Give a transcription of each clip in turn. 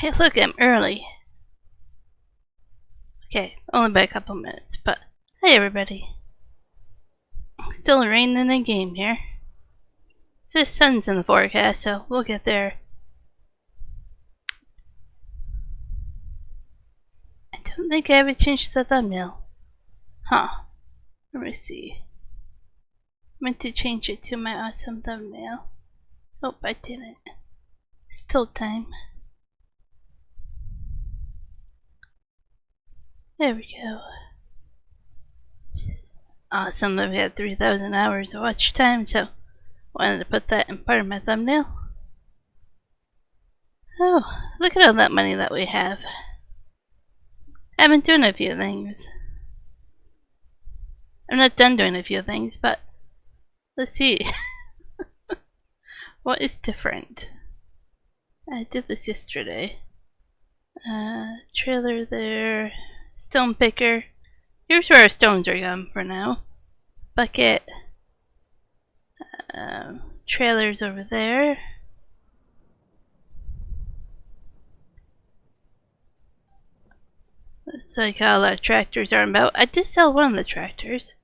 Hey, look, I'm early. Okay, only by a couple minutes, but hey, everybody. Still raining in the game here. The sun's in the forecast, so we'll get there. I don't think I ever changed the thumbnail. Huh. Let me see. Meant to change it to my awesome thumbnail. Nope, I didn't. Still time. There we go. Awesome, I've got 3,000 hours of watch time, so wanted to put that in part of my thumbnail. Oh, look at all that money that we have. I've been doing a few things. I'm not done doing a few things, but let's see. What is different? I did this yesterday. Trailer there. Stone picker. Here's where our stones are going for now. Bucket. Trailers over there. Looks like how a lot of tractors are about. I did sell one of the tractors.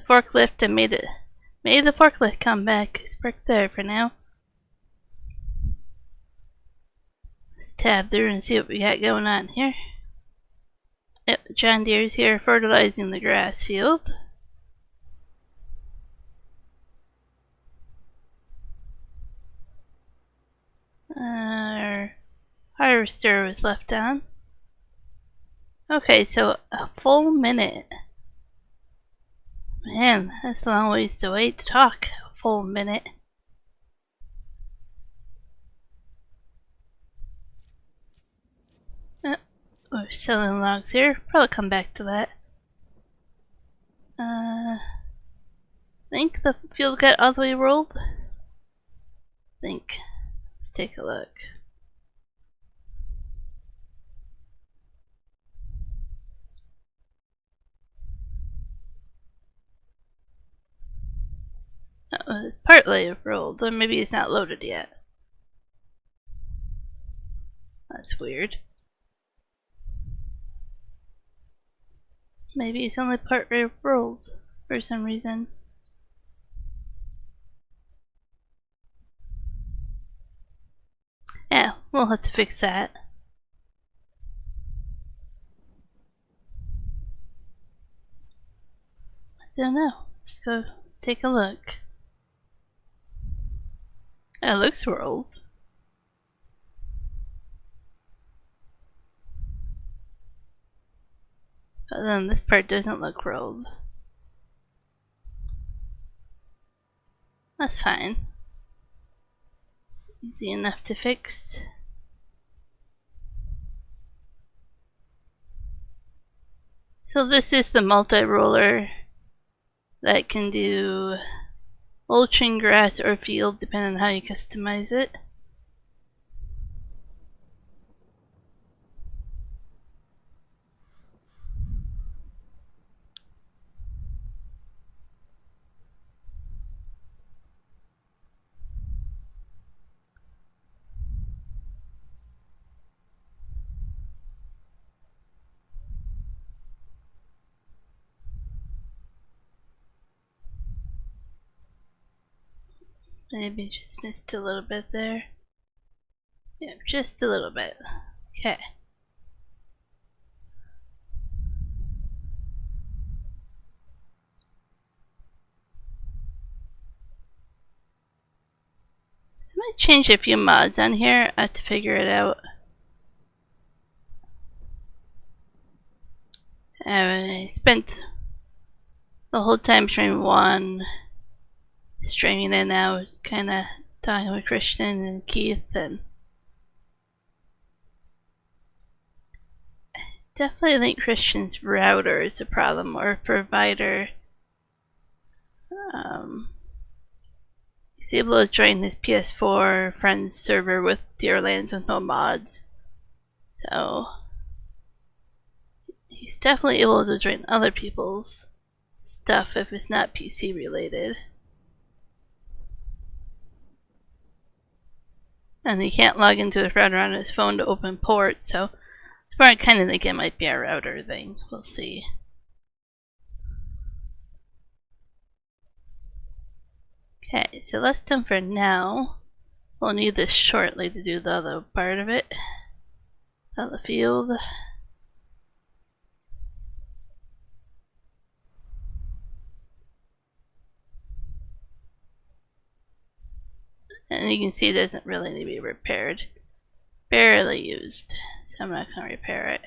Forklift, I made the forklift come back. It's parked there for now. Let's tab through and see what we got going on here. Yep, John Deere's here fertilizing the grass field. Our harvester was left on. Okay, so a full minute. Man, that's a long ways to wait to talk. A full minute. We're selling logs here. Probably come back to that. Think the field got all the way rolled? Think. Let's take a look. Partly rolled, or maybe it's not loaded yet. That's weird. Maybe it's only partly rolled for some reason. Yeah, we'll have to fix that. I don't know. Let's go take a look. It looks rolled. But then this part doesn't look rolled. That's fine. Easy enough to fix. So this is the multi-roller that can do mulching, grass, or field depending on how you customize it. Maybe just missed a little bit there. Yeah, just a little bit. Okay. So I might change a few mods on here. I have to figure it out. I spent the whole time streaming one, streaming it now, kind of talking with Christian and Keith, and I definitely think Christian's router is a problem, or provider. He's able to join his PS4 friends server with Deerlands with no mods, so he's definitely able to join other people's stuff if it's not PC related. And he can't log into the router on his phone to open ports, so I kind of think it might be a router thing. We'll see. Okay, so that's done for now. We'll need this shortly to do the other part of it. The other field. And you can see it doesn't really need to be repaired. Barely used, so I'm not going to repair it.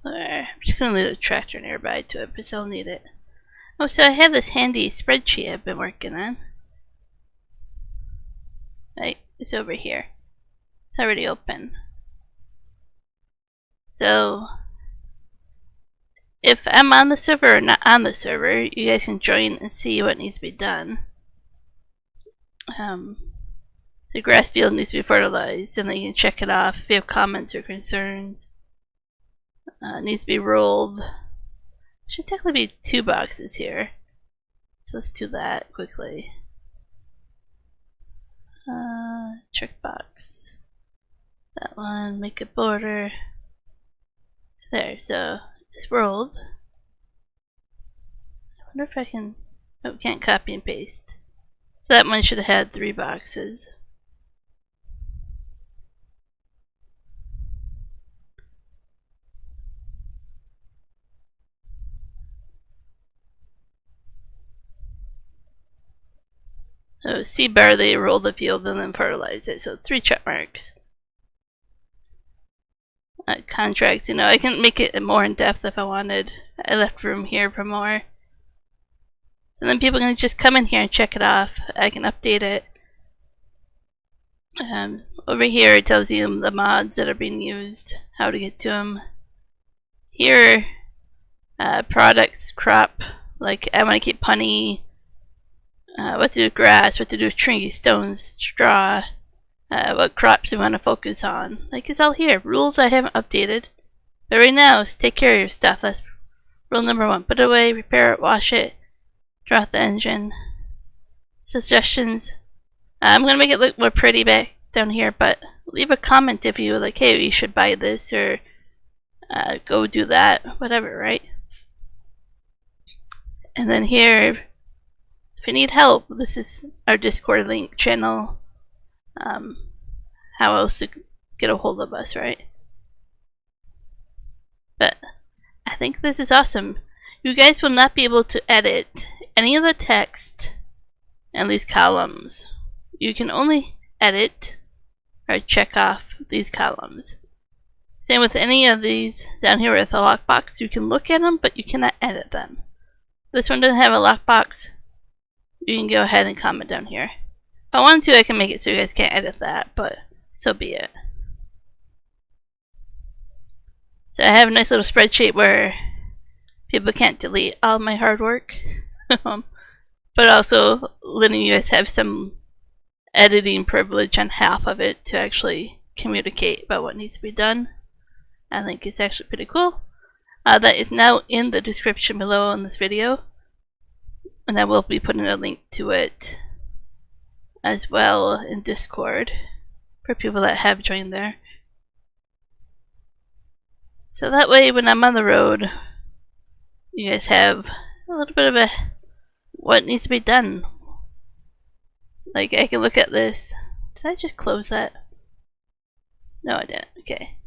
I'm just going to leave the tractor nearby to it because I'll need it. Oh, so I have this handy spreadsheet I've been working on. Right, it's over here. It's already open. So, if I'm on the server or not on the server, you guys can join and see what needs to be done. The grass field needs to be fertilized, and then you can check it off if you have comments or concerns. It needs to be rolled. Should technically be 2 boxes here. So let's do that quickly. Checkbox. That one, make a border. There, so it's rolled. I wonder if I can. Oh, can't copy and paste. So that one should have had 3 boxes. So see barely roll the field and then fertilize it. So 3 check marks. Contracts, you know, I can make it more in depth if I wanted. I left room here for more. So then people can just come in here and check it off. I can update it. Over here it tells you the mods that are being used, how to get to them. Here, products, crop, like I want to keep honey, what to do with grass, what to do with trees, stones, straw, what crops we want to focus on. Like it's all here. Rules I haven't updated. But right now, is take care of your stuff. That's rule number 1. Put it away, repair it, wash it, draw out the engine. Suggestions. I'm going to make it look more pretty back down here, but leave a comment if you like, hey, you should buy this or go do that, whatever, right? And then here, if you need help, this is our Discord link channel. How else to get a hold of us, right? But I think this is awesome. You guys will not be able to edit any of the text in these columns. You can only edit or check off these columns. Same with any of these down here with a lockbox. You can look at them, but you cannot edit them. This one doesn't have a lockbox. You can go ahead and comment down here. If I wanted to, I can make it so you guys can't edit that, but so be it. So I have a nice little spreadsheet where people can't delete all my hard work. But also letting you guys have some editing privilege on half of it to actually communicate about what needs to be done. I think it's actually pretty cool. That is now in the description below in this video. And I will be putting a link to it as well in Discord for people that have joined there. So that way when I'm on the road, you guys have a little bit of a what needs to be done. Like I can look at this. Did I just close that? No, I didn't. Okay.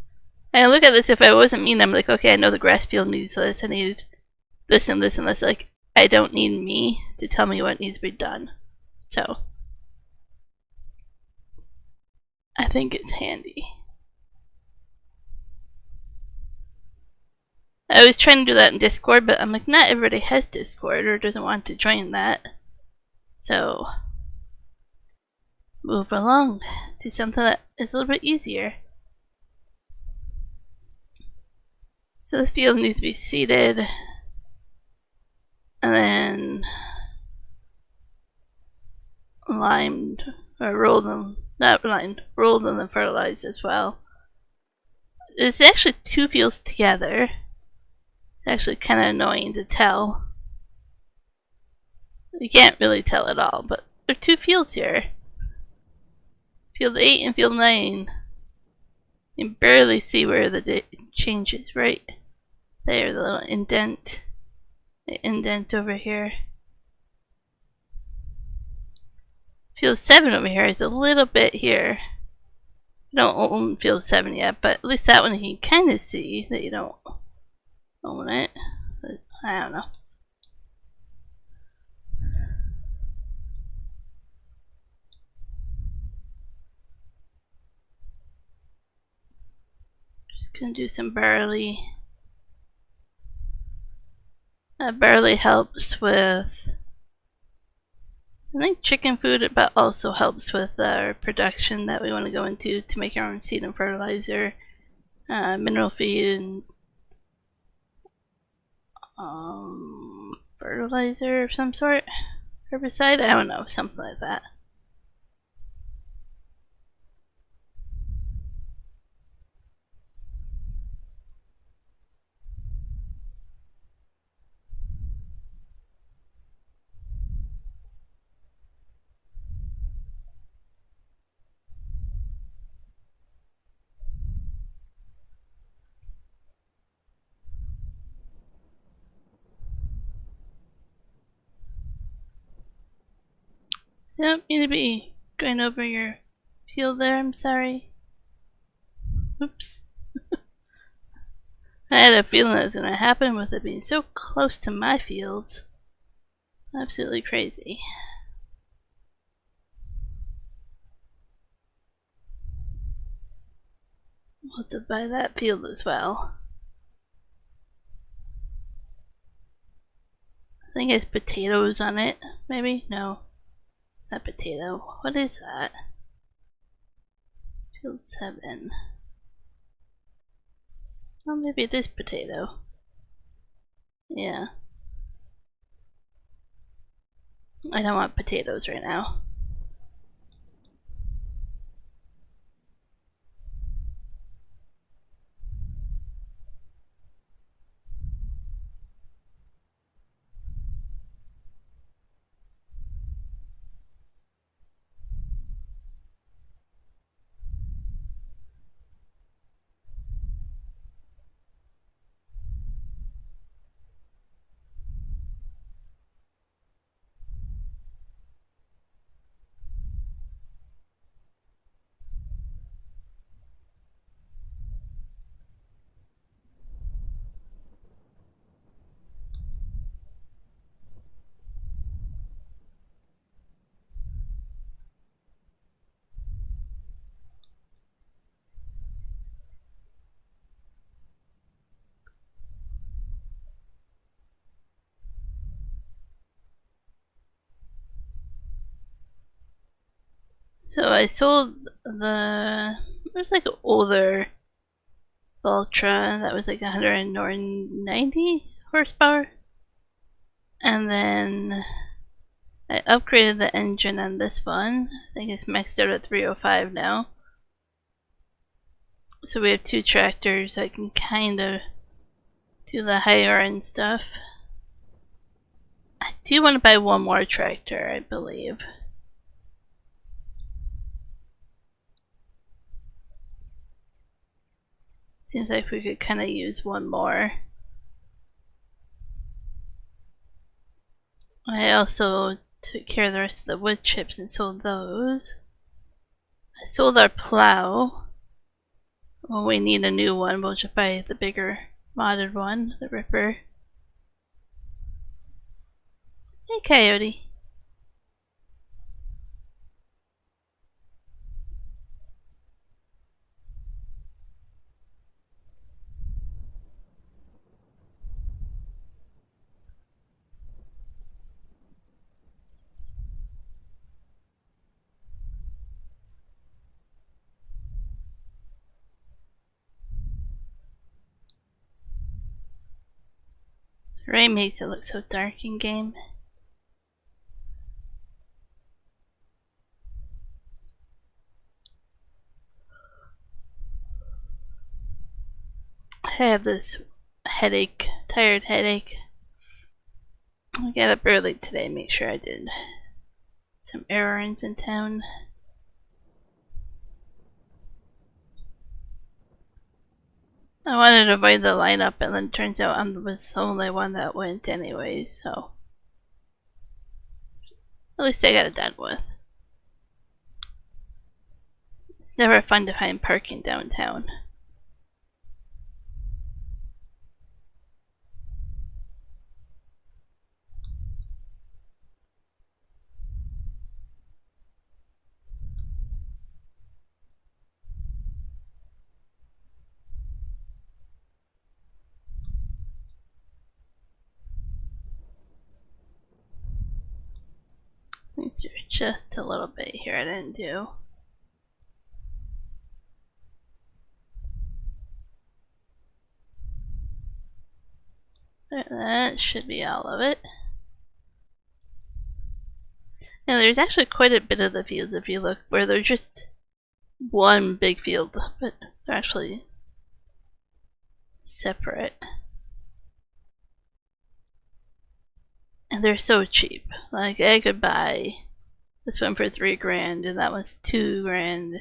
I can look at this if I wasn't mean. I'm like, okay, I know the grass field needs this. I need this and this and this. Like, I don't need me to tell me what needs to be done. So, I think it's handy. I was trying to do that in Discord, but I'm like, not everybody has Discord or doesn't want to join that. So, move along to something that is a little bit easier. So the field needs to be seeded, and then limed, or rolled and, not limed, rolled and then fertilized as well. It's actually two fields together. It's actually kind of annoying to tell. You can't really tell at all, but there are two fields here. Field 8 and field 9. You can barely see where the change is, right? There, the little indent. The indent over here. Field 7 over here is a little bit here. You don't own field 7 yet, but at least that one you can kind of see that you don't own it. But I don't know. Just gonna do some barley. Barley helps with, I think, chicken food, but also helps with our production that we want to go into to make our own seed and fertilizer, mineral feed, and fertilizer of some sort, herbicide, I don't know, something like that. You don't mean to be going over your field there, I'm sorry. Oops. I had a feeling that was going to happen with it being so close to my fields. Absolutely crazy. We'll have to buy that field as well. I think it's potatoes on it, maybe? No. It's not potato. What is that? Field 7. Oh, maybe it is potato. Yeah. I don't want potatoes right now. So I sold it was like an older Ultra that was like 190 horsepower. And then I upgraded the engine on this one. I think it's maxed out at 305 now. So we have two tractors that can kind of do the higher end stuff. I do want to buy one more tractor, I believe. Seems like we could kind of use one more. I also took care of the rest of the wood chips and sold those. I sold our plow. Well, we need a new one. We'll just buy the bigger modded one, the Ripper. Hey, Coyote. Rain makes it look so dark in game. have this headache, tired headache. I got up early today, make sure I did some errands in town. I wanted to avoid the lineup, and then it turns out I was the only one that went anyway, so at least I got it done with. It's never fun to find parking downtown. Let's do just a little bit here I didn't do. That should be all of it. And there's actually quite a bit of the fields if you look, where they're just one big field, but they're actually separate. And they're so cheap. Like, I could buy this one for $3,000, and that was $2,000.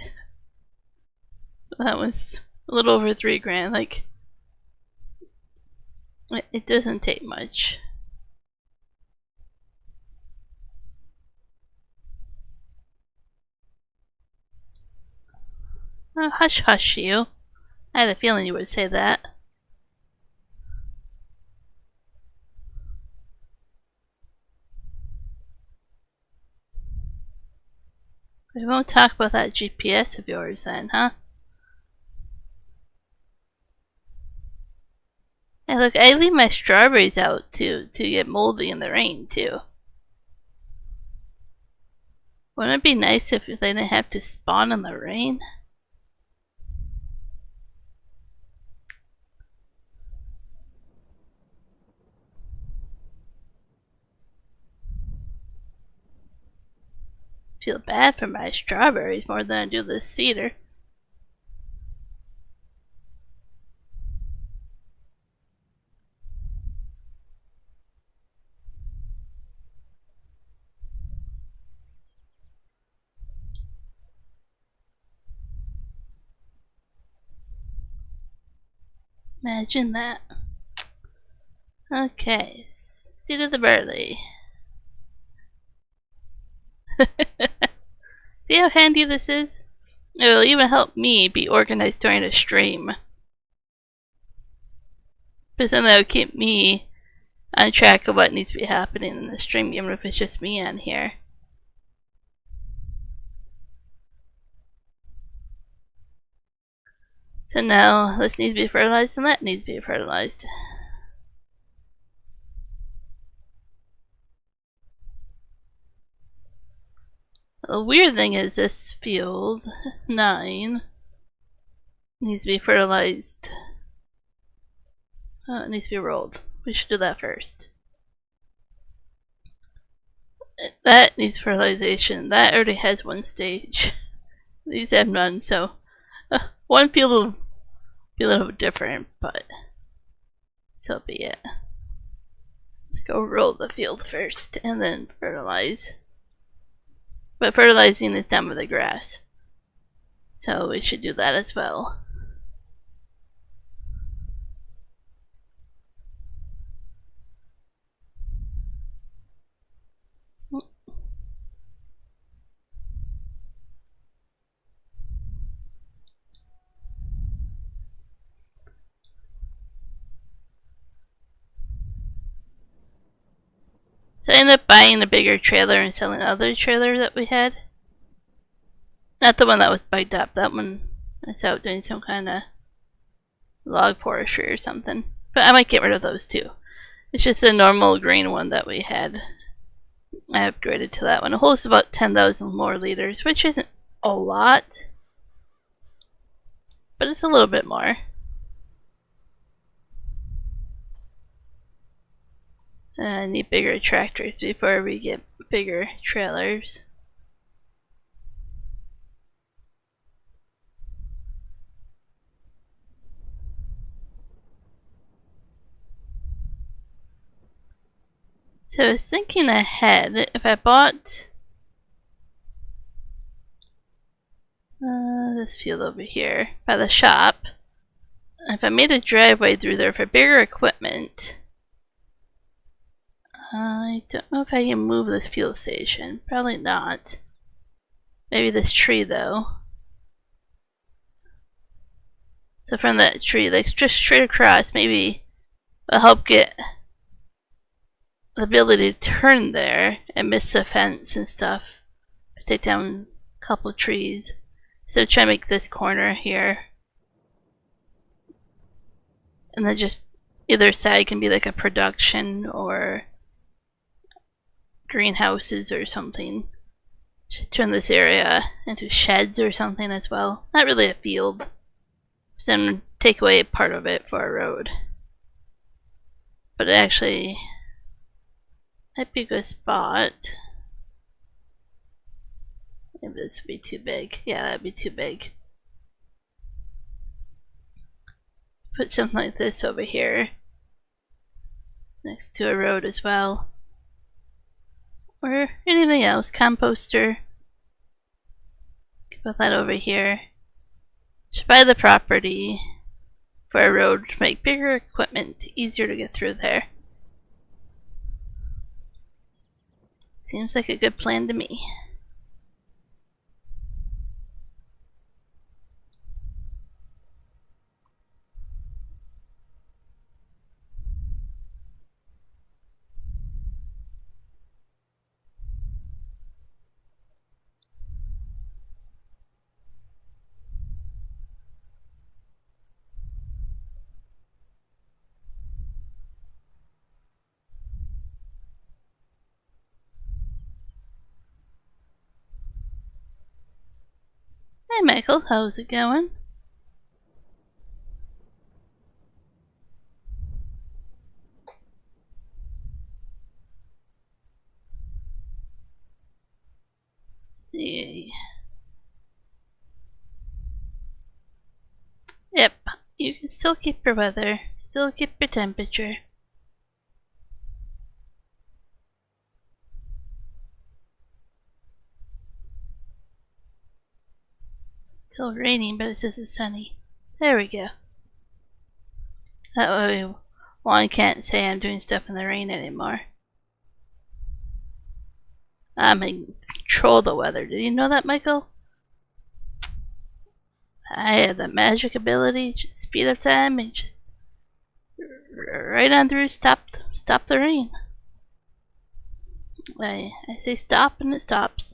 That was a little over $3,000. Like, it doesn't take much. Oh, hush hush you. I had a feeling you would say that. We won't talk about that GPS of yours then, huh? Hey look, I leave my strawberries out to get moldy in the rain too. Wouldn't it be nice if they didn't have to spawn in the rain? Feel bad for my strawberries more than I do this cedar. Imagine that. Okay, seed of the barley. See how handy this is? It'll even help me be organized during a stream. But then that'll keep me on track of what needs to be happening in the stream, even if it's just me on here. So now this needs to be fertilized and that needs to be fertilized. The weird thing is this field 9 needs to be fertilized. Oh, it needs to be rolled. We should do that first. That needs fertilization. That already has one stage. These have none, so one field will be a little different, but so be it. Let's go roll the field first and then fertilize. But fertilizing is done with the grass, so we should do that as well. So I ended up buying a bigger trailer and selling the other trailer that we had. Not the one that was biked up, that one I was out doing some kind of log forestry or something. But I might get rid of those too. It's just the normal green one that we had. I upgraded to that one. It holds about 10,000 more liters, which isn't a lot, but it's a little bit more. I need bigger tractors before we get bigger trailers. So I was thinking ahead, if I bought this field over here by the shop, if I made a driveway through there for bigger equipment, I don't know if I can move this fuel station. Probably not. Maybe this tree though. So from that tree, like just straight across, maybe will help get the ability to turn there and miss the fence and stuff. Take down a couple of trees. So try to make this corner here. And then just either side can be like a production or greenhouses or something. Just turn this area into sheds or something as well. Not really a field. Then take away part of it for a road. But it actually might be a good spot. Maybe this would be too big. Yeah, that'd be too big. Put something like this over here. Next to a road as well. Or anything else. Composter. Put that over here. Should buy the property for a road to make bigger equipment easier to get through there. Seems like a good plan to me. Hey Michael, how's it going? Let's see. Yep, you can still keep your weather, still keep your temperature. Still raining, but it says it's sunny. There we go. That way one can't say I'm doing stuff in the rain anymore. I'm in control of the weather. Did you know that, Michael? I have the magic ability to speed up time and just right on through stop the rain. I say stop and it stops.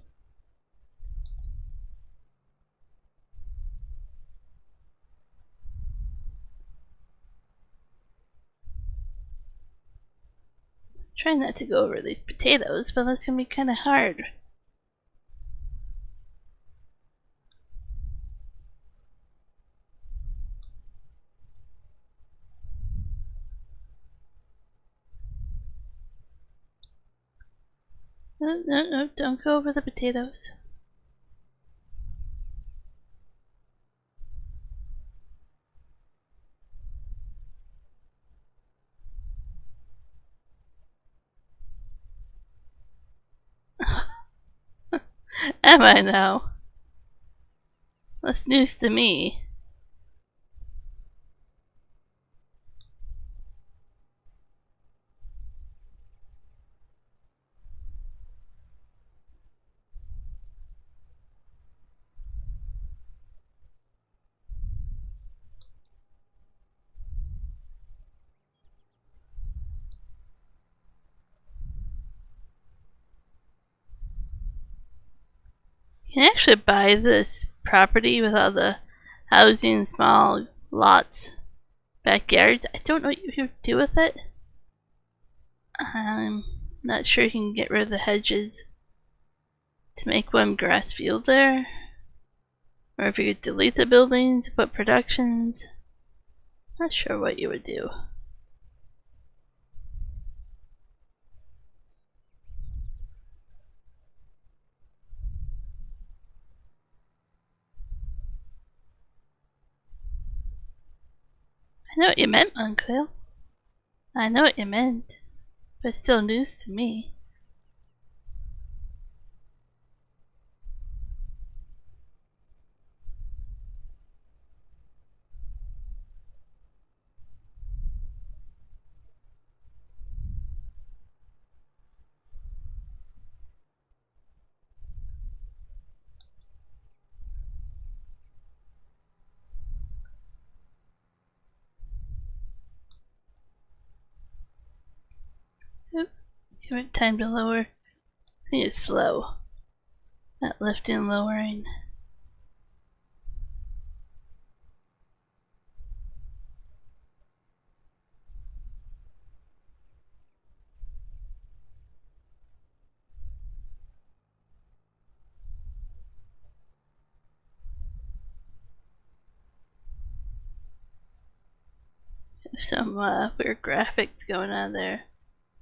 Try not to go over these potatoes, but that's gonna be kind of hard. No, don't go over the potatoes. Am I now? That's news to me. You can actually buy this property with all the housing, small lots, backyards. I don't know what you do with it. I'm not sure you can get rid of the hedges to make one grass field there. Or if you could delete the buildings, put productions. Not sure what you would do. I know what you meant, Uncle. I know what you meant. but it's still news to me. Oop. Give it time to lower. I think it's slow. Not lifting and lowering. There's some weird graphics going on there.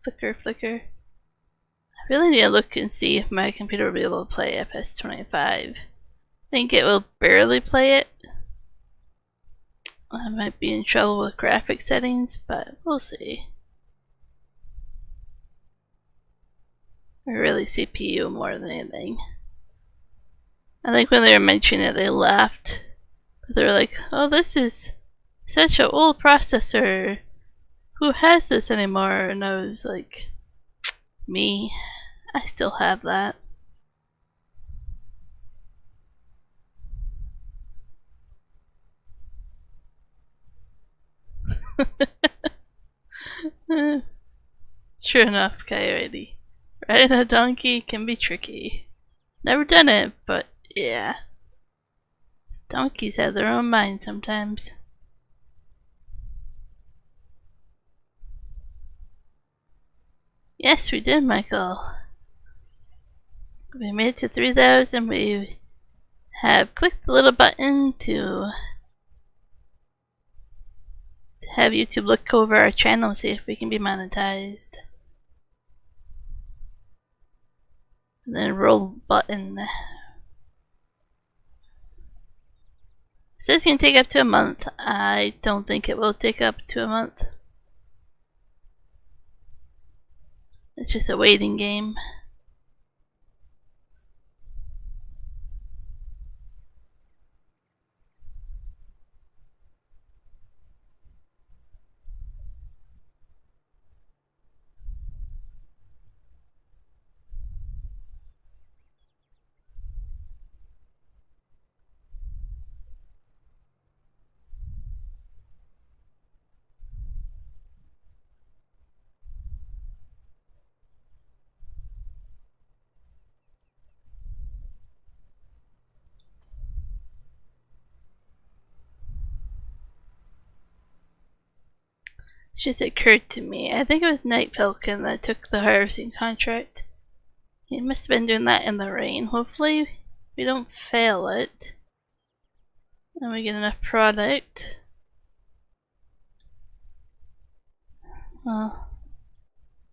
Flicker, flicker. I really need to look and see if my computer will be able to play FS25. I think it will barely play it. I might be in trouble with graphic settings, but we'll see. Or really CPU more than anything. I think when they were mentioning it, they laughed. They were like, oh, this is such an old processor. Who has this anymore? And I was like, me. I still have that. True enough, Coyote. Riding a donkey can be tricky. Never done it, but yeah. Donkeys have their own mind sometimes. Yes, we did, Michael. We made it to 3,000. We have clicked the little button to have YouTube look over our channel and see if we can be monetized. And then roll button. It says it's gonna take up to a month. I don't think it will take up to a month. It's just a waiting game. It just occurred to me. I think it was Night Falcon that took the harvesting contract. He must have been doing that in the rain. Hopefully we don't fail it. And we get enough product. Well,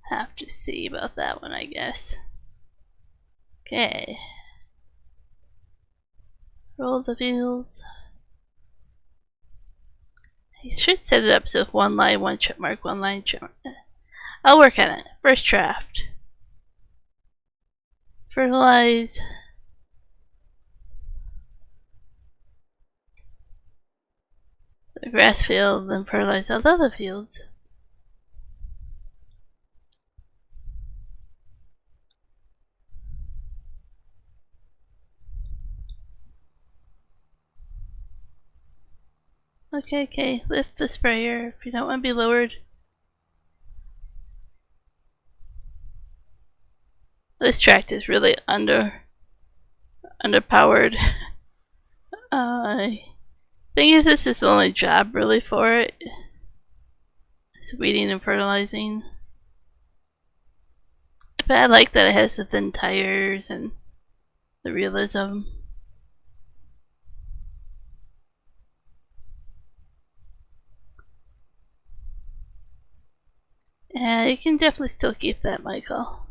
have to see about that one, I guess. Okay. Roll the fields. You should set it up so if one line, one check mark, one line, check mark. I'll work on it. First draft. Fertilize. The grass field, then fertilize all the other fields. Okay, lift the sprayer if you don't want to be lowered. This tract is really underpowered. I think this is the only job really for it. It's weeding and fertilizing. But I like that it has the thin tires and the realism. Yeah, you can definitely still keep that, Michael.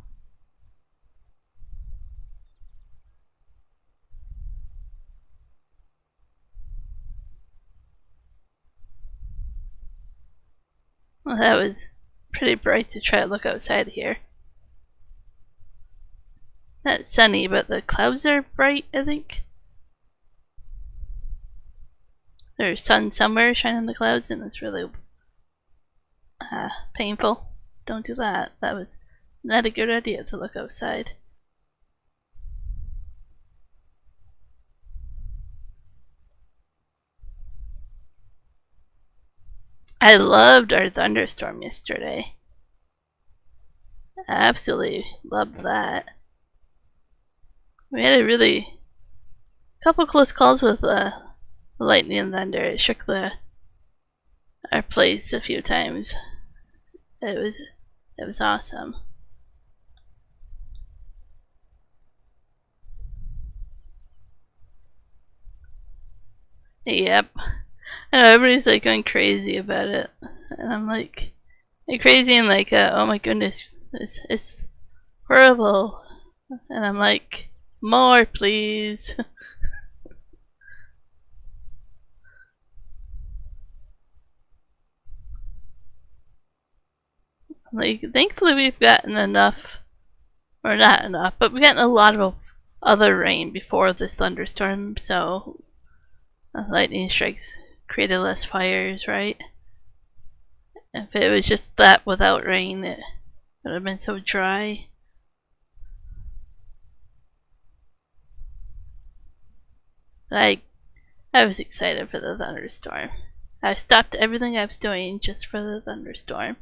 Well, that was pretty bright to try to look outside here. It's not sunny, but the clouds are bright, I think. There's sun somewhere shining in the clouds, and it's really painful. Don't do that. That was not a good idea to look outside. I loved our thunderstorm yesterday. I absolutely loved that. We had a couple close calls with lightning and thunder. It shook our place a few times. It was awesome. Yep. I know everybody's like going crazy about it, and I'm like crazy and like oh my goodness, it's horrible, and I'm like, more please. Like, thankfully we've gotten enough, or not enough, but we've gotten a lot of other rain before this thunderstorm, so lightning strikes created less fires, right? If it was just that without rain, it would have been so dry. But I was excited for the thunderstorm. I stopped everything I was doing just for the thunderstorm.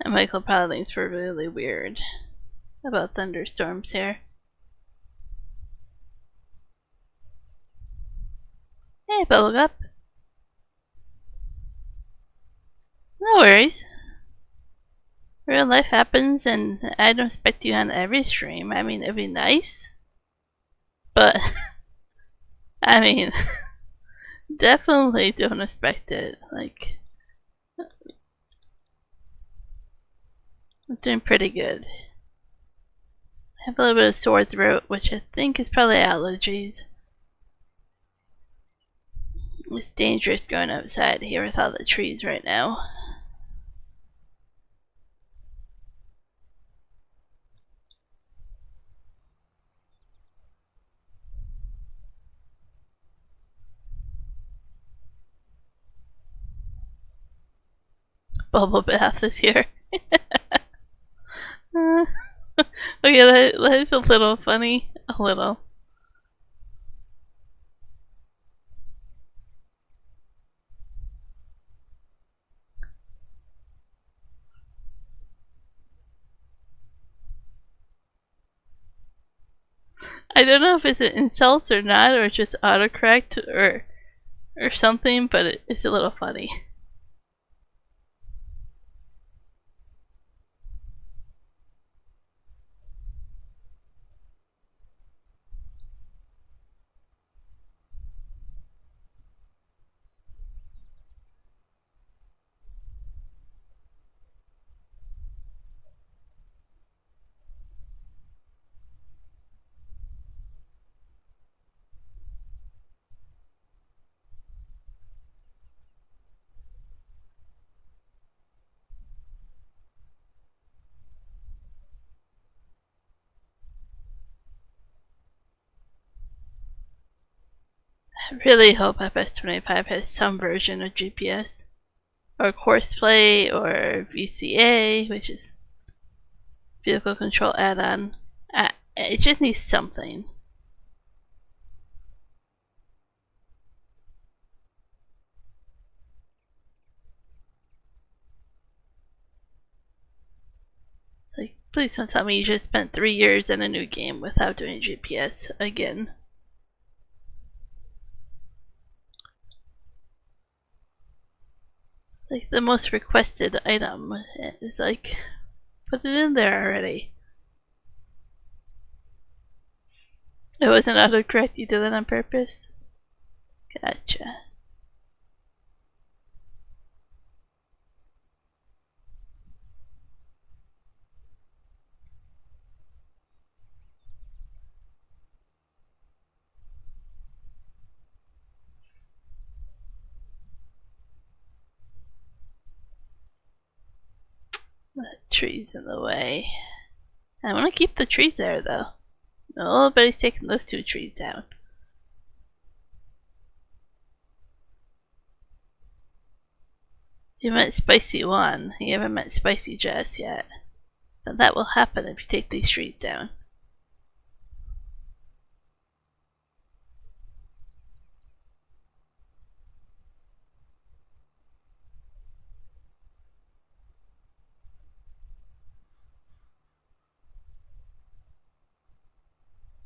And Michael probably thinks we're really weird about thunderstorms here. Hey, Bubblegup. No worries. Real life happens, and I don't expect you on every stream. I mean, it'd be nice. But, I mean, definitely don't expect it. Like, I'm doing pretty good. I have a little bit of sore throat, which I think is probably allergies. It's dangerous going outside here with all the trees right now. Bubble bath this year. Okay, that is a little funny. A little. I don't know if it's an insult or not, or just autocorrect or something, but it's a little funny. I really hope FS25 has some version of GPS, or Courseplay, or VCA, which is Vehicle Control Add-on. It just needs something. It's like, please don't tell me you just spent 3 years in a new game without doing GPS again. Like the most requested item. It's like, put it in there already. It wasn't autocorrect, you did that on purpose? Gotcha. The tree's in the way. I want to keep the trees there though. Nobody's taking those 2 trees down. You met Spicy 1. You haven't met Spicy Jess yet. But that will happen if you take these trees down.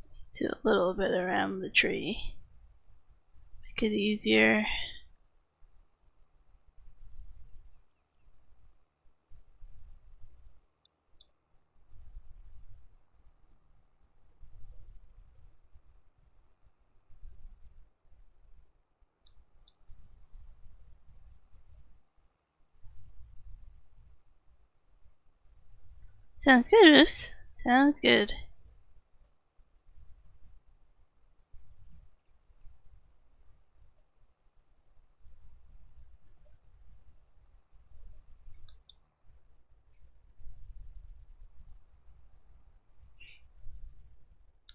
Just do a little bit around the tree. Make it easier. Sounds good, Moose. Sounds good.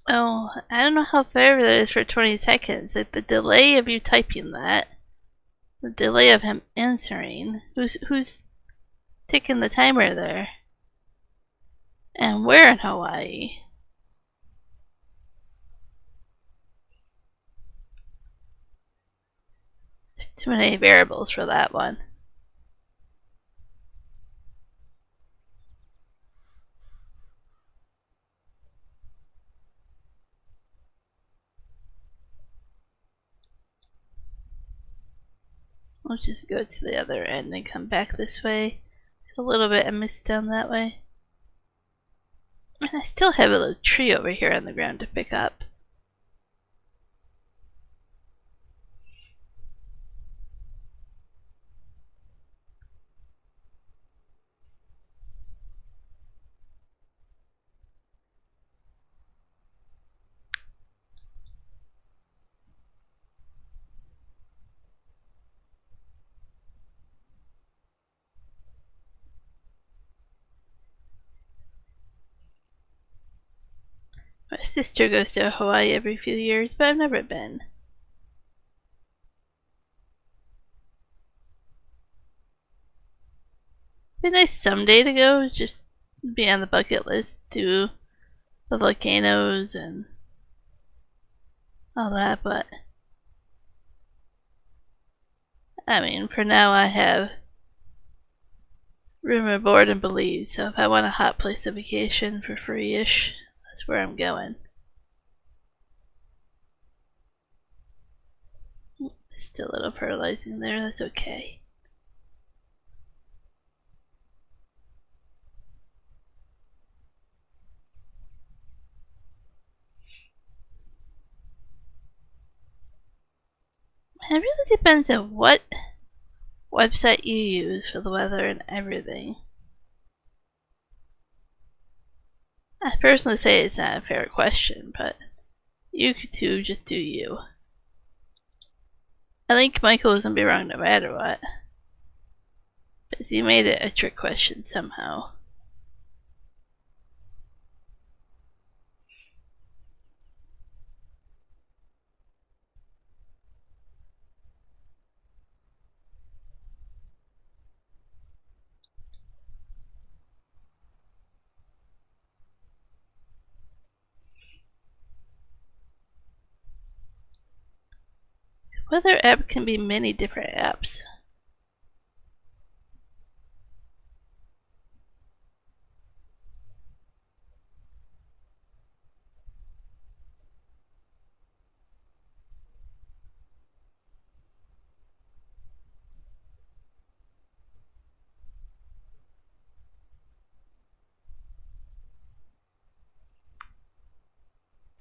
Oh, I don't know how fair that is for 20 seconds. Like the delay of you typing that, the delay of him answering. Who's ticking the timer there? And where in Hawaii? There's too many variables for that one. I'll just go to the other end and come back this way. It's a little bit I missed down that way. And I still have a little tree over here on the ground to pick up. My sister goes to Hawaii every few years, but I've never been. Be nice someday to go, just be on the bucket list, do the volcanoes and all that, but I mean, for now I have room and board in Belize, so if I want a hot place of vacation for free-ish, that's where I'm going. Still a little fertilizing there, that's okay. It really depends on what website you use for the weather and everything. I personally say it's not a fair question, but you two just do you. I think Michael was gonna be wrong no matter what. Because he made it a trick question somehow. The weather app can be many different apps.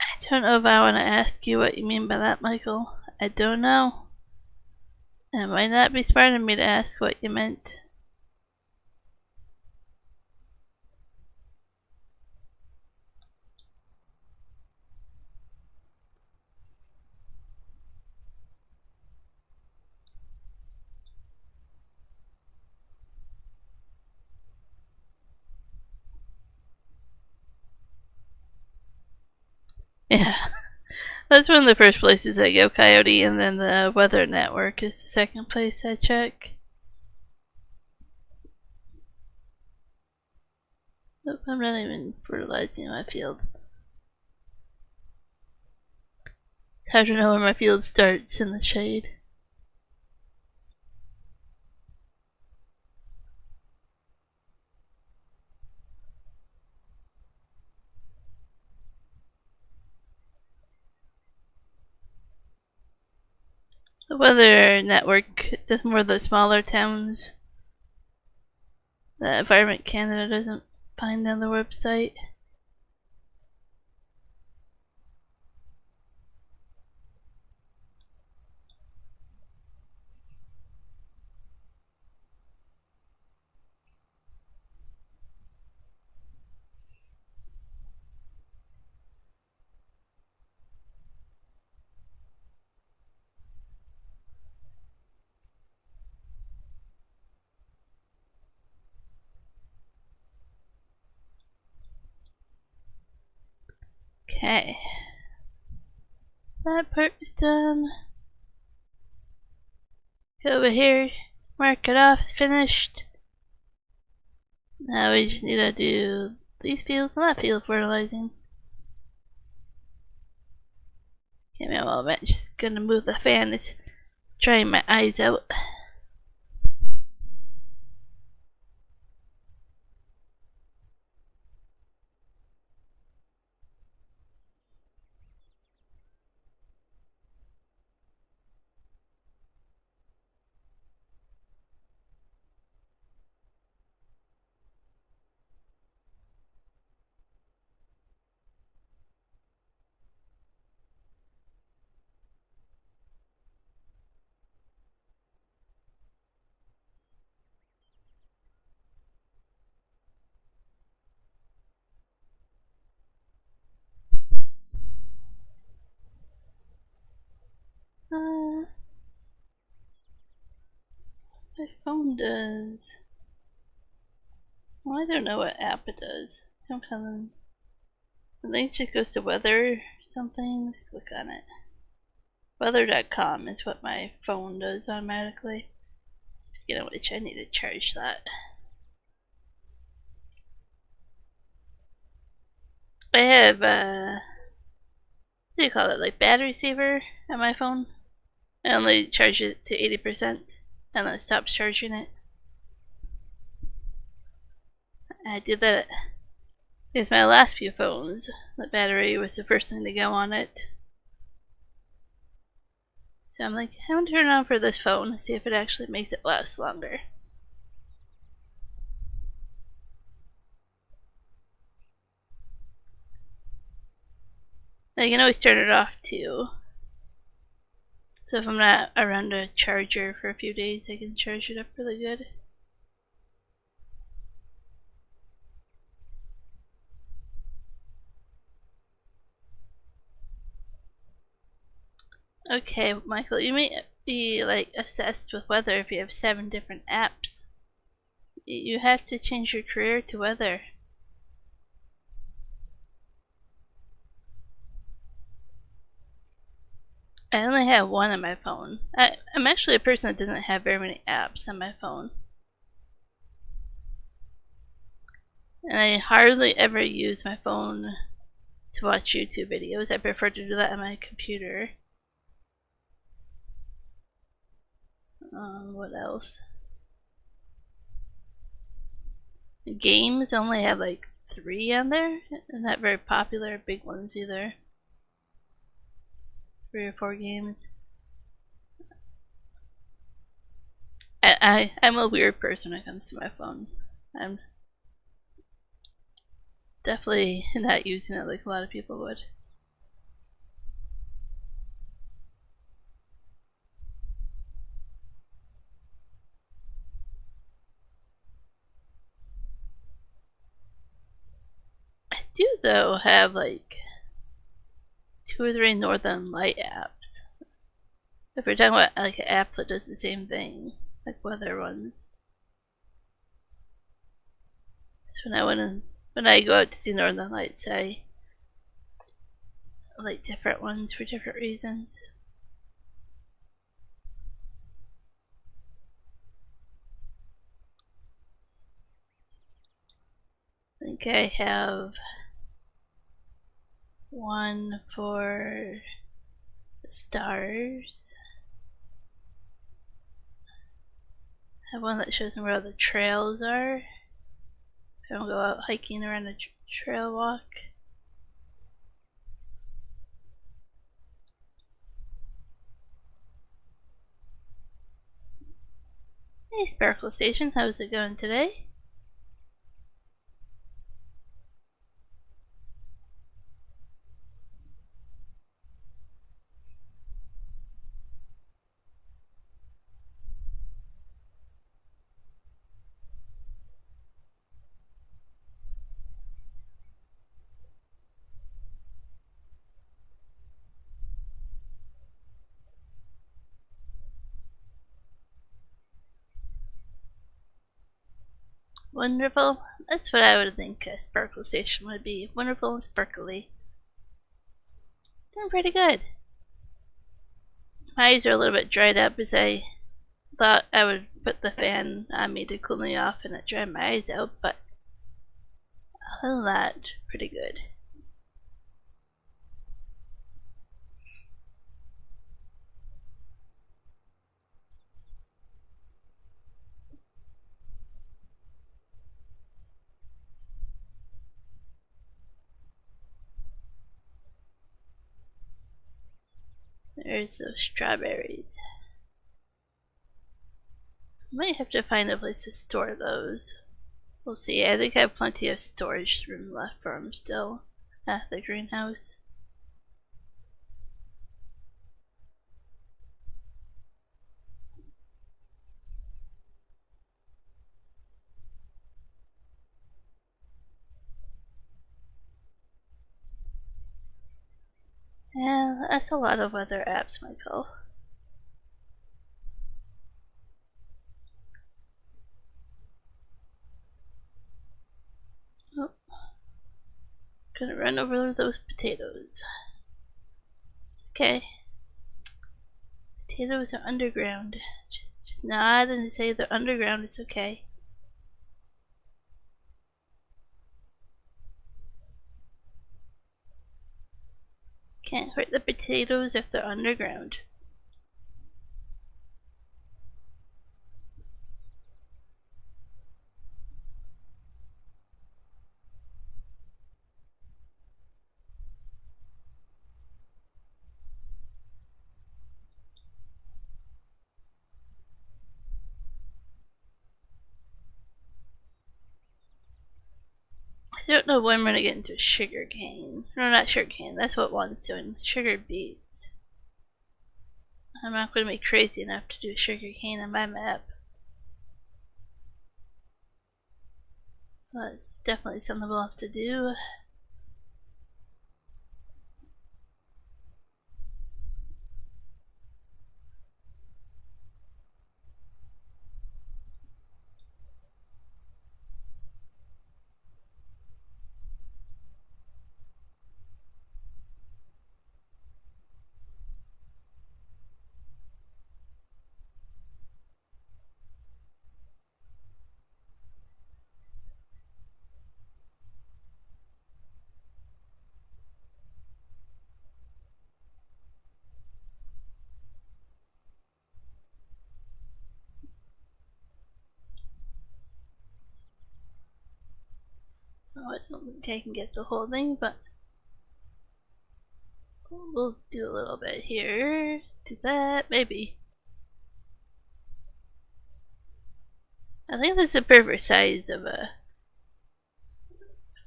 I don't know if I want to ask you what you mean by that, Michael. I don't know. It might not be smart of me to ask what you meant. Yeah. That's one of the first places I go, Coyote, and then the Weather Network is the second place I check. Nope, I'm not even fertilizing my field. It's hard to know where my field starts in the shade. The Weather Network does more of the smaller towns that Environment Canada doesn't find on the website. Okay. That part is done. Go over here, mark it off, it's finished. Now we just need to do these fields and that field fertilizing. Give me a moment, just gonna move the fan, it's drying my eyes out. My phone does. Well, I don't know what app it does. Some kind of. I think it just goes to weather or something. Let's click on it. Weather.com is what my phone does automatically. Speaking of which, I need to charge that. I have what do you call it, like battery saver on my phone. I only charge it to 80% and then it stops charging it. I did that because my last few phones, the battery was the first thing to go on it. So I'm like, I'm gonna turn it on for this phone, see if it actually makes it last longer. I can always turn it off too. So if I'm not around a charger for a few days, I can charge it up really good. Okay, Michael, you may be like obsessed with weather if you have 7 different apps. You have to change your career to weather. I only have one on my phone. I'm actually a person that doesn't have very many apps on my phone. And I hardly ever use my phone to watch YouTube videos. I prefer to do that on my computer. What else? Games only have like 3 on there. They're not very popular, big ones either. 3 or 4 games. I'm a weird person when it comes to my phone. I'm definitely not using it like a lot of people would. should though have like 2 or 3 Northern Light apps. If we're talking about like an app that does the same thing, like weather ones. So when I go out to see Northern Lights, I like different ones for different reasons. I think I have one for the stars. I have one that shows me where all the trails are. If I don't go out hiking around a trail walk. Hey Sparkle Station, how's it going today? Wonderful. That's what I would think a Sparkle Station would be. Wonderful and sparkly. Doing pretty good. My eyes are a little bit dried up as I thought I would put the fan on me to cool me off and it dried my eyes out, but other than that, pretty good. There's those strawberries. Might have to find a place to store those. We'll see. I think I have plenty of storage room left for them still at the greenhouse. Yeah, that's a lot of weather apps, Michael. Oh. Gonna run over those potatoes. It's okay. Potatoes are underground. Just nod and say they're underground, it's okay. Can't hurt the potatoes if they're underground. I don't know when we're gonna get into sugar cane. No, not sugar cane. That's what one's doing. Sugar beets. I'm not gonna be crazy enough to do sugar cane on my map. Well, it's definitely something we'll have to do. Oh, I don't think I can get the whole thing, but we'll do a little bit here. Do that, maybe. I think this is the perfect size of a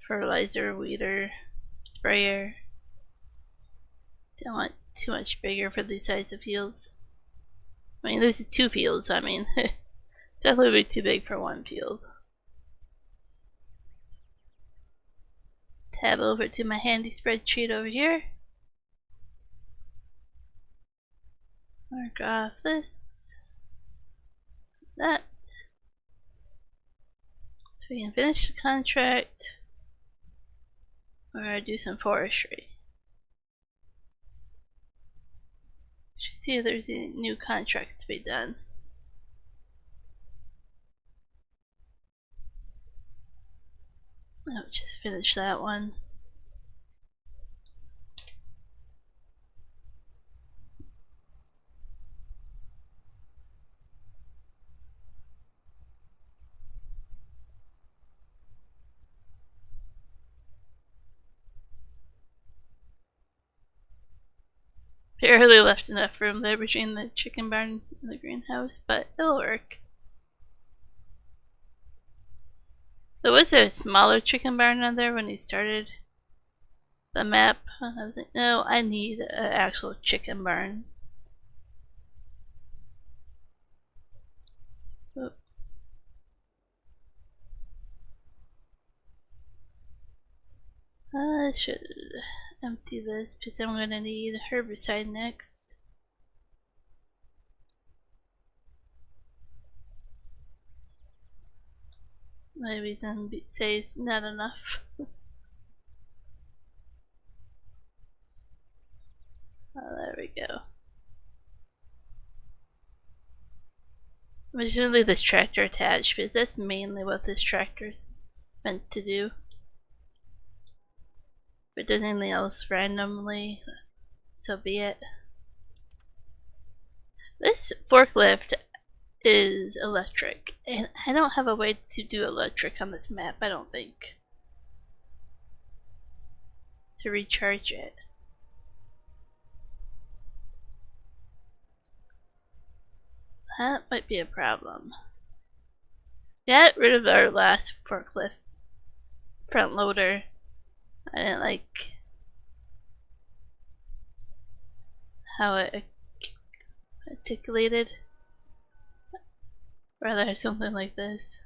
fertilizer weeder sprayer. Don't want too much bigger for these size of fields. I mean, this is 2 fields, I mean, definitely be too big for 1 field. tab over to my handy spreadsheet over here. Mark off this, that, so we can finish the contract or do some forestry. Should see if there's any new contracts to be done. I'll just finish that one. Barely left enough room there between the chicken barn and the greenhouse, but it'll work. There was a smaller chicken barn on there when he started the map. I was like, no, I need an actual chicken barn. Oh. I should empty this because I'm going to need herbicide next. My reason says not enough. Oh, there we go. I'm just gonna leave this tractor attached because that's mainly what this tractor is meant to do. If it does anything else randomly, so be it. This forklift is electric, and I don't have a way to do electric on this map, I don't think. To recharge it. That might be a problem. Got rid of our last forklift front loader. I didn't like how it articulated. Rather something like this.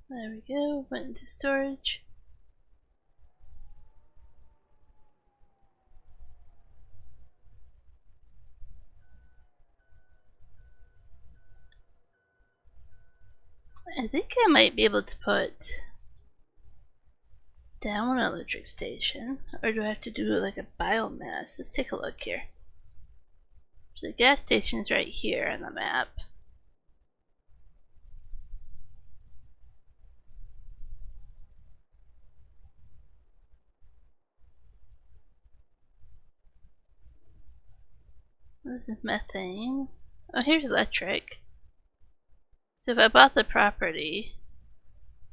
There we go, went into storage. I think I might be able to put down an electric station, or do I have to do like a biomass? Let's take a look here. So the gas station's right here on the map. This is methane. Oh, here's electric. So if I bought the property,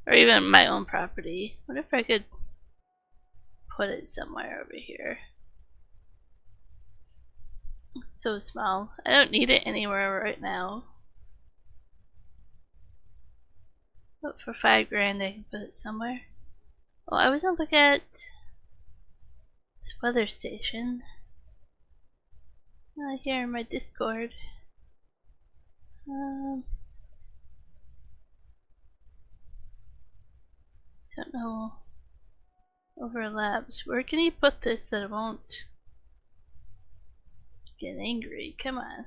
or even my own property, what if I could put it somewhere over here? It's so small. I don't need it anywhere right now. But for $5,000 I can put it somewhere. Oh, I was gonna look at this weather station. Here in my Discord. Don't know. Overlaps. Where can you put this that it won't get angry? Come on.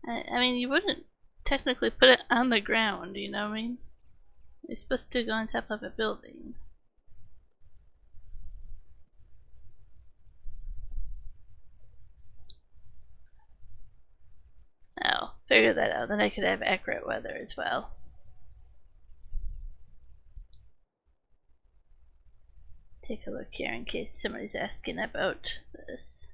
I mean, you wouldn't technically put it on the ground, you know what I mean? It's supposed to go on top of a building. Oh, figure that out. Then I could have accurate weather as well. Take a look here in case somebody's asking about this.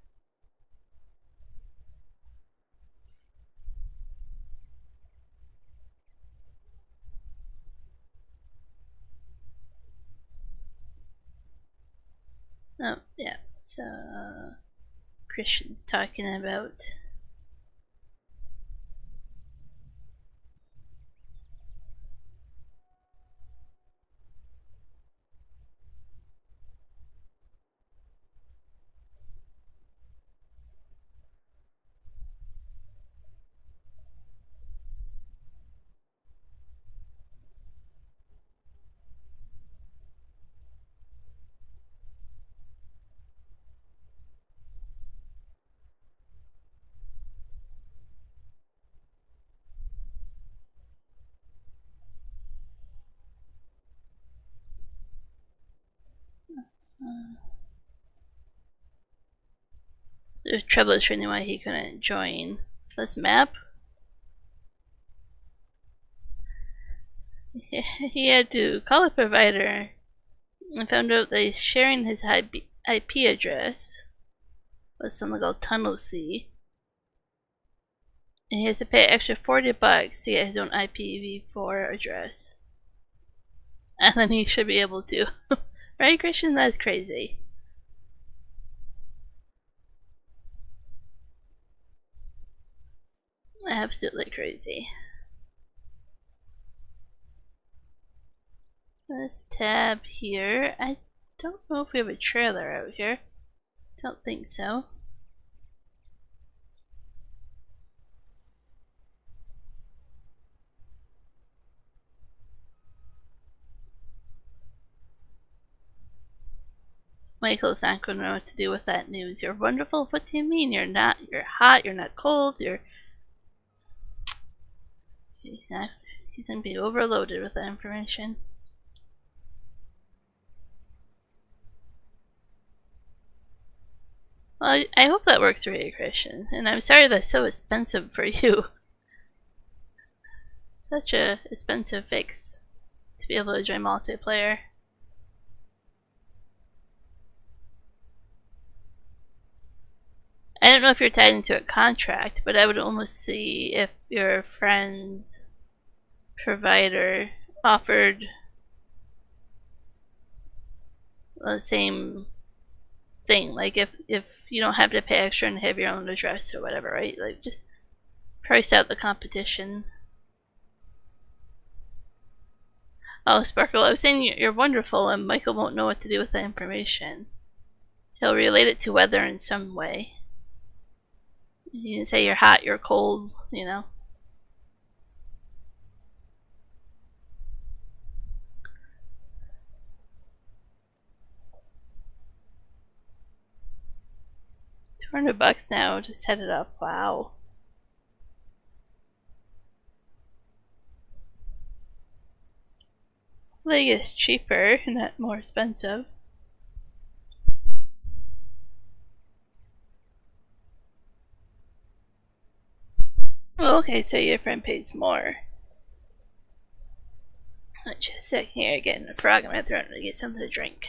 Oh, yeah. So, Christian's talking about troubleshooting why he couldn't join. This map? He had to call a provider and found out that he's sharing his IP address with something called Tunnel C. And he has to pay extra $40 to get his own IPv4 address. And then he should be able to. Right, Christian? That's crazy. Absolutely crazy. Let's tab here. I don't know if we have a trailer out here. Don't think so. Michael's not going to know what to do with that news. You're wonderful? What do you mean? You're not. You're hot, you're not cold, you're... He's going to be overloaded with that information. Well, I hope that works for you, Christian. And I'm sorry that's so expensive for you. Such a expensive fix to be able to join multiplayer. I don't know if you're tied into a contract, but I would almost see if your friend's provider offered the same thing. Like if you don't have to pay extra and have your own address or whatever, right? Like just price out the competition. Oh, Sparkle, I was saying you're wonderful and Michael won't know what to do with that information. He'll relate it to weather in some way. You can say you're hot, you're cold, you know. $200 now to set it up. Wow. Like it's cheaper, not more expensive. Oh, okay, so your friend pays more. Let's just sit here getting a frog in my throat to get something to drink.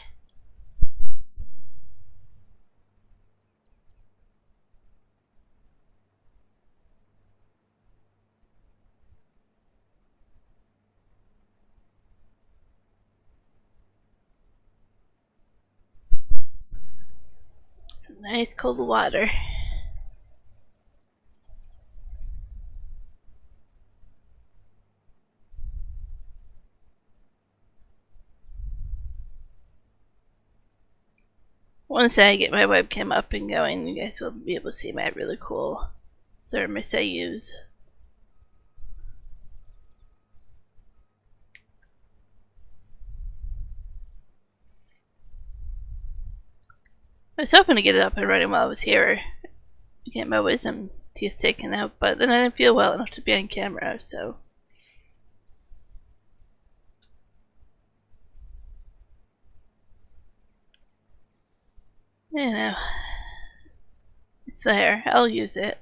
Some nice cold water. Once I get my webcam up and going, you guys will be able to see my really cool thermos I use. I was hoping to get it up and running while I was here, get my wisdom teeth taken out, but then I didn't feel well enough to be on camera, so... You know, it's there. I'll use it.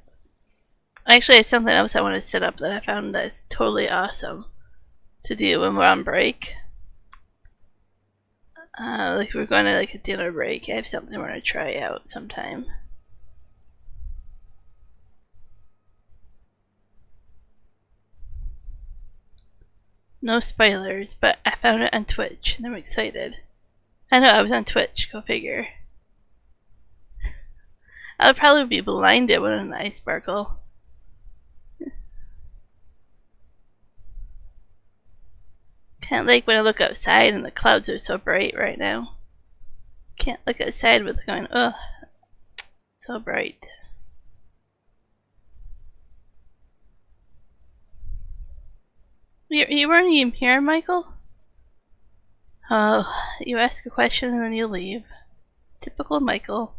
I actually have something else I want to set up that I found that's totally awesome to do when we're on break. Like we're going to like a dinner break. I have something we're going to try out sometime. No spoilers, but I found it on Twitch and I'm excited. I know I was on Twitch, go figure. I'll probably be blinded, wouldn't I, Sparkle? Can't like when I look outside and the clouds are so bright right now. Can't look outside with going, ugh, so bright. You weren't even here, Michael? Oh, you ask a question and then you leave. Typical Michael.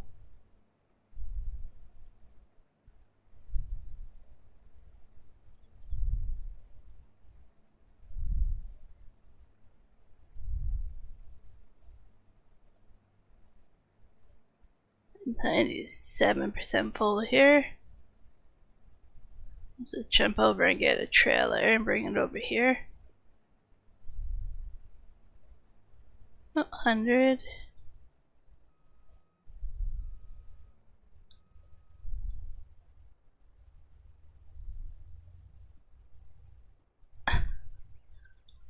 97% full here. So jump over and get a trailer and bring it over here. 100.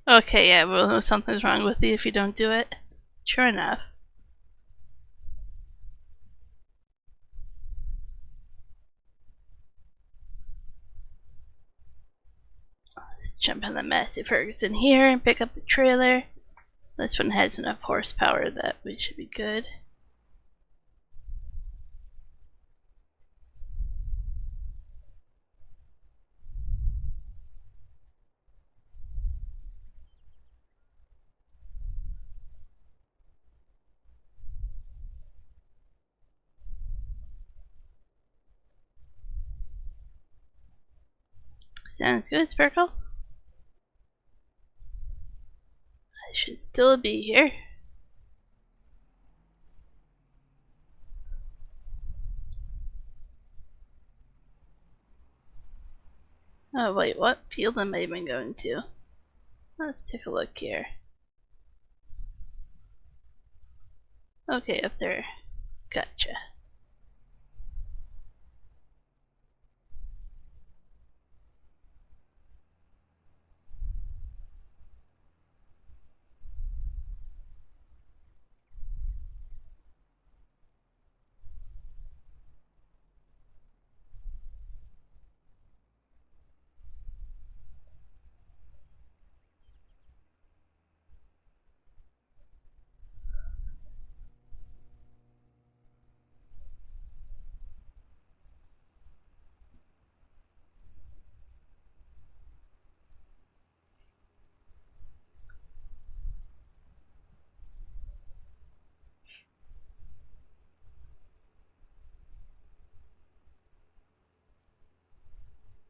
Okay, yeah, well, something's wrong with you if you don't do it. Sure enough. Let's jump in the Massey Ferguson here and pick up the trailer. This one has enough horsepower that we should be good. Sounds good, Sparkle. I should still be here. Oh wait, what field am I even going to? Let's take a look here. Okay, up there. Gotcha.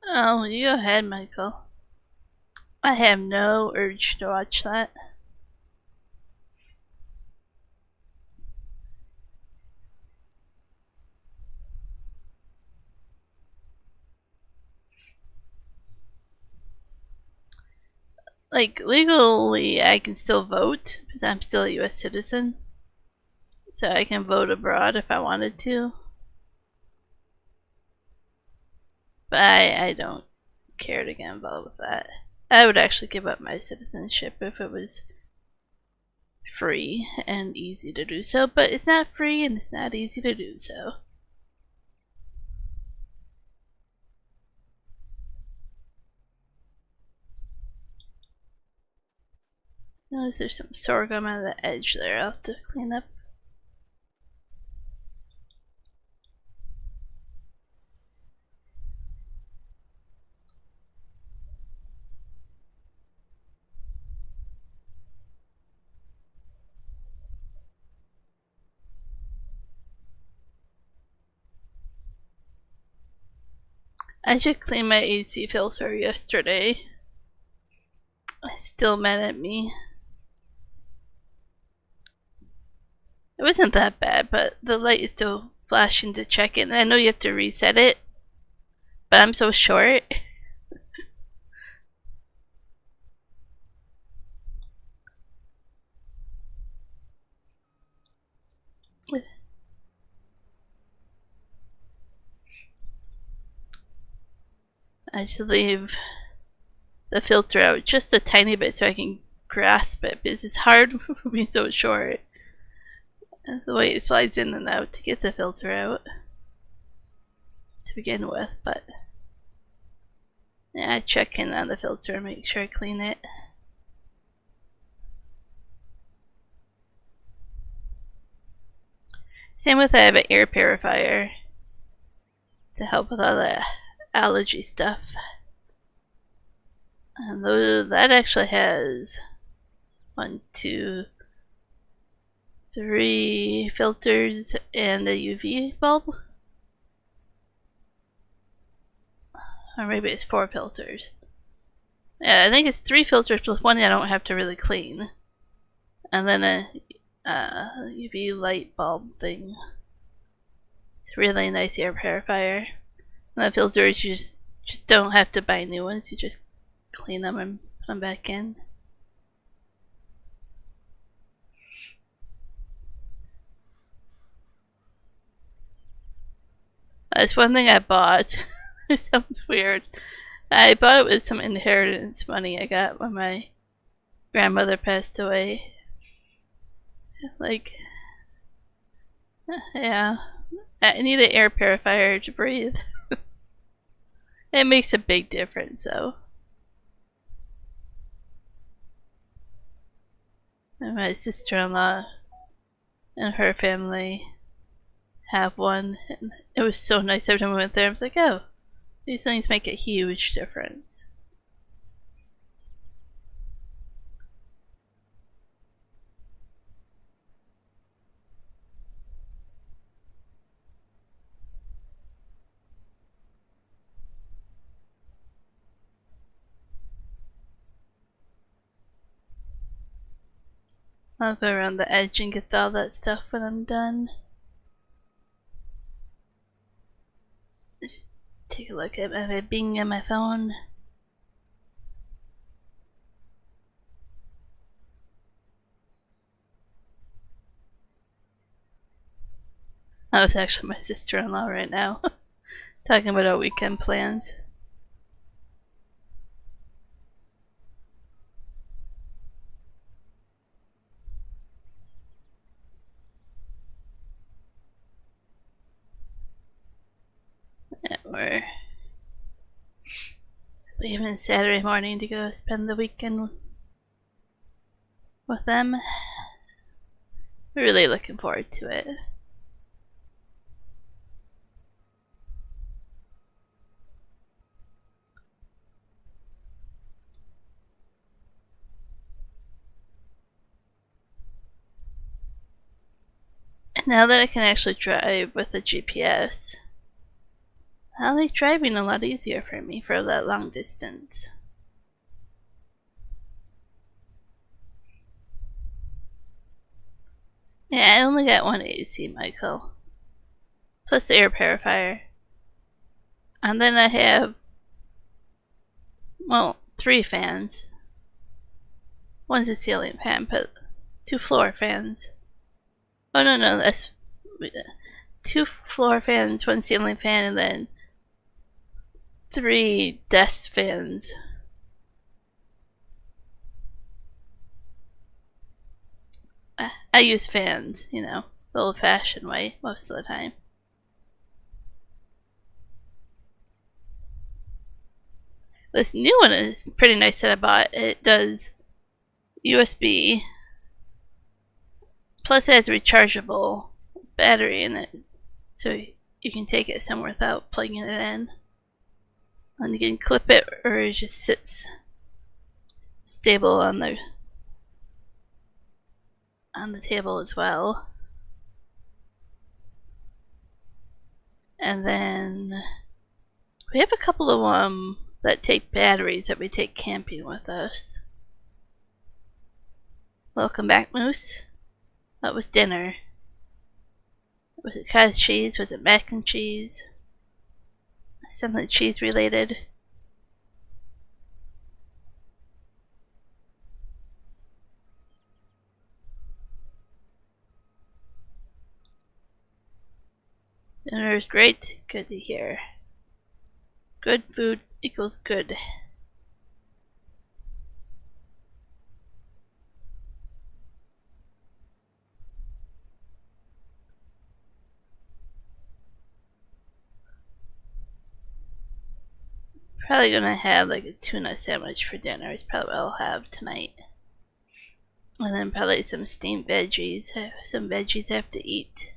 Oh, you go ahead, Michael. I have no urge to watch that. Like, legally, I can still vote, because I'm still a US citizen. So I can vote abroad if I wanted to. But I don't care to get involved with that. I would actually give up my citizenship if it was free and easy to do so, but it's not free and it's not easy to do so. Notice there's some sorghum on the edge there. I'll have to clean up. I should clean my AC filter yesterday. It's still mad at me. It wasn't that bad, but the light is still flashing to check it. And I know you have to reset it, but I'm so short. I should leave the filter out just a tiny bit so I can grasp it, because it's hard being so short. The way it slides in and out to get the filter out to begin with, but yeah, I check in on the filter and make sure I clean it. Same with I have an air purifier to help with all the allergy stuff. And that actually has 1, 2, 3 filters and a UV bulb. Or maybe it's 4 filters. Yeah, I think it's 3 filters plus 1 I don't have to really clean. And then a UV light bulb thing. It's a really nice air purifier. And the filters, you just don't have to buy new ones. You just clean them and put them back in. That's one thing I bought. It sounds weird. I bought it with some inheritance money I got when my grandmother passed away. Like, yeah. I need an air purifier to breathe. It makes a big difference, though. And my sister-in-law and her family have one, and it was so nice every time we went there. I was like, oh, these things make a huge difference. I'll go around the edge and get all that stuff when I'm done. Just take a look at my Bing on my phone. Oh, it's actually my sister-in-law right now. Talking about our weekend plans. Yeah, we're leaving Saturday morning to go spend the weekend with them. We're really looking forward to it. And now that I can actually drive with a GPS, that'll make driving a lot easier for me for that long distance. Yeah, I only got one AC, Michael. Plus the air purifier. And then I have, well, 3 fans. One's a ceiling fan, but 2 floor fans. Oh no, that's 2 floor fans, 1 ceiling fan, and then 3 desk fans. I use fans, you know, the old-fashioned way most of the time. This new one is pretty nice that I bought. It does USB, plus it has a rechargeable battery in it, so you can take it somewhere without plugging it in. And you can clip it, or it just sits stable on the table as well. And then we have a couple of that take batteries that we take camping with us. Welcome back, Moose. What was dinner? Was it cottage cheese? Was it mac and cheese? Something cheese related. Dinner is great. Good to hear. Good food equals good. Probably gonna have like a tuna sandwich for dinner. Is probably what I'll have tonight. And then probably some steamed veggies. Some veggies I have to eat.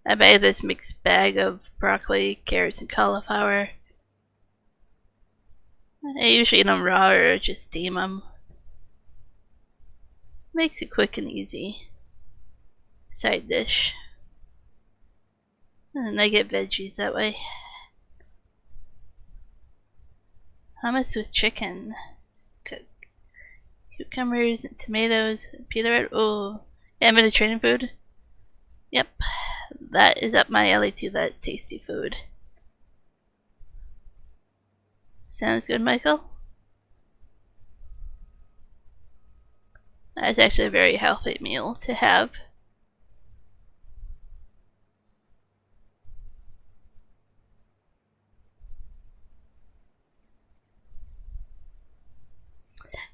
I made this mixed bag of broccoli, carrots, and cauliflower. I usually eat them raw or just steam them. Makes it quick and easy. Side dish. And I get veggies that way. Hummus with chicken. Cucumbers, tomatoes, pita bread. Oh, yeah, Mediterranean food. Yep. that is up my alley too. That's tasty food. Sounds good, Michael? That's actually a very healthy meal to have.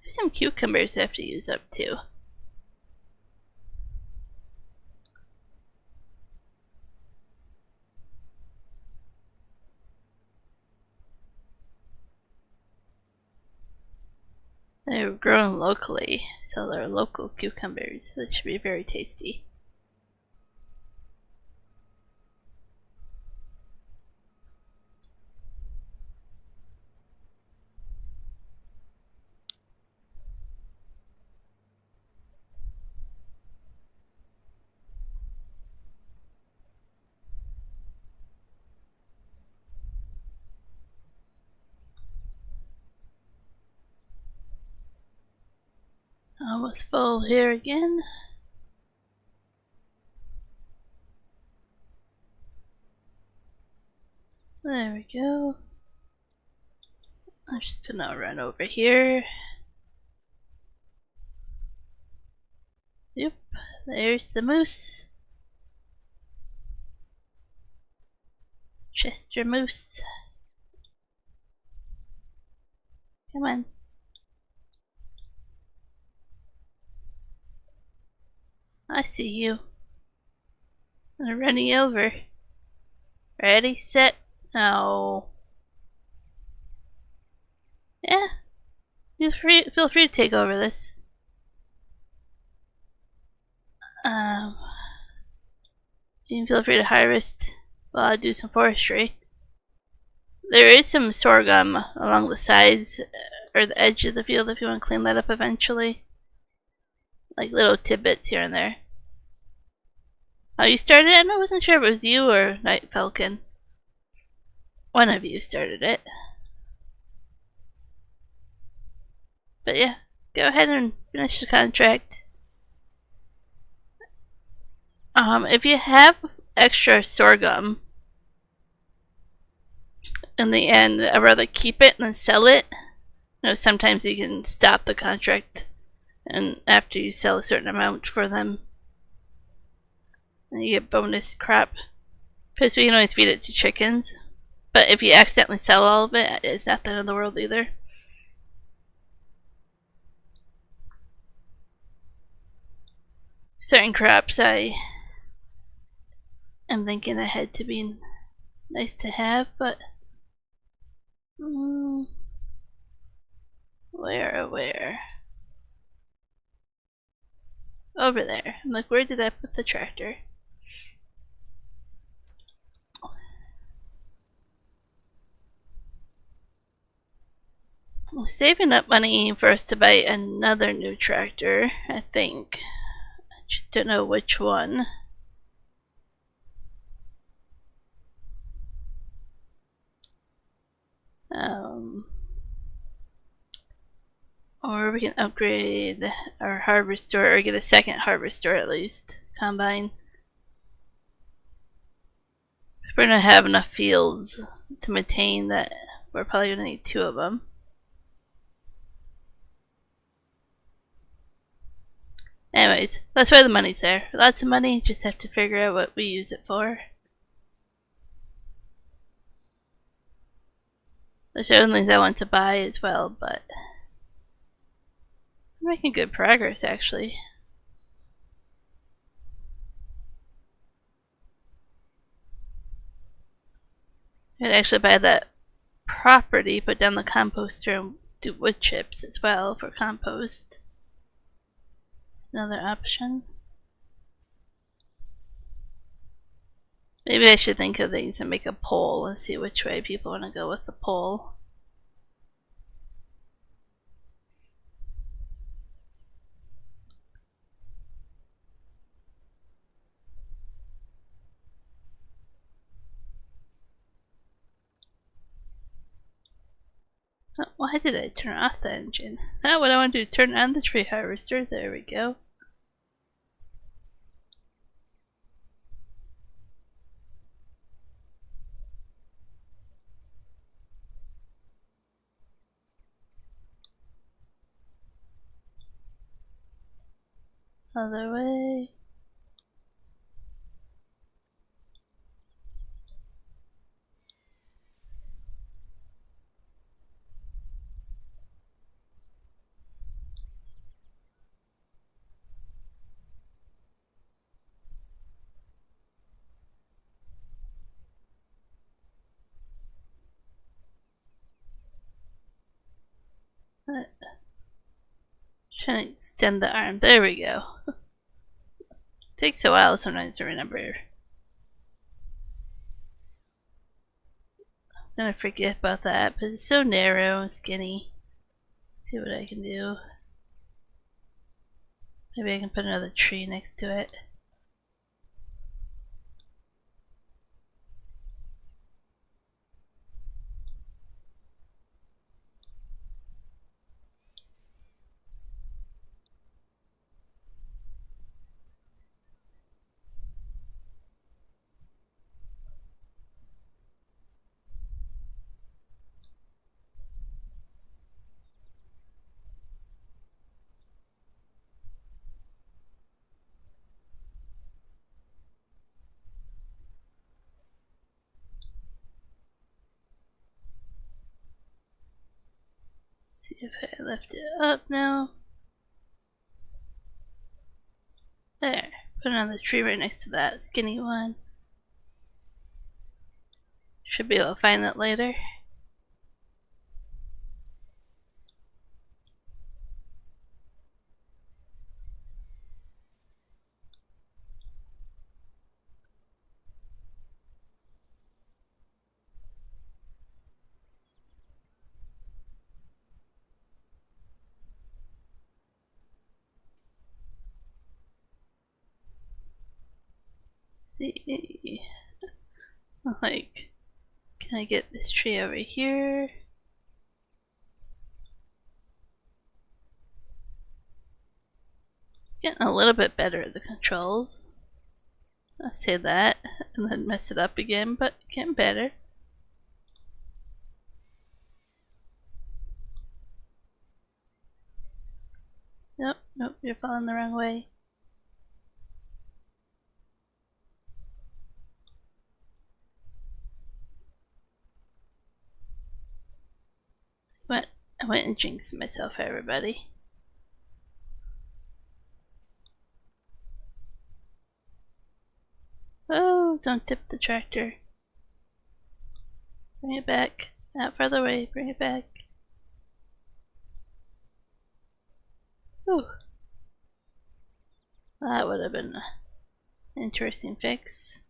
There's some cucumbers I have to use up too. They're grown locally, so they're local cucumbers. That should be very tasty. Almost full here again. There we go. I'm just gonna run over here. Yep, there's the moose. Chester moose. Come on. I see you. I'm running over. Ready, set, no. Yeah. Feel free to take over this. You can feel free to harvest while I do some forestry. There is some sorghum along the sides or the edge of the field if you want to clean that up eventually. Like little tidbits here and there. Oh, you started it? I wasn't sure if it was you or Night Falcon. One of you started it. But yeah, go ahead and finish the contract. If you have extra sorghum, in the end, I'd rather keep it than sell it. You know, sometimes you can stop the contract, and after you sell a certain amount for them, and you get bonus crop. Plus, we can always feed it to chickens. But if you accidentally sell all of it, it's not the end of the world either. Certain crops I am thinking ahead to be nice to have, but where? Over there. I'm like, where did I put the tractor? I'm saving up money for us to buy another new tractor, I think. I just don't know which one. Or we can upgrade our harvester or get a second harvester at least. Combine. If we're gonna have enough fields to maintain that, we're probably gonna need 2 of them. Anyways, that's why the money's there. Lots of money, just have to figure out what we use it for. There's certain things I want to buy as well, but I'm making good progress actually. I'd actually buy that property, put down the composter, and do wood chips as well for compost. It's another option. Maybe I should think of things and make a poll and see which way people want to go with the poll. Oh, why did I turn off the engine? Not what I want to do, turn on the tree harvester. There we go. Other way. Trying to extend the arm. There we go. Takes a while sometimes to remember. I'm gonna forget about that, but it's so narrow and skinny. Let's see what I can do. Maybe I can put another tree next to it. See if I lift it up now. There. Put another tree right next to that skinny one. Should be able to find that later. See, like, can I get this tree over here? Getting a little bit better at the controls. I say that and then mess it up again, but getting better. Nope, nope, you're falling the wrong way. I went and jinxed myself, everybody. Oh, don't tip the tractor. Bring it back. Out further away, bring it back. Ooh. That would have been an interesting fix.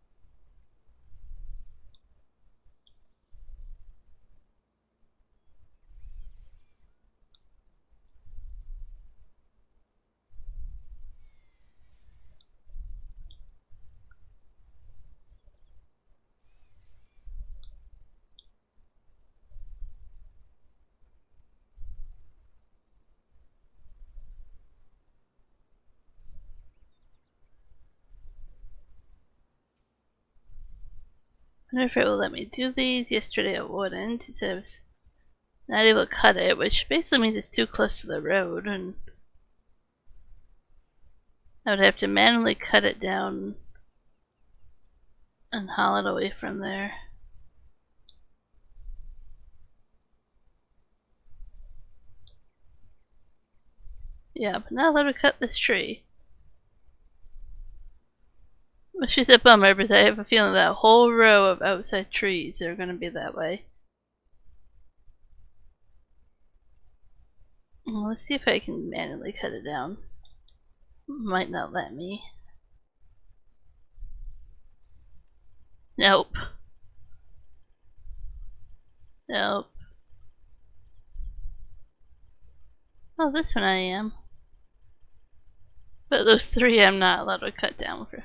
I wonder if it will let me do these. Yesterday it wouldn't. It said I was not able to cut it, which basically means it's too close to the road, and I would have to manually cut it down and haul it away from there. Yeah, but now let me cut this tree. Which is a bummer, because I have a feeling that whole row of outside trees are going to be that way. Well, let's see if I can manually cut it down. Might not let me. Nope. Nope. Oh, this one I am. But those three I'm not allowed to cut down for.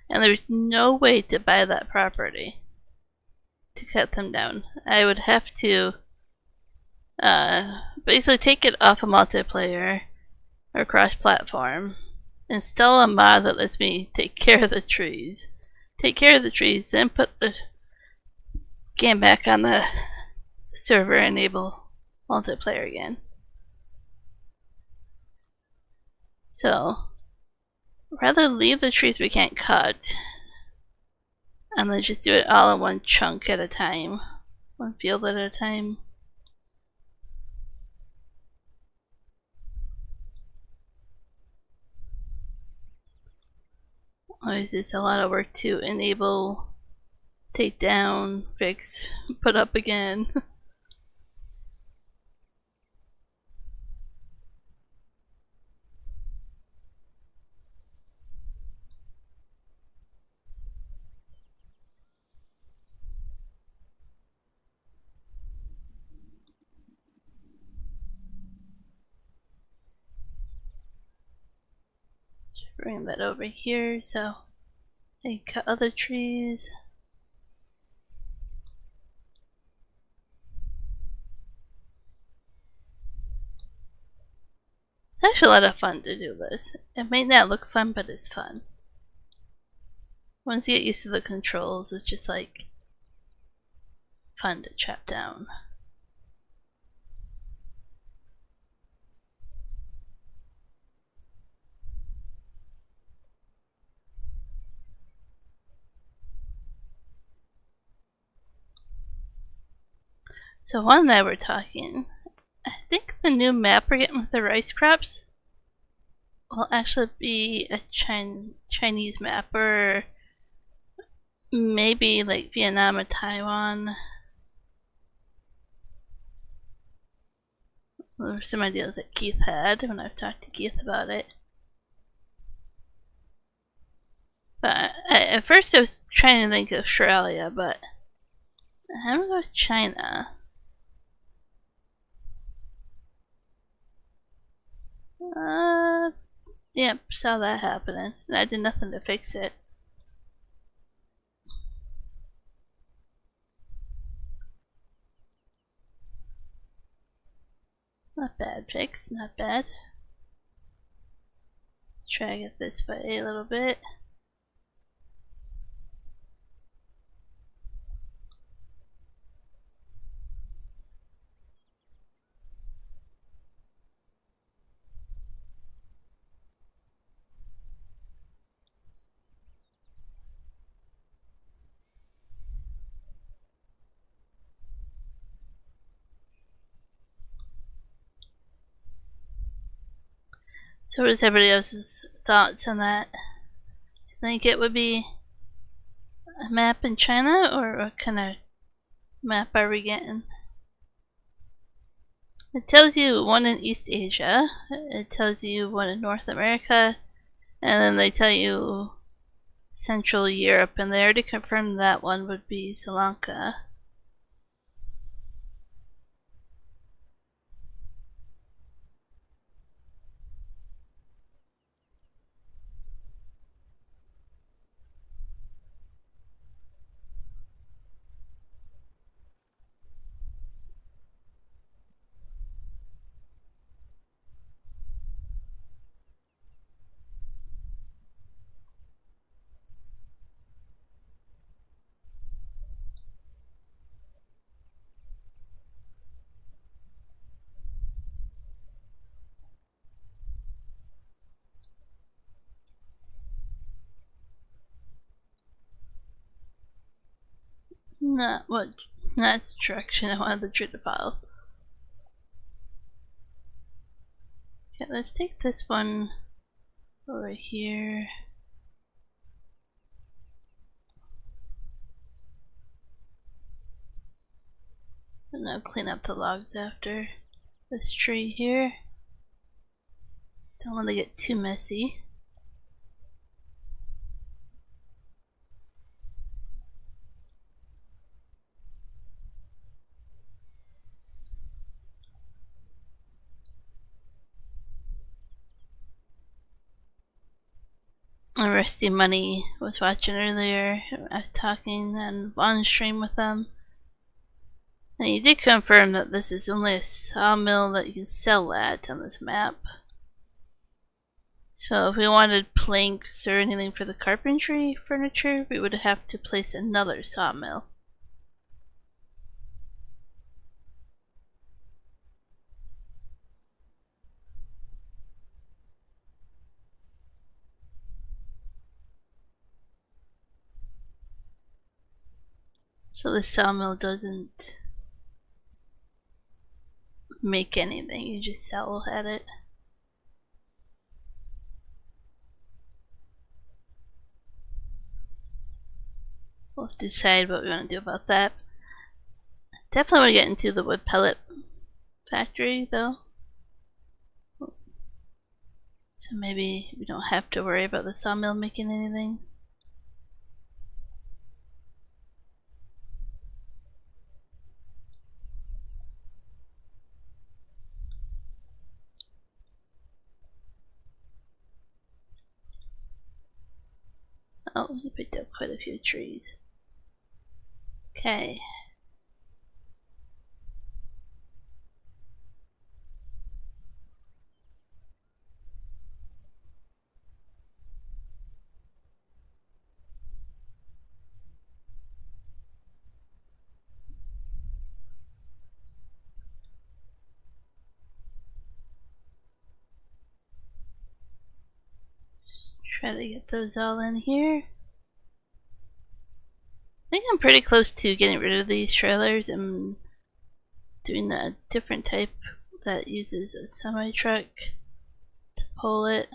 And there's no way to buy that property to cut them down. I would have to basically take it off a multiplayer or cross-platform, install a mod that lets me take care of the trees, then put the game back on the server, enable multiplayer again. So, rather leave the trees we can't cut and then just do it all in one chunk at a time, one field at a time. Always it's a lot of work to enable, take down, fix, put up again. Bring that over here so I can cut other trees. It's actually a lot of fun to do this. It may not look fun, but it's fun. Once you get used to the controls, it's just like fun to chop down. So Juan and I were talking. I think the new map we're getting with the rice crops will actually be a Chinese map, or maybe like Vietnam or Taiwan. There were some ideas that Keith had when I've talked to Keith about it. But at first I was trying to think of Australia, but I'm gonna go with China. Yep, saw that happening. And I did nothing to fix it. Not bad fix, not bad. Let's try to get this way a little bit. So what is everybody else's thoughts on that? You think it would be a map in China, or what kind of map are we getting? It tells you one in East Asia, it tells you one in North America, and then they tell you Central Europe, and they already confirmed that one would be Sri Lanka. Not the direction I wanted the tree to follow. Okay, let's take this one over here. And now clean up the logs after this tree here. Don't want to get too messy. Rusty Money was watching earlier. I was talking on stream with them. And he did confirm that this is only a sawmill that you can sell at on this map. So if we wanted planks or anything for the carpentry furniture, we would have to place another sawmill. So the sawmill doesn't make anything, you just sell at it. We'll have to decide what we want to do about that. Definitely want to get into the wood pellet factory though. So maybe we don't have to worry about the sawmill making anything. Oh, we picked up quite a few trees. Okay. Try to get those all in here. I think I'm pretty close to getting rid of these trailers and doing a different type that uses a semi truck to pull it.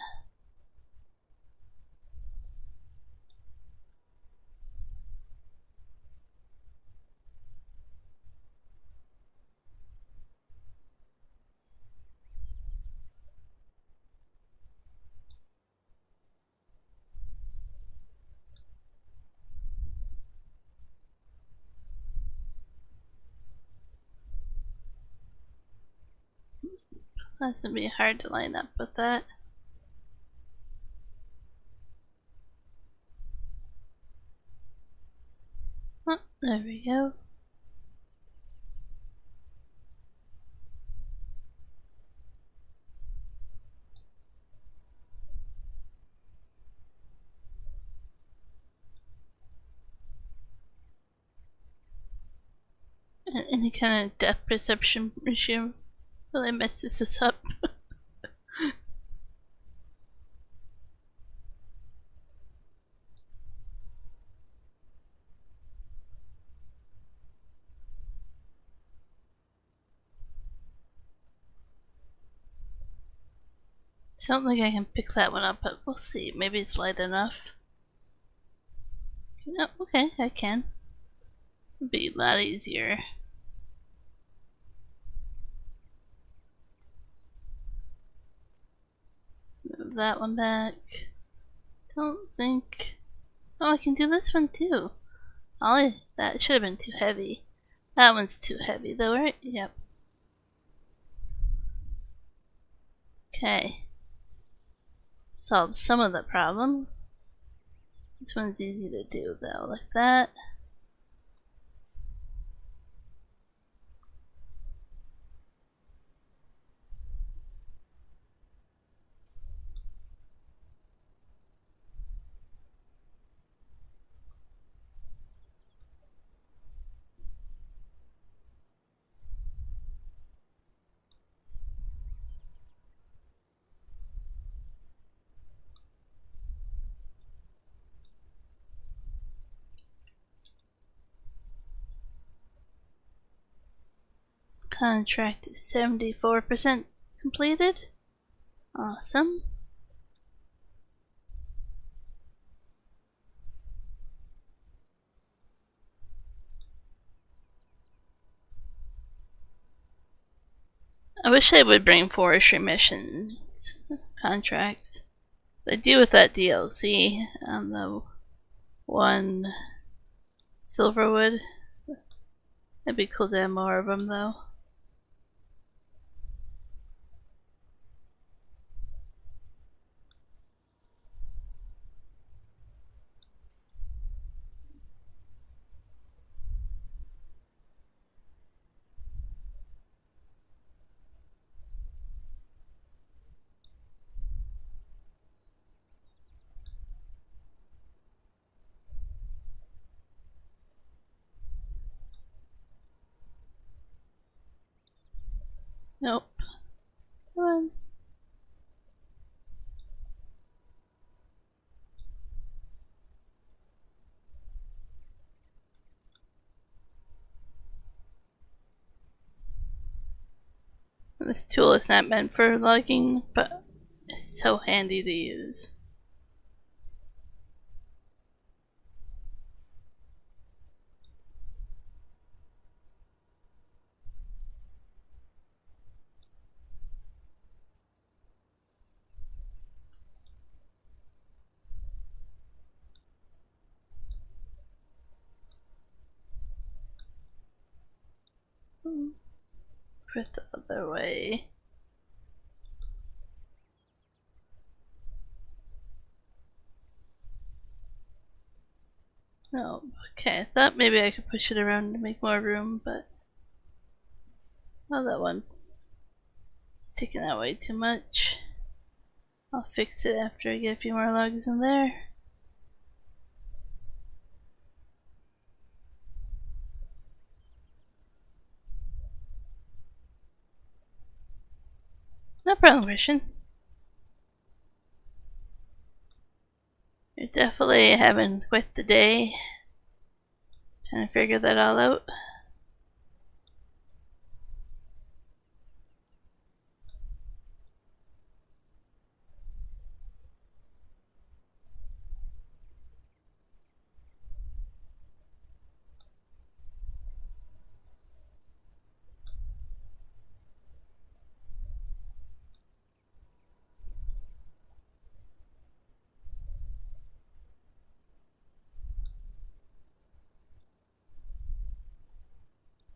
That's gonna be hard to line up with that. Oh, there we go. And any kind of depth perception issue really messes this up. I don't think I can pick that one up, but we'll see. Maybe it's light enough. Oh, okay, I can. It'll be a lot easier. Move that one back. Don't think. Oh, I can do this one too. Ollie, that should have been too heavy. That one's too heavy though, right? Yep. Okay. Solved some of the problem. This one's easy to do though, like that. Contract is 74% completed. Awesome. I wish they would bring forestry missions contracts. They do with that DLC on the one Silverwood. It'd be cool to have more of them though. Nope. Come on. This tool is not meant for logging, but it's so handy to use. Put the other way. Oh, okay. I thought maybe I could push it around to make more room, but oh, that one. It's taking that way too much. I'll fix it after I get a few more logs in there. No problem, Christian. You're definitely having quite the day. Trying to figure that all out.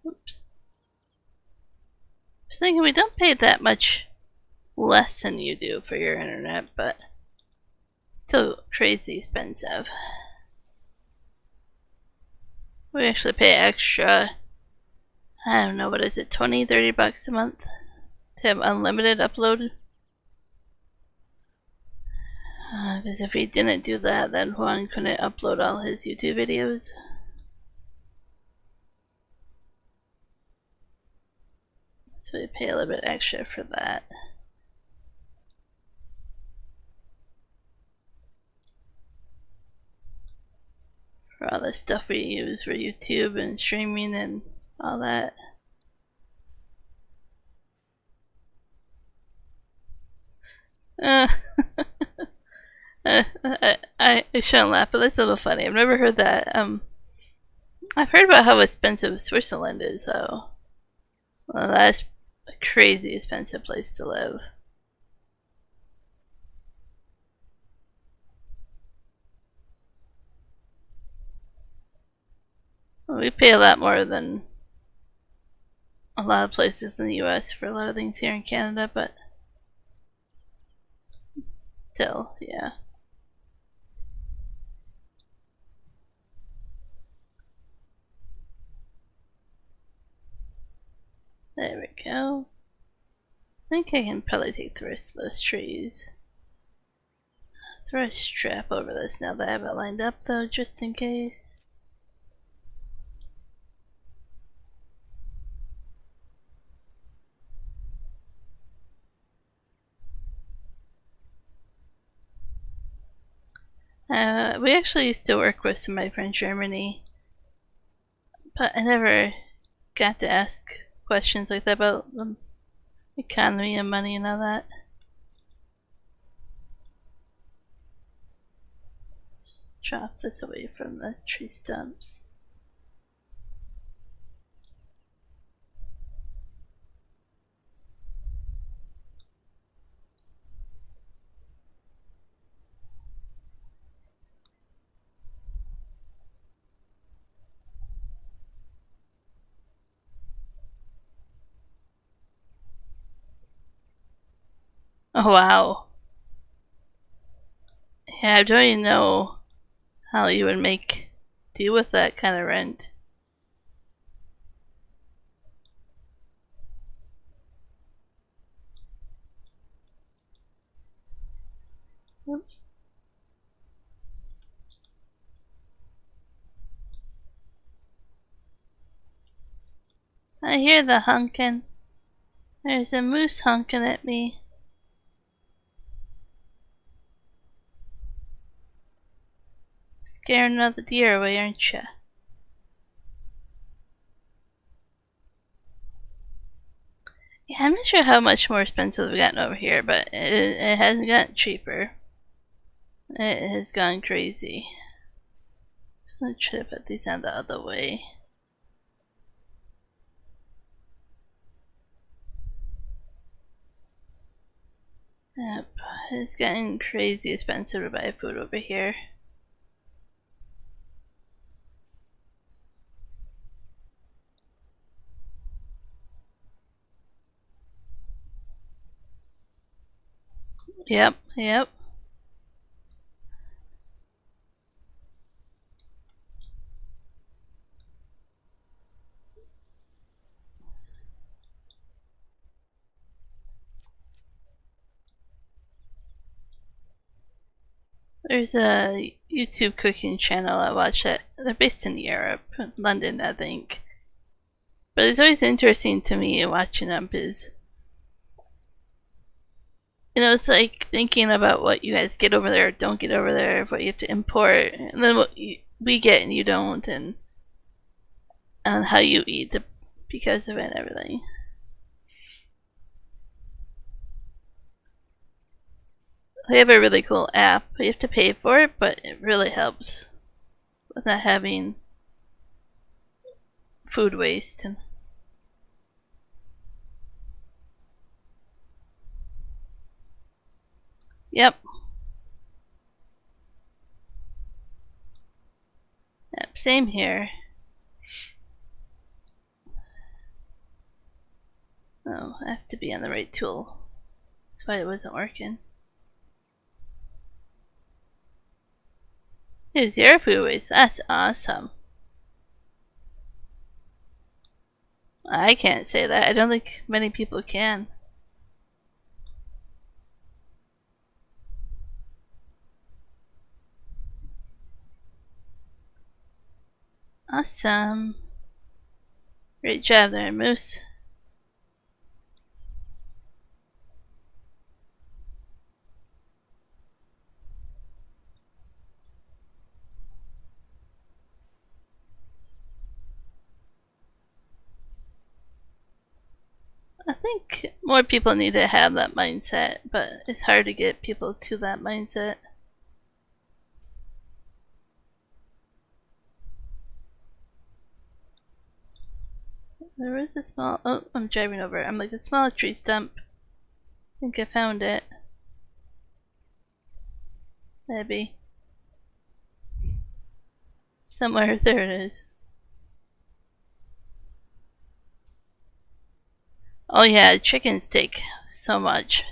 Oops. I was thinking we don't pay that much less than you do for your internet, but still crazy expensive. We actually pay extra, I don't know, what is it, 20, 30 bucks a month to have unlimited upload? Because if we didn't do that, then Juan couldn't upload all his YouTube videos. So we pay a little bit extra for that. For all the stuff we use for YouTube and streaming and all that. I shouldn't laugh, but that's a little funny. I've never heard that. I've heard about how expensive Switzerland is, though. Well, that's a crazy expensive place to live. Well, we pay a lot more than a lot of places in the US for a lot of things here in Canada, but still, yeah. There we go. I think I can probably take the rest of those trees. Throw a strap over this now that I have it lined up, though, just in case. We actually used to work with somebody from Germany, but I never got to ask questions like that about the economy and money and all that. Chop this away from the tree stumps. Oh wow. Yeah, I don't even know how you would make do with that kind of rent. Oops. I hear the honking. There's a moose honking at me. Scaring another deer away, aren't ya? Yeah, I'm not sure how much more expensive we've gotten over here, but it hasn't gotten cheaper. It has gone crazy. I'm gonna try to put these on the other way. Yep, it's getting crazy expensive to buy food over here. Yep, yep. There's a YouTube cooking channel I watch that they're based in Europe, London, I think. But it's always interesting to me watching them because, you know, it's like thinking about what you guys get over there, don't get over there, what you have to import, and then what we get and you don't, and how you eat because of it and everything. They have a really cool app. You have to pay for it, but it really helps with not having food waste. And yep. Yep, same here. Oh, I have to be on the right tool. That's why it wasn't working. Here's zero food waste. That's awesome. I can't say that. I don't think many people can. Awesome. Great job there, Moose. I think more people need to have that mindset, but it's hard to get people to that mindset. There was a small. Oh, I'm driving over. I'm like a small tree stump. I think I found it. Maybe. Somewhere. There it is. Oh, yeah, chickens take so much.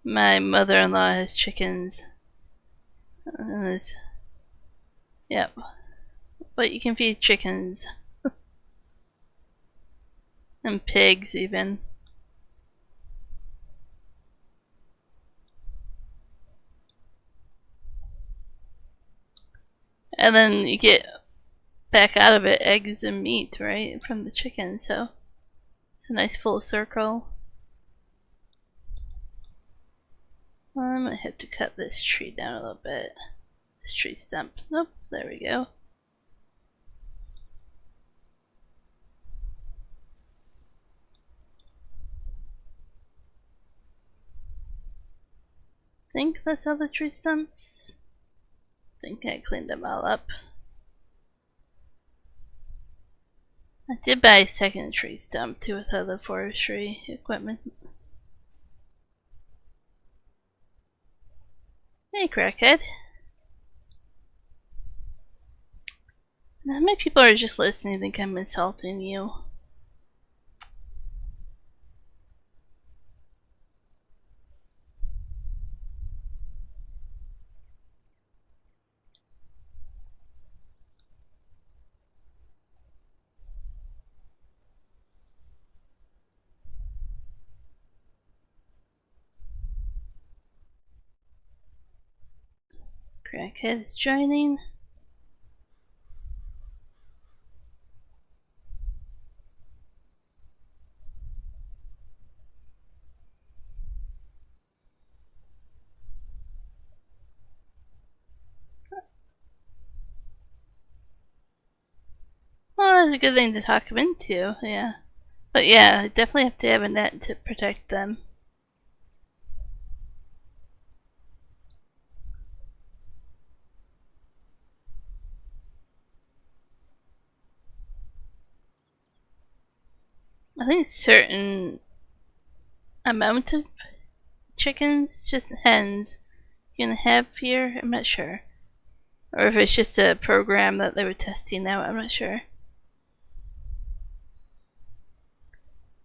My mother in law has chickens. Yep. But you can feed chickens. And pigs, even. And then you get back out of it eggs and meat, right? From the chicken, so it's a nice full circle. Well, I might have to cut this tree down a little bit. This tree stump. Nope, there we go. I think that's all the tree stumps. I think I cleaned them all up. I did buy a second tree stump too with other forestry equipment. Hey, crackhead. How many people are just listening and think I'm insulting you? Crackhead is joining. Oh, it's a good thing to talk them into, yeah. But yeah, I definitely have to have a net to protect them. I think certain amount of chickens, just hens, you can have here. I'm not sure. Or if it's just a program that they were testing out, I'm not sure.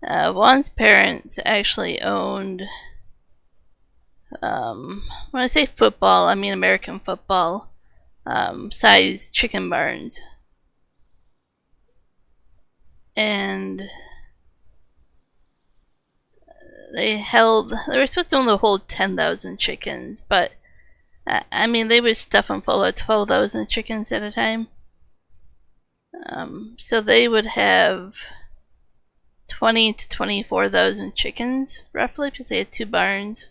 Juan's parents actually owned, when I say football, I mean American football, size chicken barns. And they were supposed to only hold 10,000 chickens, but I mean, they would stuff them full of 12,000 chickens at a time. So they would have 20 to 24,000 chickens, roughly, because they had 2 barns.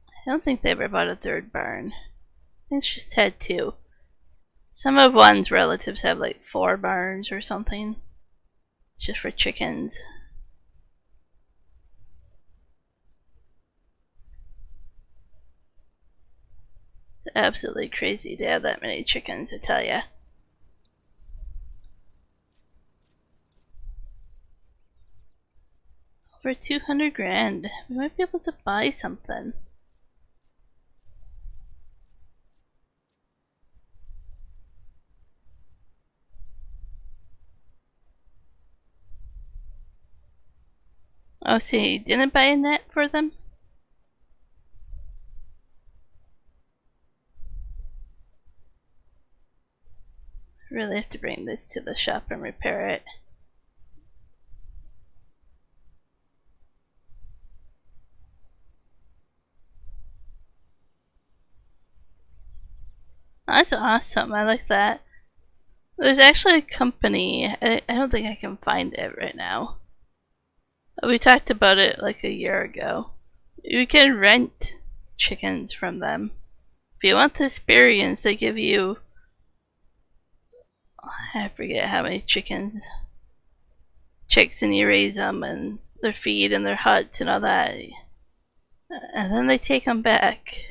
I don't think they ever bought a 3rd barn. They just had 2. Some of Juan's relatives have like 4 barns or something, just for chickens. It's absolutely crazy to have that many chickens, I tell ya. For 200 grand, we might be able to buy something. Oh, so you didn't buy a net for them? Really have to bring this to the shop and repair it. That's awesome. I like that. There's actually a company, I don't think I can find it right now. We talked about it like a year ago. You can rent chickens from them. If you want the experience, they give you, I forget how many chicks, and you raise them, and their feed and their huts and all that. And then they take them back.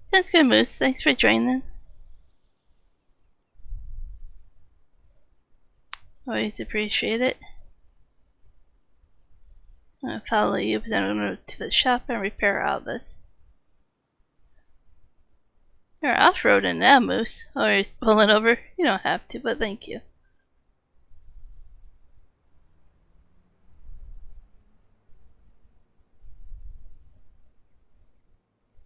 Sounds good, Moose. Thanks for joining. Always appreciate it. I'm gonna follow you, but then I'm gonna go to the shop and repair all this. You're off-roading now, Moose. Or you're pulling over. You don't have to, but thank you.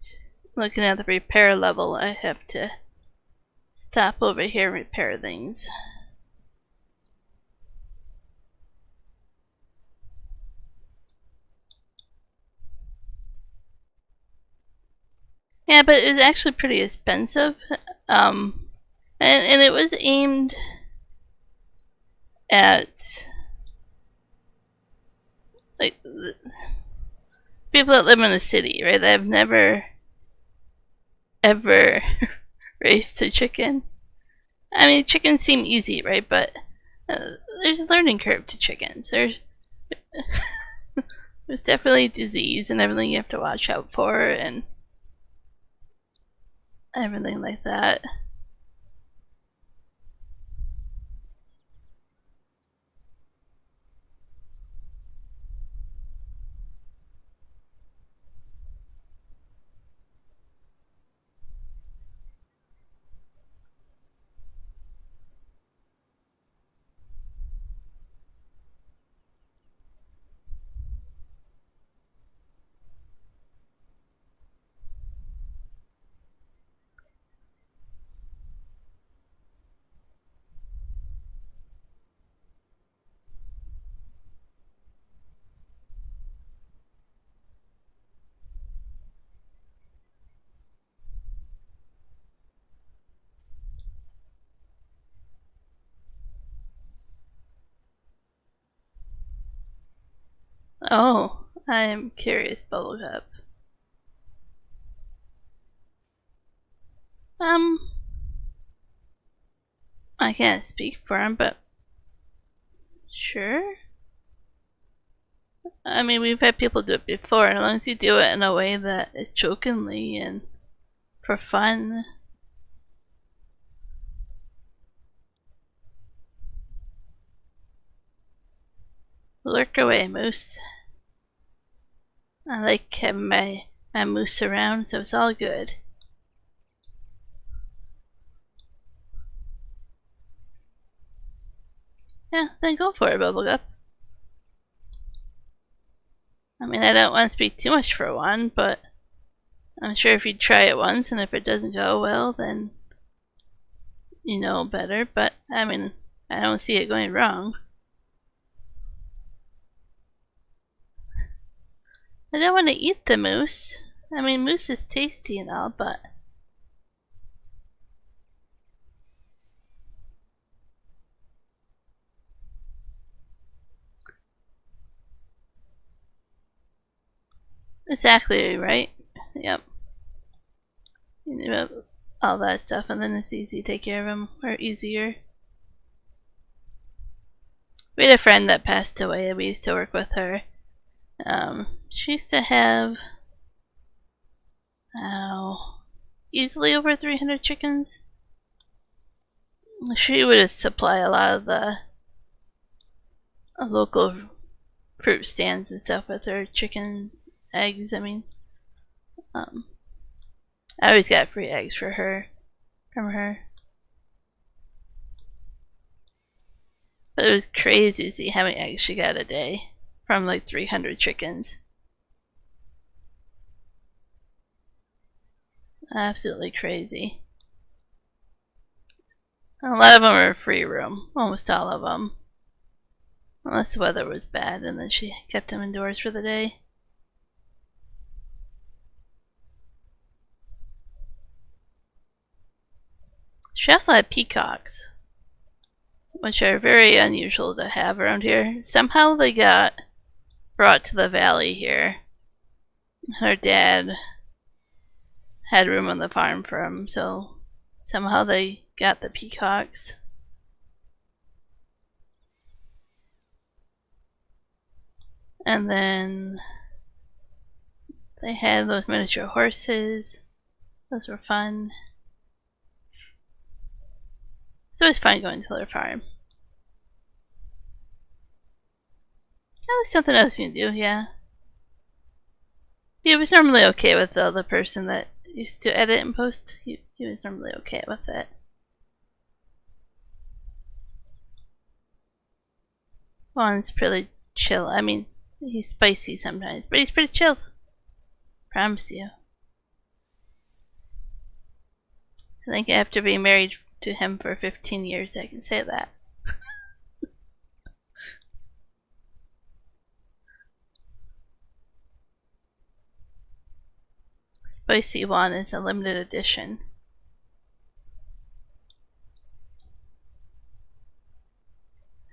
Just looking at the repair level, I have to stop over here and repair things. Yeah, but it was actually pretty expensive. And it was aimed at like people that live in a city, right? That have never ever raised a chicken. I mean, chickens seem easy, right? But there's a learning curve to chickens. There's definitely disease and everything you have to watch out for, and everything like that. Oh, I am curious, Bubblecup. I can't speak for him, but sure. I mean, we've had people do it before, and as long as you do it in a way that is jokingly and for fun. Lurk away, moose. I like having my moose around, so it's all good. Yeah, then go for it, Bubblegup. I mean, I don't want to speak too much for one, but I'm sure if you try it once and if it doesn't go well, then you know better. But I mean, I don't see it going wrong. I don't want to eat the moose. I mean, moose is tasty and all, but exactly right. Yep. You know all that stuff, and then it's easy to take care of them, or easier. We had a friend that passed away, and we used to work with her. She used to have easily over 300 chickens. She would supply a lot of the local fruit stands and stuff with her chicken eggs. I mean, I always got free eggs for her from her. But it was crazy to see how many eggs she got a day from like 300 chickens. Absolutely crazy. A lot of them are free room, almost all of them. Unless the weather was bad, and then she kept them indoors for the day. She also had peacocks, which are very unusual to have around here. Somehow they got brought to the valley here. Her dad had room on the farm for them, so somehow they got the peacocks. And then they had those miniature horses. Those were fun. It's always fun going to their farm. There's something else you can do, yeah. He was normally okay with the other person that used to edit and post. He was normally okay with it. Juan's pretty chill. I mean, he's spicy sometimes, but he's pretty chill. Promise you. I think after being married to him for 15 years, I can say that. Spicy Juan is a limited edition.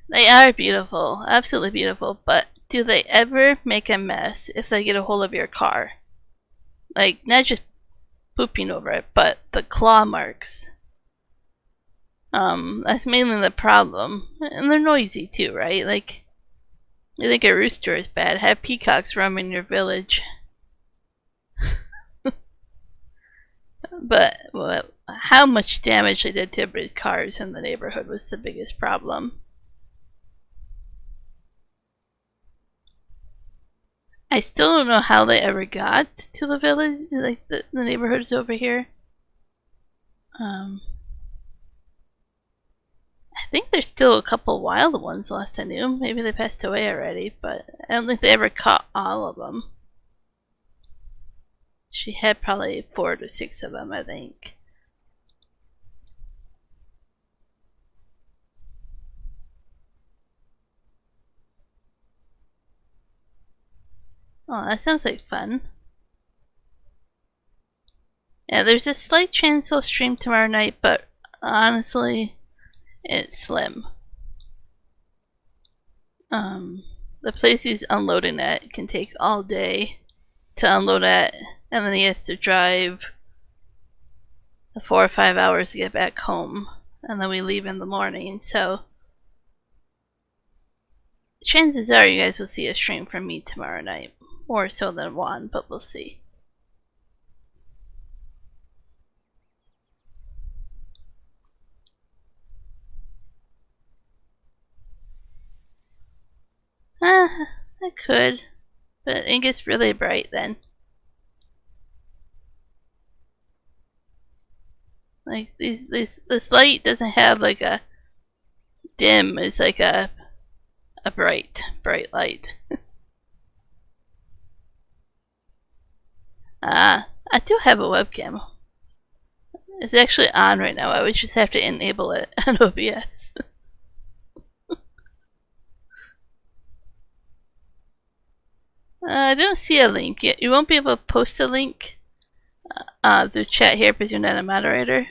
They are beautiful, absolutely beautiful, but do they ever make a mess if they get a hold of your car? Like, not just pooping over it, but the claw marks. That's mainly the problem. And they're noisy too, right? Like, you think a rooster is bad, have peacocks roaming your village. But well, how much damage they did to everybody's cars in the neighborhood was the biggest problem. I still don't know how they ever got to the village, like the neighborhoods over here. I think there's still a couple wild ones last I knew. Maybe they passed away already, but I don't think they ever caught all of them. She had probably 4 to 6 of them, I think. Oh, that sounds like fun. Yeah, there's a slight chance they'll stream tomorrow night, but honestly, it's slim. The place he's unloading at can take all day to unload at, and then he has to drive the 4 or 5 hours to get back home, and then we leave in the morning, so chances are you guys will see a stream from me tomorrow night. More so than one, but we'll see. I could, but it gets really bright then. Like this light doesn't have like a dim. It's like a bright light. I do have a webcam. It's actually on right now. I would just have to enable it on OBS. I don't see a link yet. You won't be able to post a link through chat here because you're not a moderator.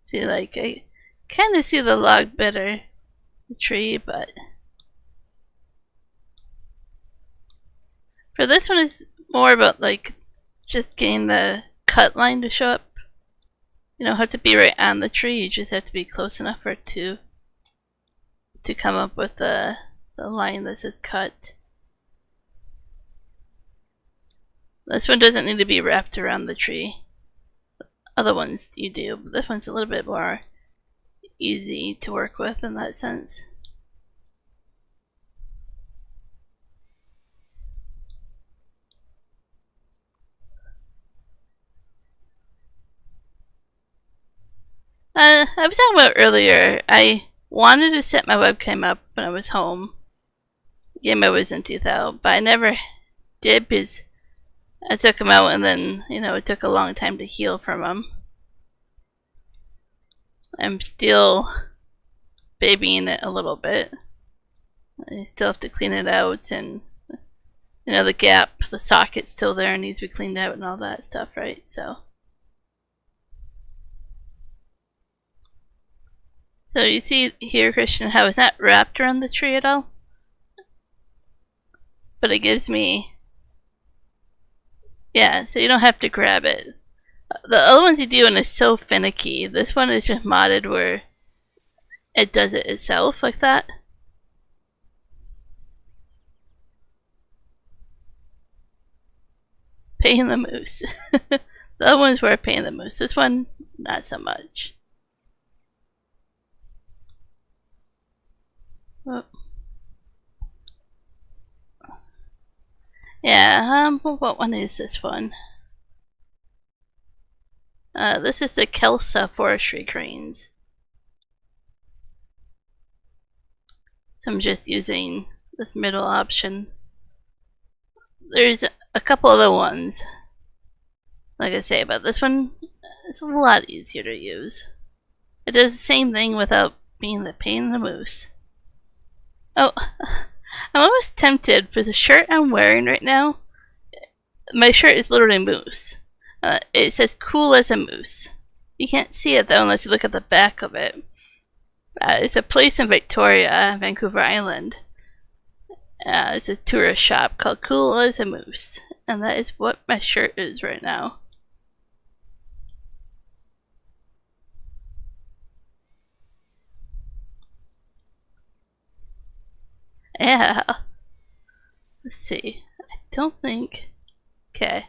See, like, I kind of see the log better, the tree, but for this one it's more about like just getting the cut line to show up. You don't have to be right on the tree, you just have to be close enough for it to come up with the line that says cut. This one doesn't need to be wrapped around the tree. Other ones you do, but this one's a little bit more easy to work with in that sense. I was talking about earlier, I wanted to set my webcam up when I was home. The game I was empty though, but I never did because I took them out and then, you know, it took a long time to heal from them. I'm still babying it a little bit. I still have to clean it out, and you know, the gap, the socket's still there and needs to be cleaned out and all that stuff, right? So you see here, Christian, how it's not wrapped around the tree at all, but it gives me, yeah, so you don't have to grab it. The other ones you do and is so finicky. This one is just modded where it does it itself like that. Pain in the moose. The other ones were a pain in the moose. This one, not so much. Oh. Yeah, what one is this one? This is the Kelsa forestry cranes. So I'm just using this middle option. There's a couple other ones, like I say, but this one is a lot easier to use. It does the same thing without being the pain in the moose. Oh, I'm almost tempted for the shirt I'm wearing right now. My shirt is literally moose. It says cool as a moose. You can't see it though unless you look at the back of it. It's a place in Victoria, Vancouver Island. It's a tourist shop called Cool as a Moose, and that is what my shirt is right now. Yeah. Let's see. I don't think. Okay.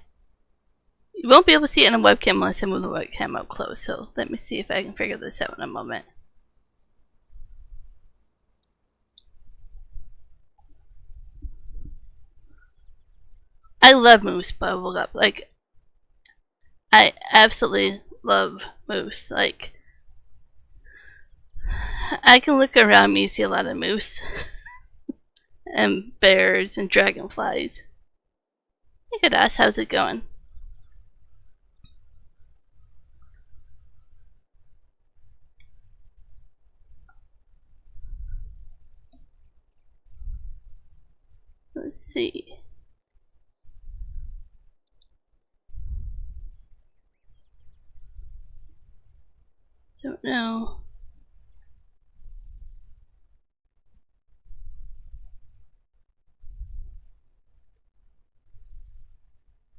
You won't be able to see it in a webcam unless I move the webcam up close, so let me see if I can figure this out in a moment. I love moose bubblegum. Like, I absolutely love moose. Like, I can look around me and see a lot of moose. And bears and dragonflies. You could ask, how's it going? Let's see. Don't know.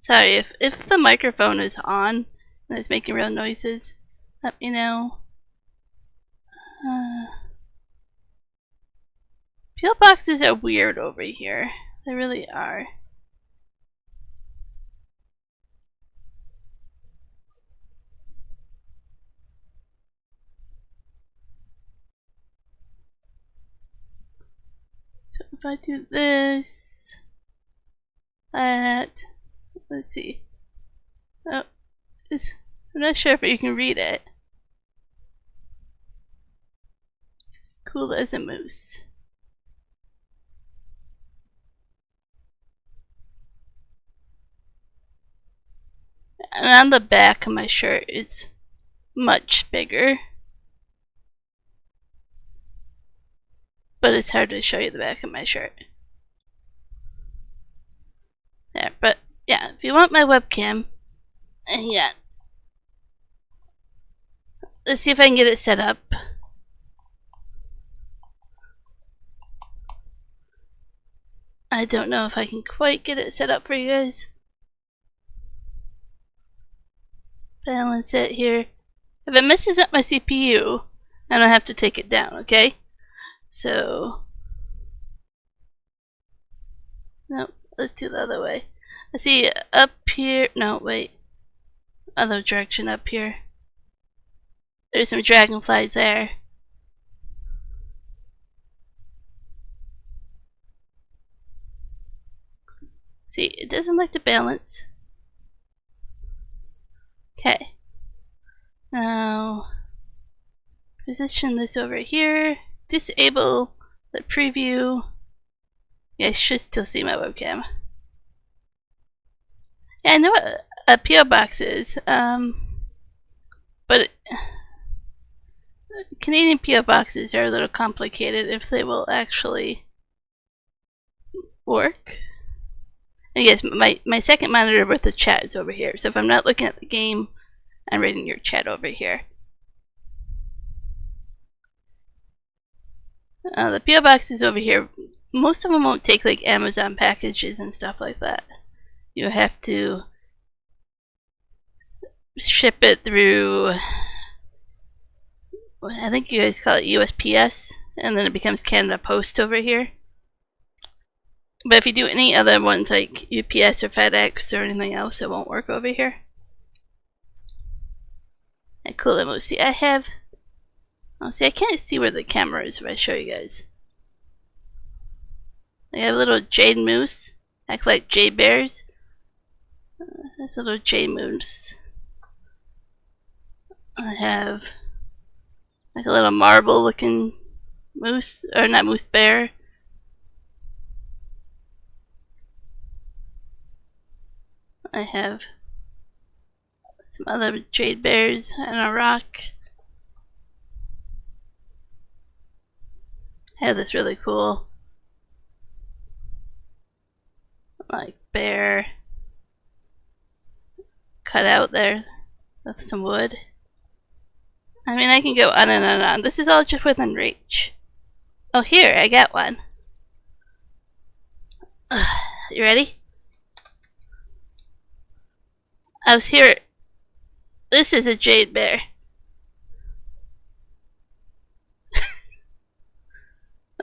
Sorry, if the microphone is on and it's making real noises, let me know. Peel boxes are weird over here. They really are. So if I do this, that, let's see. Oh, I'm not sure if you can read it. It's as cool as a moose. And on the back of my shirt, it's much bigger. But it's hard to show you the back of my shirt. There, but yeah, if you want my webcam, yeah. Let's see if I can get it set up. I don't know if I can quite get it set up for you guys. Balance it here. If it messes up my CPU, I don't have to take it down, okay? So, nope, let's do the other way. I see up here, no, wait, other direction up here. There's some dragonflies there. See, it doesn't like to balance. Okay. Now, position this over here. Disable the preview. You guys should still see my webcam. Yeah, I know what a PO box is, but Canadian PO boxes are a little complicated if they will actually work. And yes, my second monitor with the chat is over here, so if I'm not looking at the game, I'm reading your chat over here. The PO box is over here. Most of them won't take like Amazon packages and stuff like that. You have to ship it through, I think you guys call it USPS, and then it becomes Canada Post over here. But if you do any other ones like UPS or FedEx or anything else, it won't work over here. And cool emoji. See, I have. Oh, see, I can't see where the camera is if I show you guys. I have a little jade moose, act like jade bears. That's a little jade moose. I have like a little marble looking moose, or not moose, bear. I have some other jade bears and a rock. I have this really cool like bear cut out there with some wood. I mean, I can go on and on and on. This is all just within reach. Oh, here, I got one. You ready? I was here. This is a jade bear.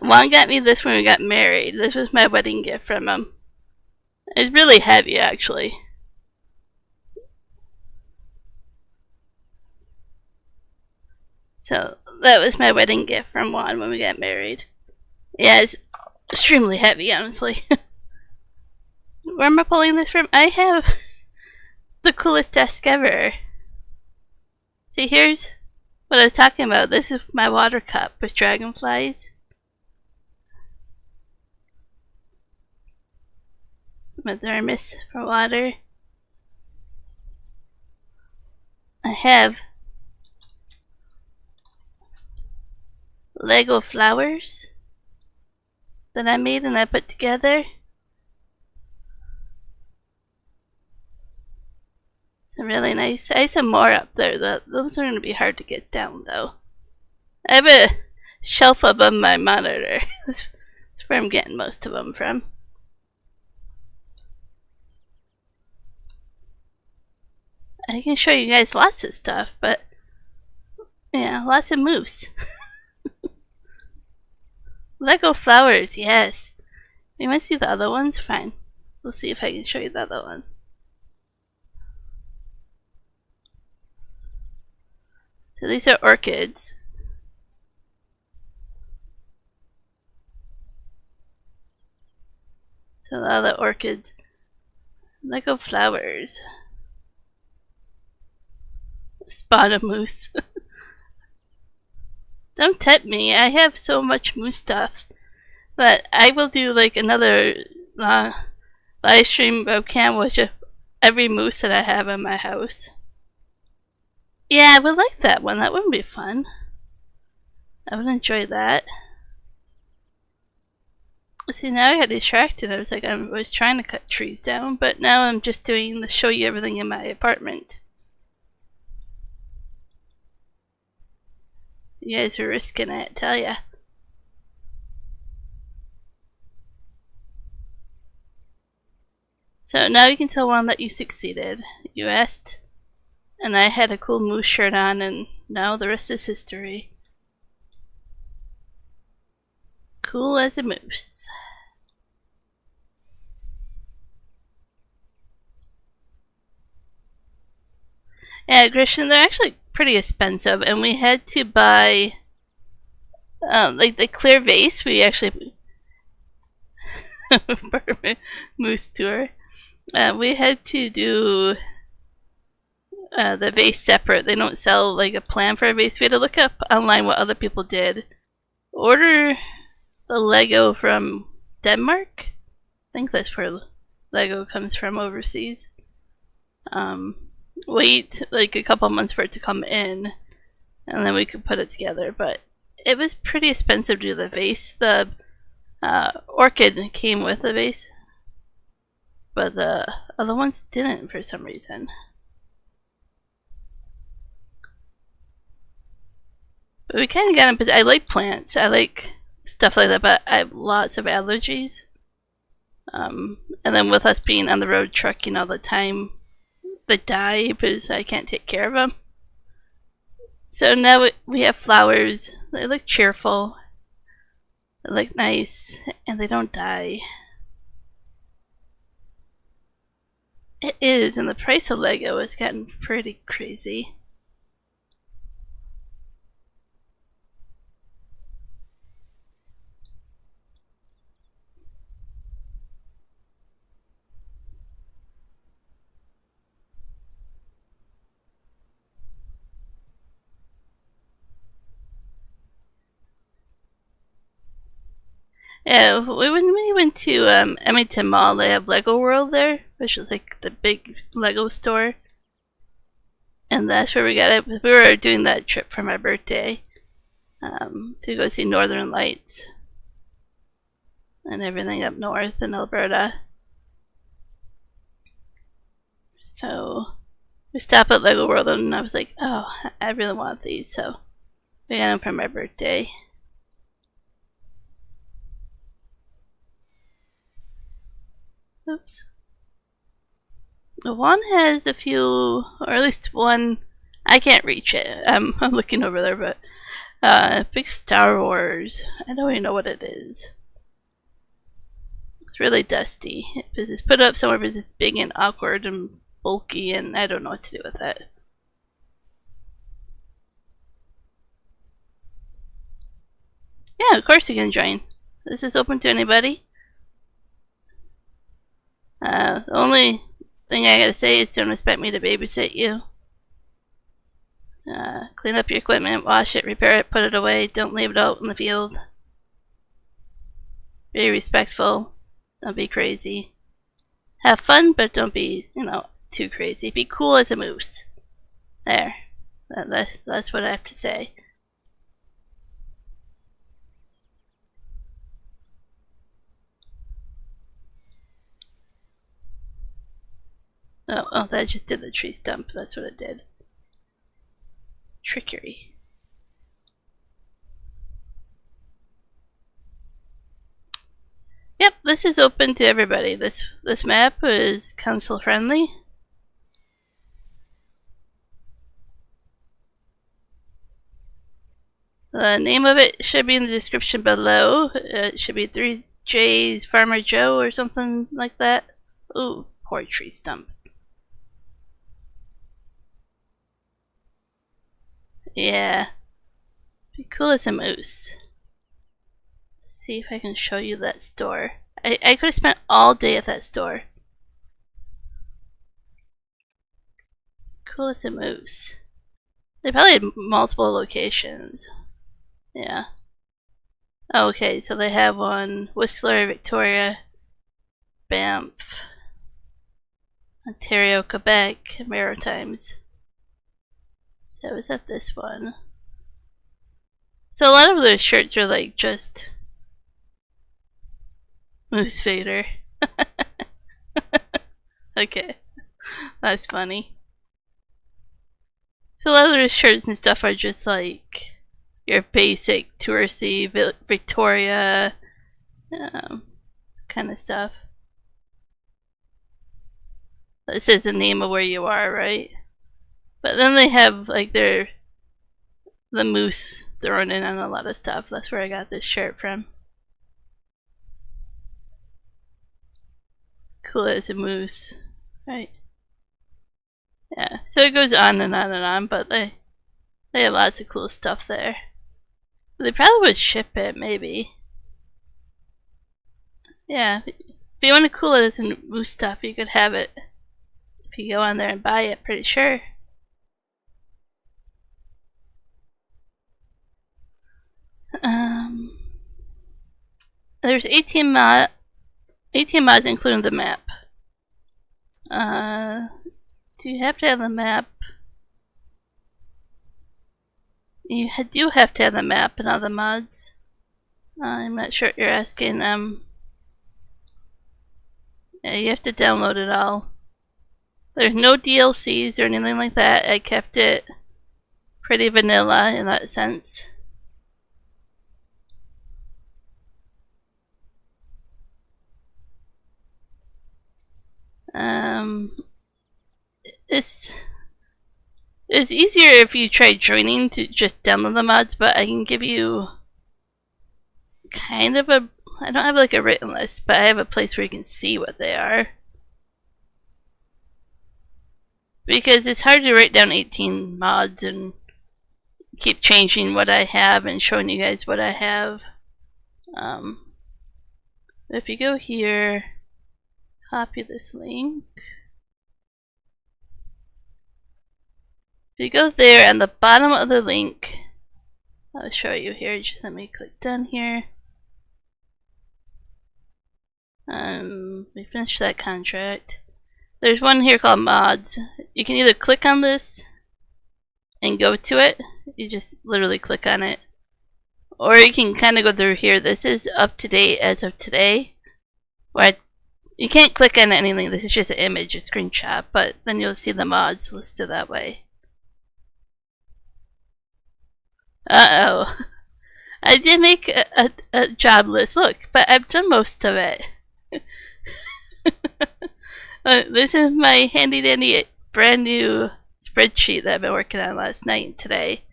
Juan got me this when we got married. This was my wedding gift from him. It's really heavy, actually. So, that was my wedding gift from Juan when we got married. Yeah, it's extremely heavy, honestly. Where am I pulling this from? I have the coolest desk ever. See, here's what I was talking about. This is my water cup with dragonflies. My thermos for water. I have Lego flowers that I made and I put together. It's really nice. I have some more up there. Those are going to be hard to get down though. I have a shelf above my monitor. That's where I'm getting most of them from. I can show you guys lots of stuff, but yeah, lots of moose. Lego flowers, yes. You might see the other ones. Fine. We'll see if I can show you the other one. So these are orchids. So the other orchids. Lego flowers. Spawn of moose. Don't tempt me. I have so much moose stuff that I will do like another live stream webcam with just every moose that I have in my house. Yeah, I would like that one. That would be fun. I would enjoy that. See, now I got distracted. I was trying to cut trees down, but now I'm just doing the show you everything in my apartment. You guys are risking it, tell ya. So now you can tell one that you succeeded. You asked, and I had a cool moose shirt on, and now the rest is history. Cool as a moose. Yeah, Christian, they're actually pretty expensive, and we had to buy like the clear vase. We actually moose tour. We had to do the vase separate. They don't sell like a plan for a vase. We had to look up online what other people did. Order the Lego from Denmark. I think that's where Lego comes from overseas. Wait like a couple months for it to come in, and then we could put it together. But it was pretty expensive to do the vase. The orchid came with the vase, but the other ones didn't for some reason. But we kind of got in. I like plants. I like stuff like that, but I have lots of allergies. And then with us being on the road trucking all the time, they die because I can't take care of them. So now we have flowers. They look cheerful. They look nice, and they don't die. It is, and the price of Lego has gotten pretty crazy. Yeah, when we went to Emmington Mall, they have Lego World there, which is like the big Lego store. And that's where we got it. We were doing that trip for my birthday to go see Northern Lights and everything up north in Alberta. So we stopped at Lego World, and I was like, oh, I really want these, so we got them for my birthday. Oops. The one has a few, or at least one. I can't reach it. I'm looking over there, but big Star Wars. I don't even know what it is. It's really dusty. It's put up somewhere because it's big and awkward and bulky, and I don't know what to do with it. Yeah, of course you can join. This is open to anybody. The only thing I gotta say is don't expect me to babysit you. Clean up your equipment, wash it, repair it, put it away. Don't leave it out in the field. Be respectful. Don't be crazy. Have fun, but don't be, too crazy. Be cool as a moose. There. That's what I have to say. Oh, that just did the tree stump. That's what it did. Trickery. Yep, this is open to everybody. This map is console friendly. The name of it should be in the description below. It should be 3J's Farmer Joe or something like that. Ooh, poor tree stump. Yeah. Be cool as a moose. Let's see if I can show you that store. I could have spent all day at that store. Cool as a moose. They probably had multiple locations. Yeah. Okay, so they have one Whistler, Victoria, Banff, Ontario, Quebec, Maritimes. So is that this one? So a lot of those shirts are like just Moose Vader. Okay, that's funny. So a lot of those shirts and stuff are just like your basic touristy Victoria kind of stuff. This is the name of where you are, right? But then they have like the moose thrown in on a lot of stuff. That's where I got this shirt from. Cool as a moose, right? Yeah. So it goes on and on and on, but they have lots of cool stuff there. They probably would ship it, maybe. Yeah. If you want to cool it as a moose stuff, you could have it. If you go on there and buy it, pretty sure. There's 18 mods including the map. Do you have to have the map? You do have to have the map and all the mods. I'm not sure what you're asking. Yeah, you have to download it all. There's no DLCs or anything like that. I kept it pretty vanilla in that sense. It's easier if you try joining to just download the mods, but I can give you kind of a... I don't have like a written list, but I have a place where you can see what they are. Because it's hard to write down 18 mods and keep changing what I have and showing you guys what I have. If you go here, copy this link. If you go there, on the bottom of the link, I'll show you here. Just let me click done here. We finished that contract. There's one here called mods. You can either click on this and go to it. You just literally click on it. Or you can kind of go through here. This is up to date as of today. You can't click on anything. This is just an image, a screenshot. But then you'll see the mods listed that way. Uh-oh. I did make a job list. Look, but I've done most of it. This is my handy dandy brand new spreadsheet that I've been working on last night and today.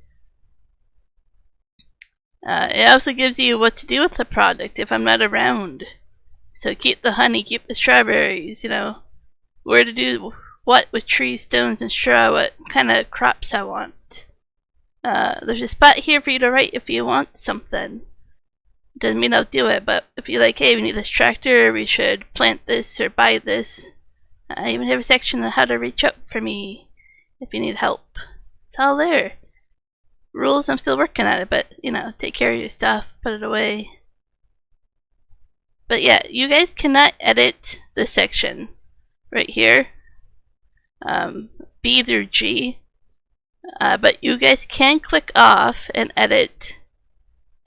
It also gives you what to do with the product if I'm not around. So keep the honey, keep the strawberries, you know, where to do what with trees, stones, and straw, what kind of crops I want. There's a spot here for you to write if you want something. Doesn't mean I'll do it, but if you're like, hey, we need this tractor, we should plant this or buy this. I even have a section on how to reach out for me if you need help. It's all there. Rules, I'm still working on it, but, you know, take care of your stuff, put it away. But yeah, you guys cannot edit this section right here. B through G. But you guys can click off and edit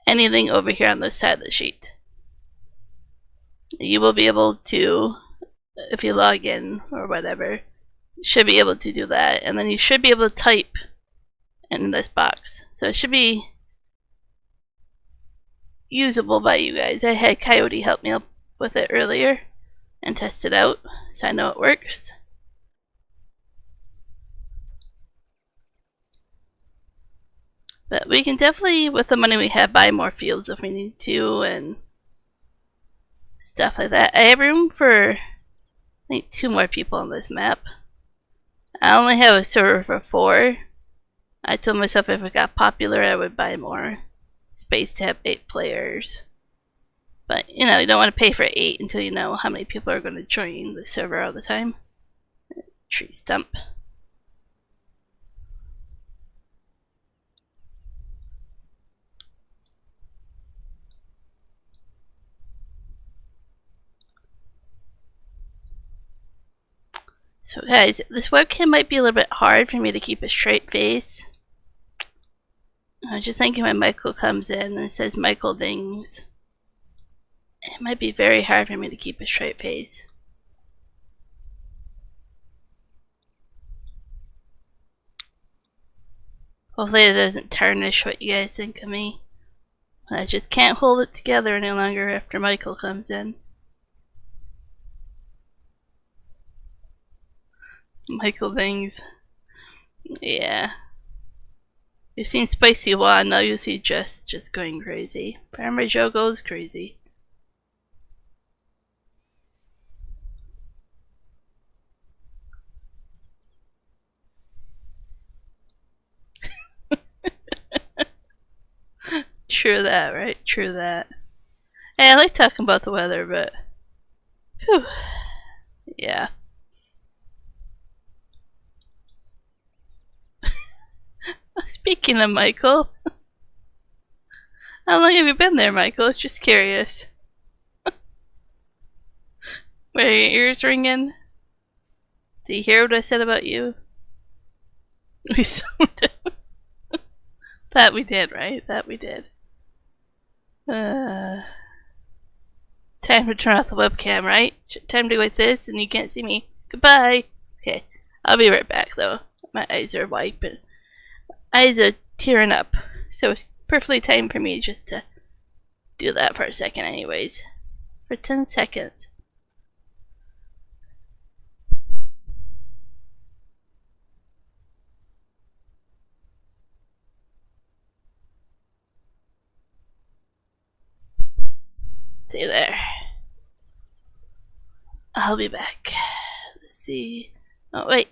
anything over here on this side of the sheet. You will be able to, if you log in or whatever, You should be able to do that, and then you should be able to type in this box. So it should be usable by you guys. I had Coyote help me up with it earlier and test it out, so I know it works. But we can definitely, with the money we have, buy more fields if we need to and stuff like that. I have room for, I think, 2 more people on this map. I only have a server for 4. I told myself if it got popular I would buy more space to have 8 players. But, you know, you don't want to pay for 8 until you know how many people are going to join the server all the time. Tree stump. So guys, this webcam might be a little bit hard for me to keep a straight face. I was just thinking when Michael comes in and it says Michael Dings. It might be very hard for me to keep a straight face. Hopefully it doesn't tarnish what you guys think of me. I just can't hold it together any longer after Michael comes in. Michael Dings. Yeah. You've seen Spicy Juan, now you see just going crazy. Farmer Joe goes crazy. True that, right? True that. Hey, I like talking about the weather, but whew. Yeah. Speaking of Michael, how long have you been there, Michael? Just curious. Were your ears ringing? Did you hear what I said about you? We zoned it. That we did, right? That we did. Time to turn off the webcam, right? Time to go like this and you can't see me. Goodbye! Okay, I'll be right back though. My eyes are wiping. Eyes are tearing up. So it's perfectly timed for me just to do that for a second anyways. For 10 seconds. See there. I'll be back. Let's see. Oh, wait.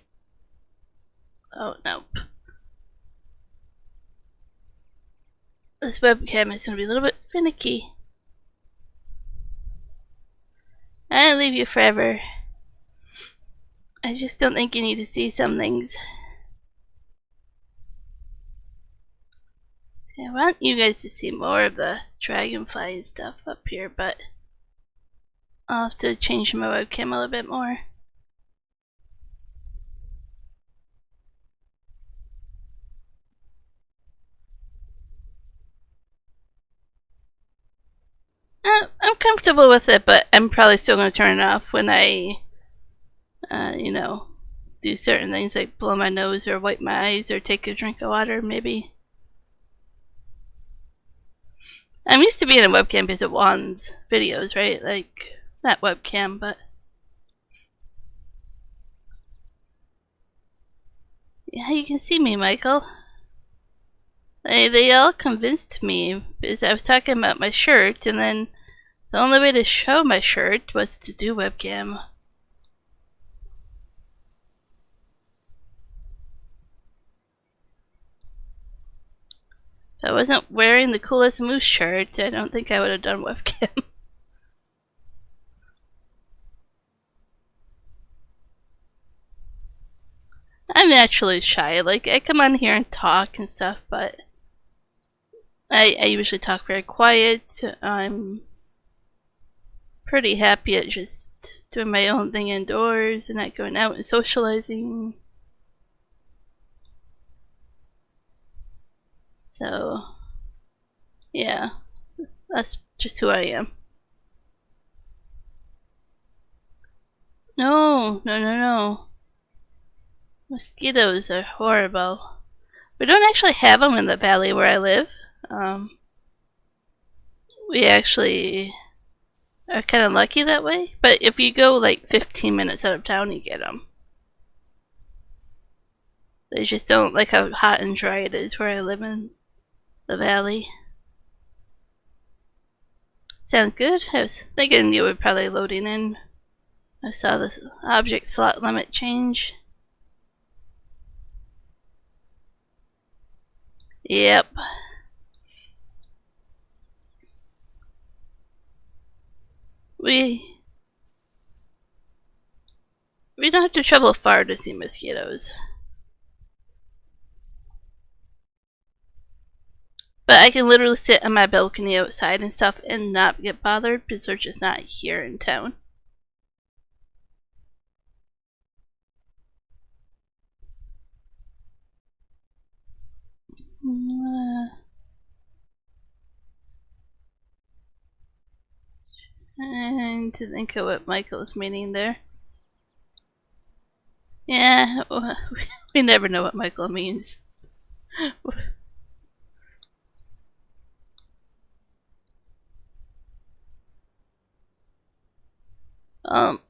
Oh, nope. This webcam is going to be a little bit finicky. I didn't leave you forever. I just don't think you need to see some things. See, I want you guys to see more of the dragonfly and stuff up here, but I'll have to change my webcam a little bit more. I'm comfortable with it, but I'm probably still going to turn it off when I, you know, do certain things like blow my nose or wipe my eyes or take a drink of water, maybe. I'm used to being a webcam because of Juan's videos, right? Like, that webcam, but yeah, you can see me, Michael. They all convinced me because I was talking about my shirt, and then the only way to show my shirt was to do webcam. If I wasn't wearing the coolest moose shirt, I don't think I would have done webcam. I'm naturally shy. Like, I come on here and talk and stuff, but I usually talk very quiet. I'm pretty happy at just doing my own thing indoors and not going out and socializing. So, yeah, that's just who I am. No. Mosquitoes are horrible. We don't actually have them in the valley where I live. We actually are kind of lucky that way. But if you go like 15 minutes out of town, you get them. They just don't like how hot and dry it is where I live in the valley. Sounds good. I was thinking you were probably loading in. I saw the object slot limit change. Yep. We don't have to travel far to see mosquitoes. But I can literally sit on my balcony outside and stuff and not get bothered because they're just not here in town. And to think of what Michael's meaning there. Yeah, we never know what Michael means.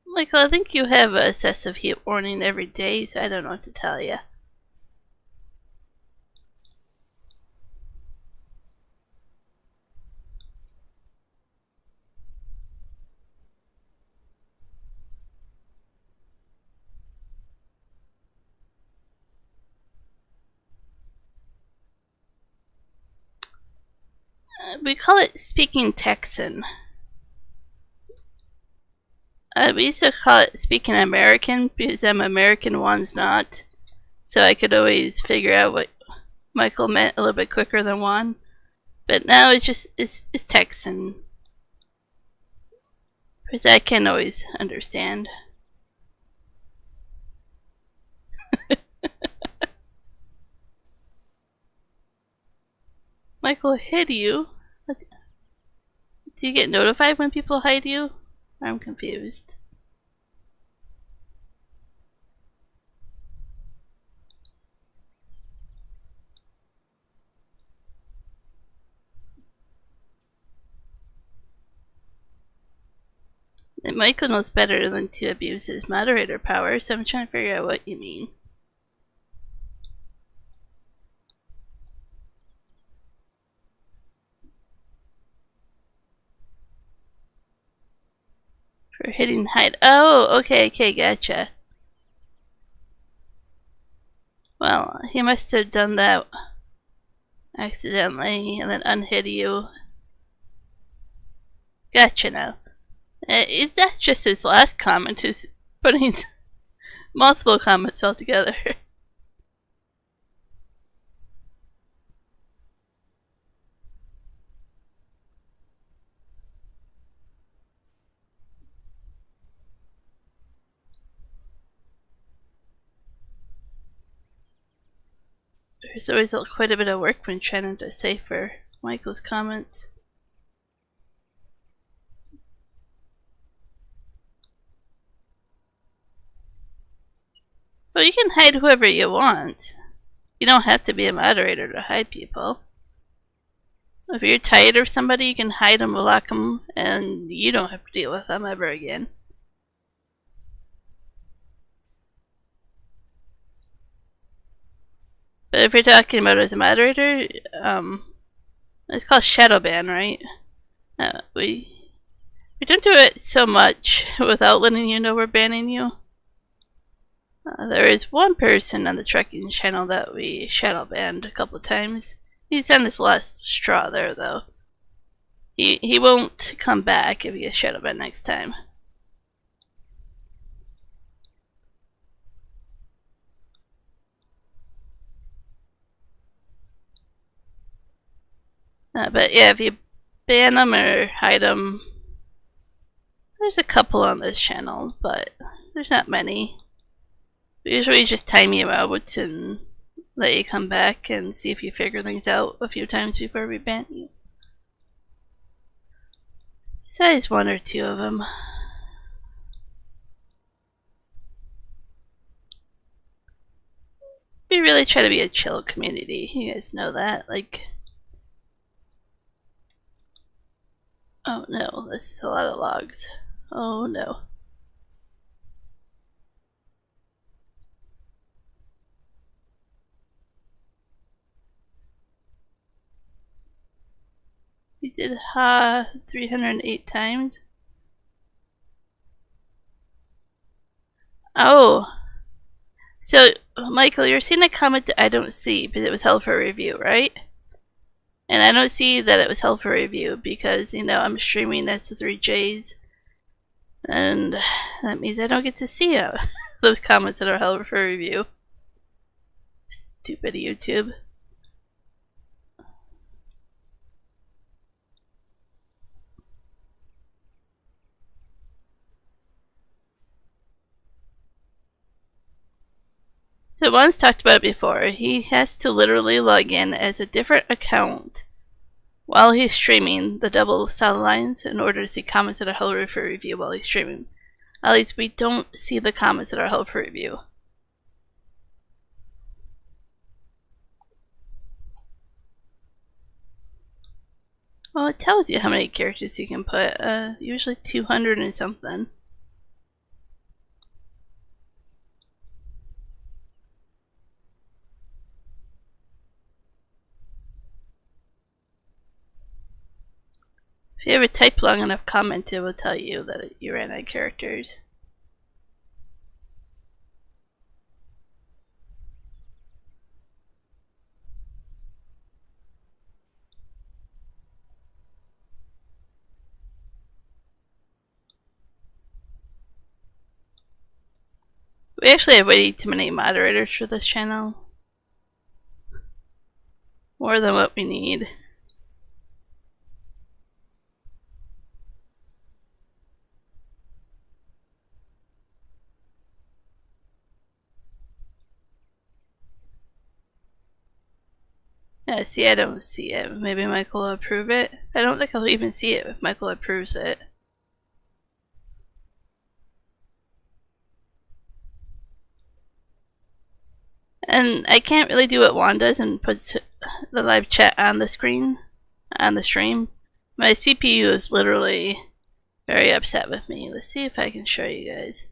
Michael, I think you have a excessive heat warning every day, so I don't know what to tell you. We call it speaking Texan. We used to call it speaking American because I'm American, Juan's not. So I could always figure out what Michael meant a little bit quicker than Juan. But now it's Texan. Because I can always understand. Michael hid you? Do you get notified when people hide you? I'm confused. And Michael knows better than to abuse his moderator power, so I'm trying to figure out what you mean. For hitting hide. Oh, okay, gotcha. Well, he must have done that accidentally and then unhid you. Gotcha now. Is that just his last comment? Is putting multiple comments all together? There's always quite a bit of work when trying to decipher Michael's comments. Well, you can hide whoever you want. You don't have to be a moderator to hide people. If you're tired of somebody, you can hide them, block them, and you don't have to deal with them ever again. But if you're talking about as a moderator, it's called shadow ban, right? We don't do it so much without letting you know we're banning you. There is one person on the trekking channel that we shadow banned a couple times. He's on his last straw there, though. He won't come back if he gets shadow banned next time. But yeah, if you ban them or hide them, there's a couple on this channel, but there's not many. We usually just time you out and let you come back and see if you figure things out a few times before we ban you. Besides one or two of them. really try to be a chill community. You guys know that. Like, oh no, this is a lot of logs. Oh no. We did ha 308 times. Oh. So, Michael, you're seeing a comment that I don't see, but it was held for review, right? And I don't see that it was held for review because, you know, I'm streaming as the 3Js. And that means I don't get to see those comments that are held for review. Stupid YouTube. So Juan's talked about it before. He has to literally log in as a different account while he's streaming the double solid lines in order to see comments that are held for review while he's streaming. At least we don't see the comments that are held for review. Well, it tells you how many characters you can put. Usually 200 and something. If you ever type long enough comment, it will tell you that you ran out of characters. We actually have way too many moderators for this channel. More than what we need. Yeah, see, I don't see it. Maybe Michael will approve it. I don't think I'll even see it if Michael approves it. And I can't really do what Juan does and puts the live chat on the screen, on the stream. My CPU is literally very upset with me. Let's see if I can show you guys.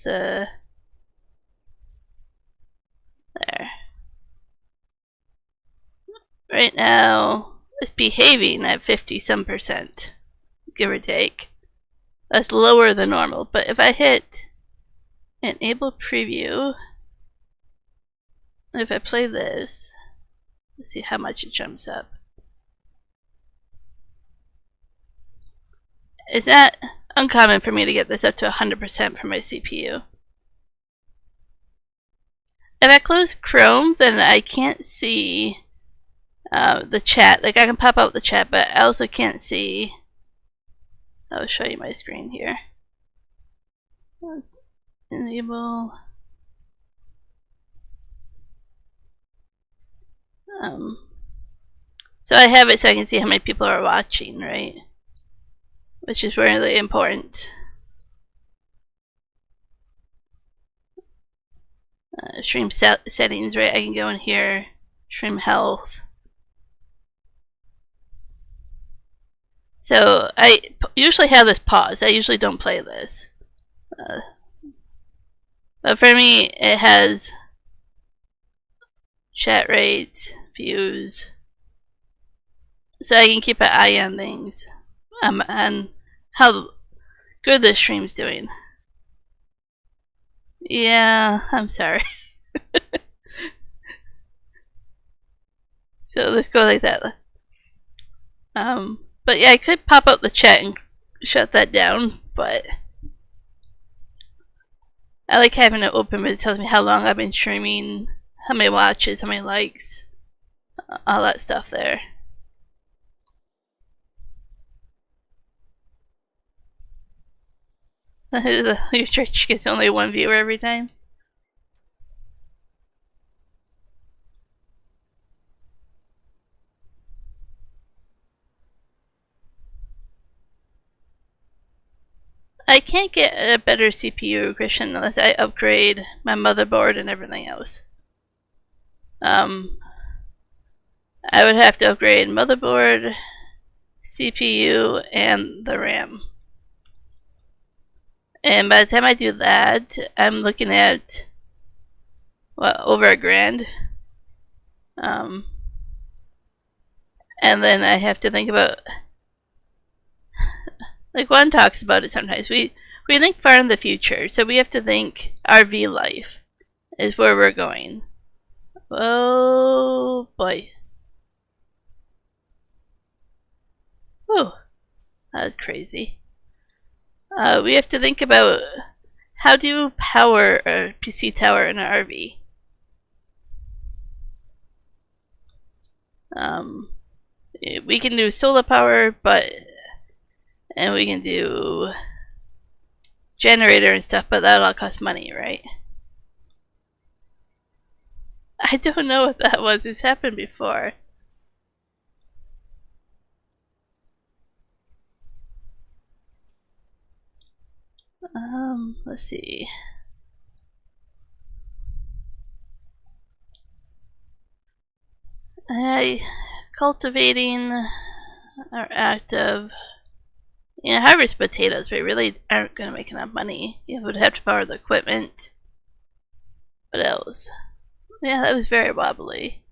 There. Right now, it's behaving at 50-some%, give or take. That's lower than normal, but if I hit enable preview, if I play this, let's see how much it jumps up. It's not uncommon for me to get this up to 100% for my CPU. If I close Chrome, then I can't see the chat. Like, I can pop out the chat, but I also can't see. I'll show you my screen here. Let's enable. So I have it so I can see how many people are watching, right? Which is really important. Stream settings, right? I can go in here, stream health. So I usually have this paused. I usually don't play this. But for me, it has chat rates, views. So I can keep an eye on things. On how good this stream's doing. Yeah, I'm sorry. So let's go like that. But yeah, I could pop out the chat and shut that down, but I like having it open, but it tells me how long I've been streaming, how many watches, how many likes, all that stuff there. Your church gets only one viewer every time. I can't get a better CPU, Christian, unless I upgrade my motherboard and everything else. I would have to upgrade motherboard, CPU, and the RAM. And by the time I do that, I'm looking at over $1,000. And then I have to think about, like one talks about it sometimes. We think far in the future, so we have to think RV life is where we're going. Oh boy. Whew, that was crazy. We have to think about how do you power a PC tower in an RV. We can do solar power, and we can do generator and stuff, but that all costs money, right? I don't know what that was. It's happened before. Let's see. Cultivating are active. Harvest potatoes, but really aren't going to make enough money. You would have to power the equipment. What else? Yeah, that was very wobbly.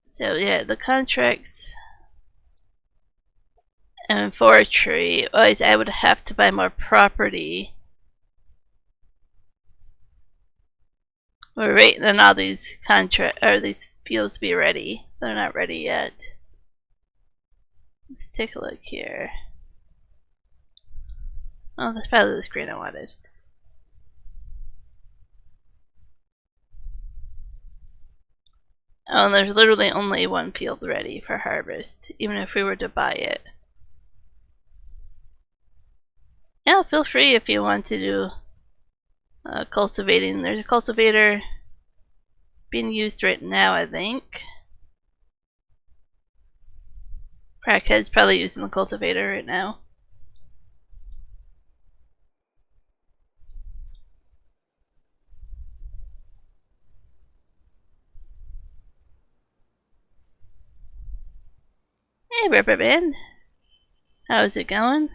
So yeah, the contracts and forestry. Otherwise, I would have to buy more property. We're waiting on all these these fields to be ready. They're not ready yet. Let's take a look here. Oh, that's probably the screen I wanted. Oh, and there's literally only one field ready for harvest, even if we were to buy it. Yeah, feel free if you want to do cultivating. There's a cultivator being used right now, I think. Crackhead's probably using the cultivator right now. Hey, Rubber Band. How's it going?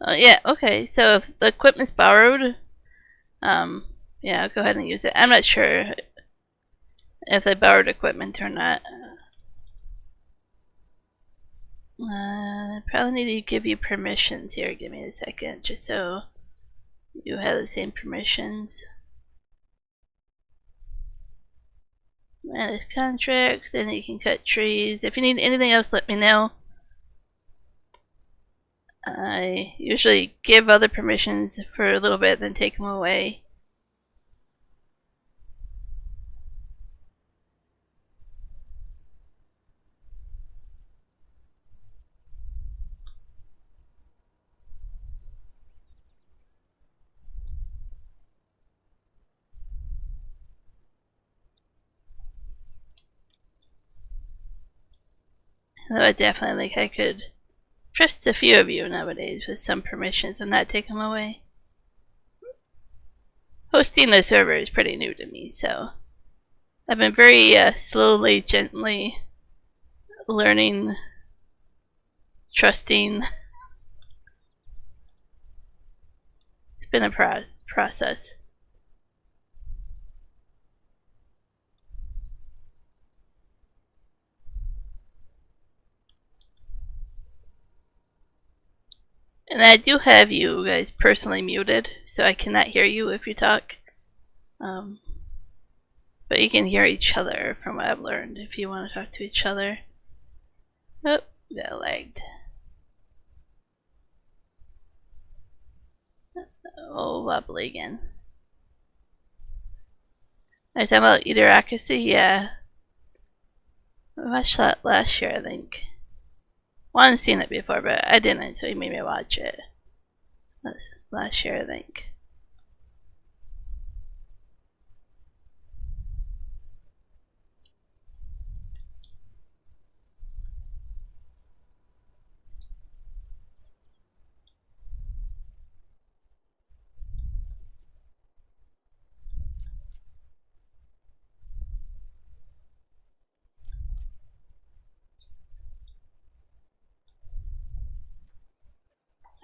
Oh, yeah, okay. So if the equipment's borrowed, yeah, go ahead and use it. I'm not sure if they borrowed equipment or not. Probably need to give you permissions here. Give me a second, just so you have the same permissions. Manage contracts, and you can cut trees. If you need anything else, let me know. I usually give other permissions for a little bit, then take them away. Though I definitely think I could trust a few of you nowadays with some permissions and not take them away. Hosting a server is pretty new to me, so I've been very slowly, gently learning, trusting. It's been a process. And I do have you guys personally muted, so I cannot hear you if you talk. But you can hear each other from what I've learned if you want to talk to each other. Oh, that lagged. Oh, wobbly again. Are you talking about either accuracy? Yeah. I watched that last year, I think. Well, I've seen it before, but I didn't, so he made me watch it. That's last year, I think.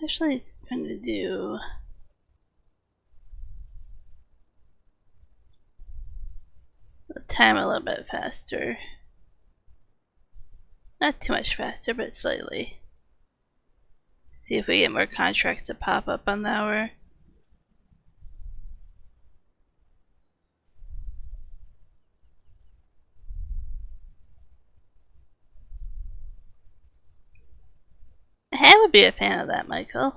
Actually, it's going to do the time a little bit faster. Not too much faster, but slightly. See if we get more contracts to pop up on the hour. I would be a fan of that, Michael.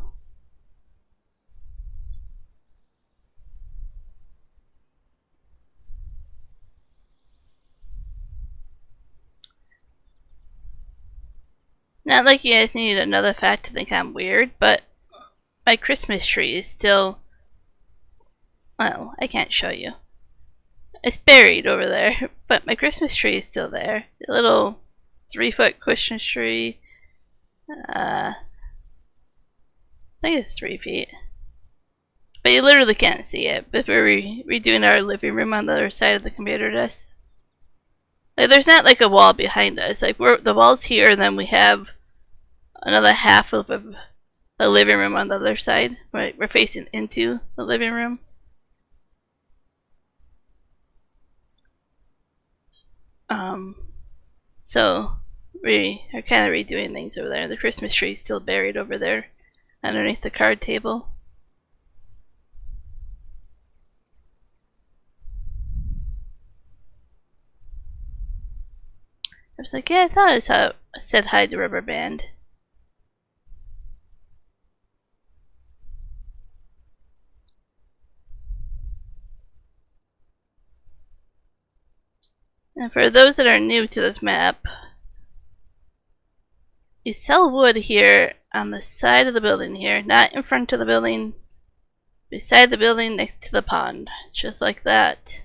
Not like you guys need another fact to think I'm weird, but my Christmas tree is still... Well, I can't show you. It's buried over there, but my Christmas tree is still there. The little 3-foot Christmas tree. I think it's 3 feet. But you literally can't see it. But we're redoing our living room on the other side of the computer desk. Like, there's not like a wall behind us. Like, the wall's here, and then we have another half of the living room on the other side. Right, we're facing into the living room. So we are kind of redoing things over there. The Christmas tree is still buried over there underneath the card table. I was like, yeah, I thought I said hi to Rubber Band. And for those that are new to this map, you sell wood here on the side of the building here, not in front of the building, beside the building next to the pond, just like that.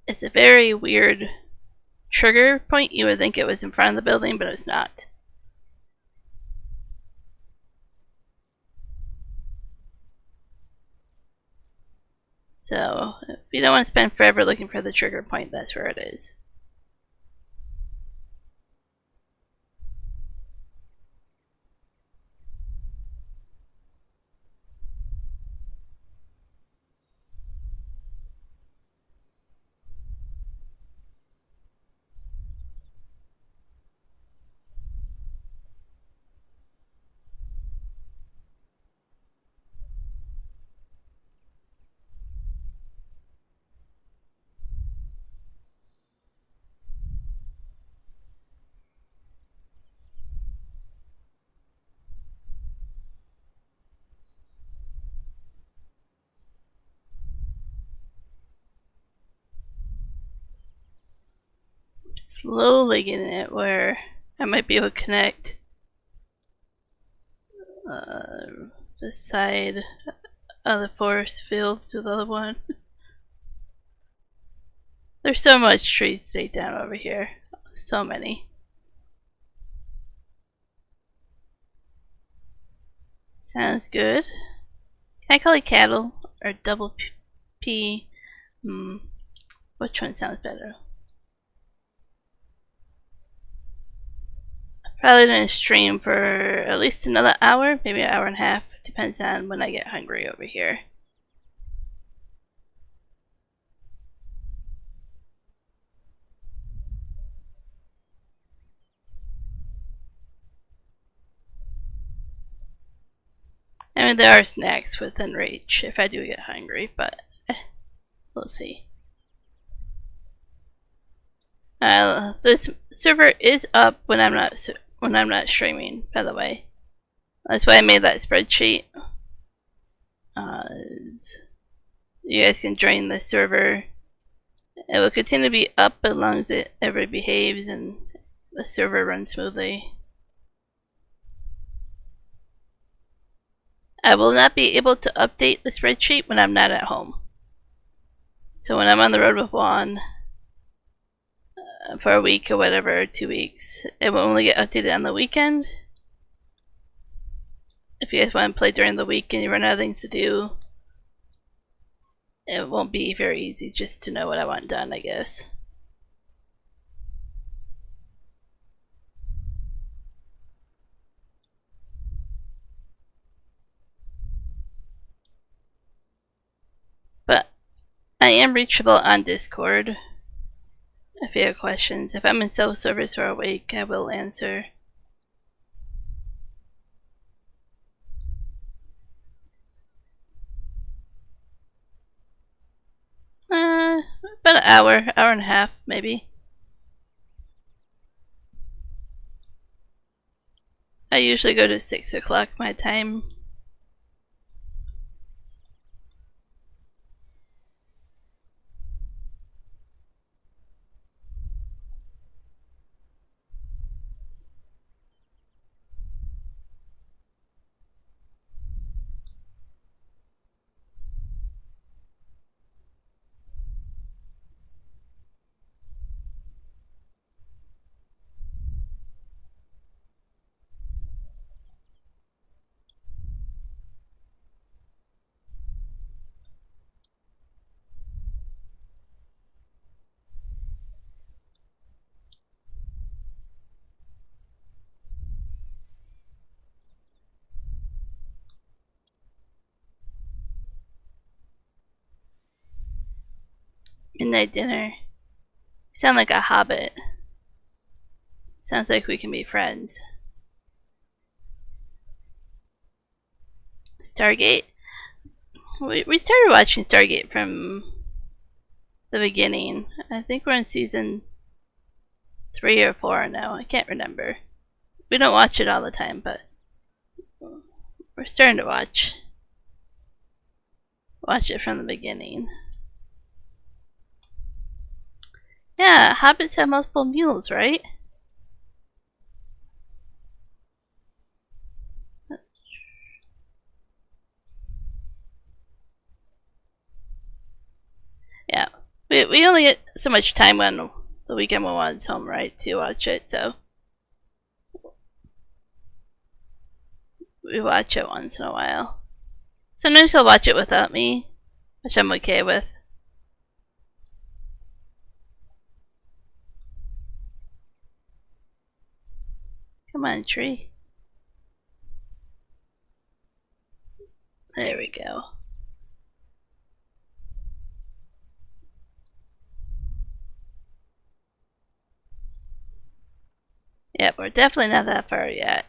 It's a very weird trigger point. You would think it was in front of the building, but it's not. So, if you don't want to spend forever looking for the trigger point, that's where it is. Slowly getting it where I might be able to connect the side of the forest field to the other one. There's so much trees to take down over here. So many. Sounds good. Can I call it cattle or double P? Which one sounds better? Probably gonna stream for at least another hour, maybe an hour and a half. Depends on when I get hungry over here. I mean, there are snacks within reach if I do get hungry, but we'll see. This server is up when I'm not streaming. By the way, that's why I made that spreadsheet. You guys can join the server. It will continue to be up as long as it ever behaves and the server run smoothly. I will not be able to update the spreadsheet when I'm not at home. So when I'm on the road with Juan for a week or whatever, 2 weeks, it will only get updated on the weekend. If you guys want to play during the week and you run out of things to do, it won't be very easy just to know what I want done, I guess. But I am reachable on Discord if you have questions. If I'm in self-service or awake, I will answer. About an hour and a half, maybe. I usually go to 6 o'clock my time. Midnight dinner. You sound like a hobbit. Sounds like we can be friends. Stargate? We started watching Stargate from the beginning. I think we're on season 3 or 4 now. I can't remember. We don't watch it all the time, but we're starting to watch it from the beginning. Yeah, hobbits have multiple mules, right? Yeah, we only get so much time on the weekend when one's home, right, to watch it, so we watch it once in a while. Sometimes he'll watch it without me, which I'm okay with. Come on, tree. There we go. Yep, we're definitely not that far yet.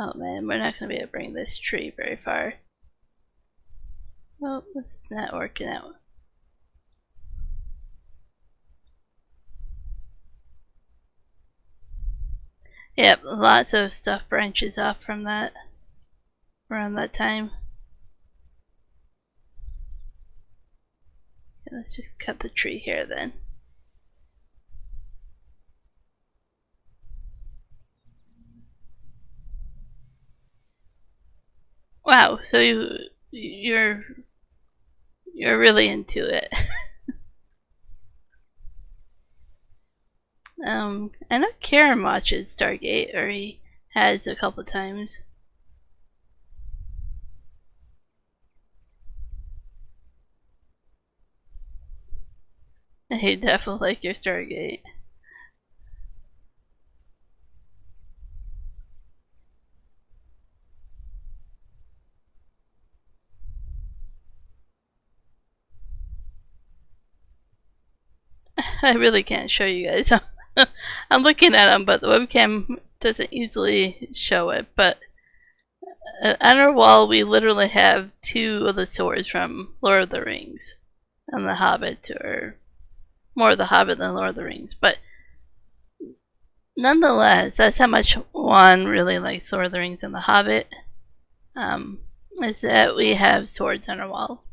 Oh man, we're not going to be able to bring this tree very far. Oh, this is not working out. Yep, lots of stuff branches off from that around that time. Okay, let's just cut the tree here then. Wow, so you're really into it. I know Karen watches Stargate, or he has a couple times. He definitely like your Stargate. I really can't show you guys. I'm looking at them, but the webcam doesn't easily show it. But on our wall, we literally have 2 of the swords from Lord of the Rings and The Hobbit, or more The Hobbit than Lord of the Rings. But nonetheless, that's how much Juan really likes Lord of the Rings and The Hobbit. Is that we have swords on our wall.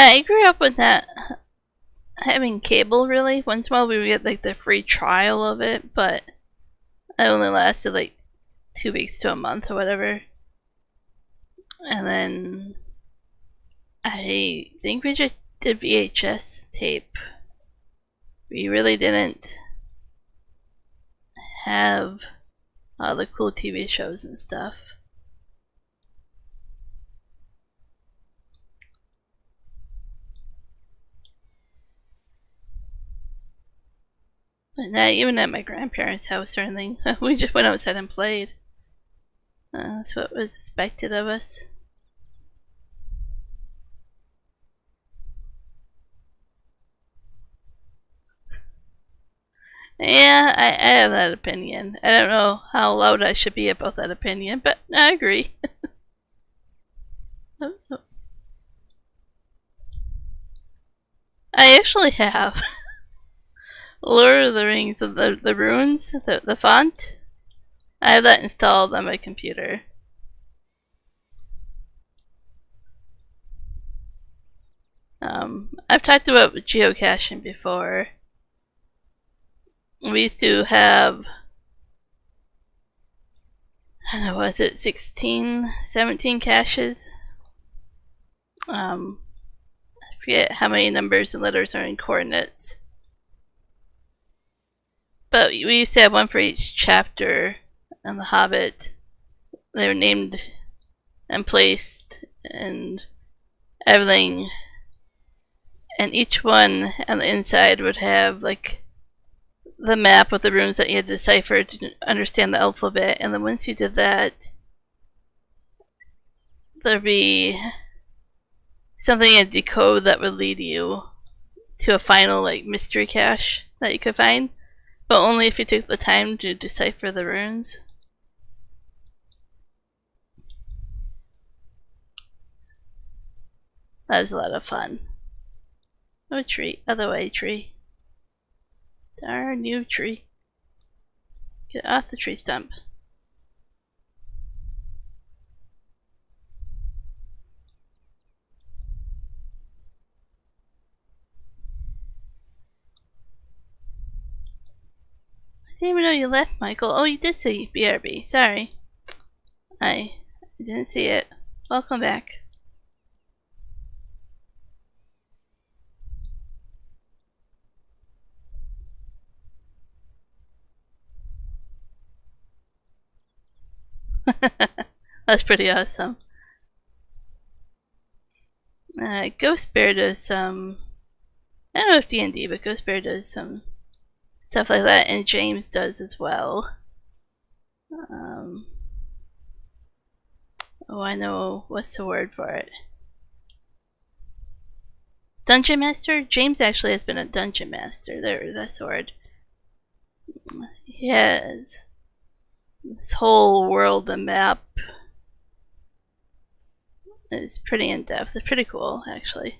I grew up with that having cable really. Once in a while we would get like the free trial of it, but it only lasted like 2 weeks to a month or whatever. And then I think we just did VHS tape. We really didn't have all the cool TV shows and stuff. But not even at my grandparents' house or anything. We just went outside and played. That's what was expected of us. Yeah, I have that opinion. I don't know how loud I should be about that opinion, but I agree. I actually have Lord of the Rings, the runes, the font. I have that installed on my computer. I've talked about geocaching before. We used to have, I don't know, was it 16, 17 caches? I forget how many numbers and letters are in coordinates. But we used to have one for each chapter in The Hobbit. They were named and placed and everything. And each one on the inside would have like the map with the runes that you had to decipher to understand the alphabet. And then once you did that, there'd be something in decode that would lead you to a final like mystery cache that you could find, but only if you took the time to decipher the runes. That was a lot of fun. Oh, tree. Other way, tree. Darn you, tree. Get off the tree stump. I didn't even know you left, Michael. Oh, you did say BRB. Sorry. I didn't see it. Welcome back. That's pretty awesome. Ghost Bear does some. I don't know if D&D, but Ghost Bear does some stuff like that, and James does as well. Oh, I know. What's the word for it? Dungeon Master? James actually has been a Dungeon Master. There, that's the word. Yes. This whole world and map is pretty in-depth. It's pretty cool, actually.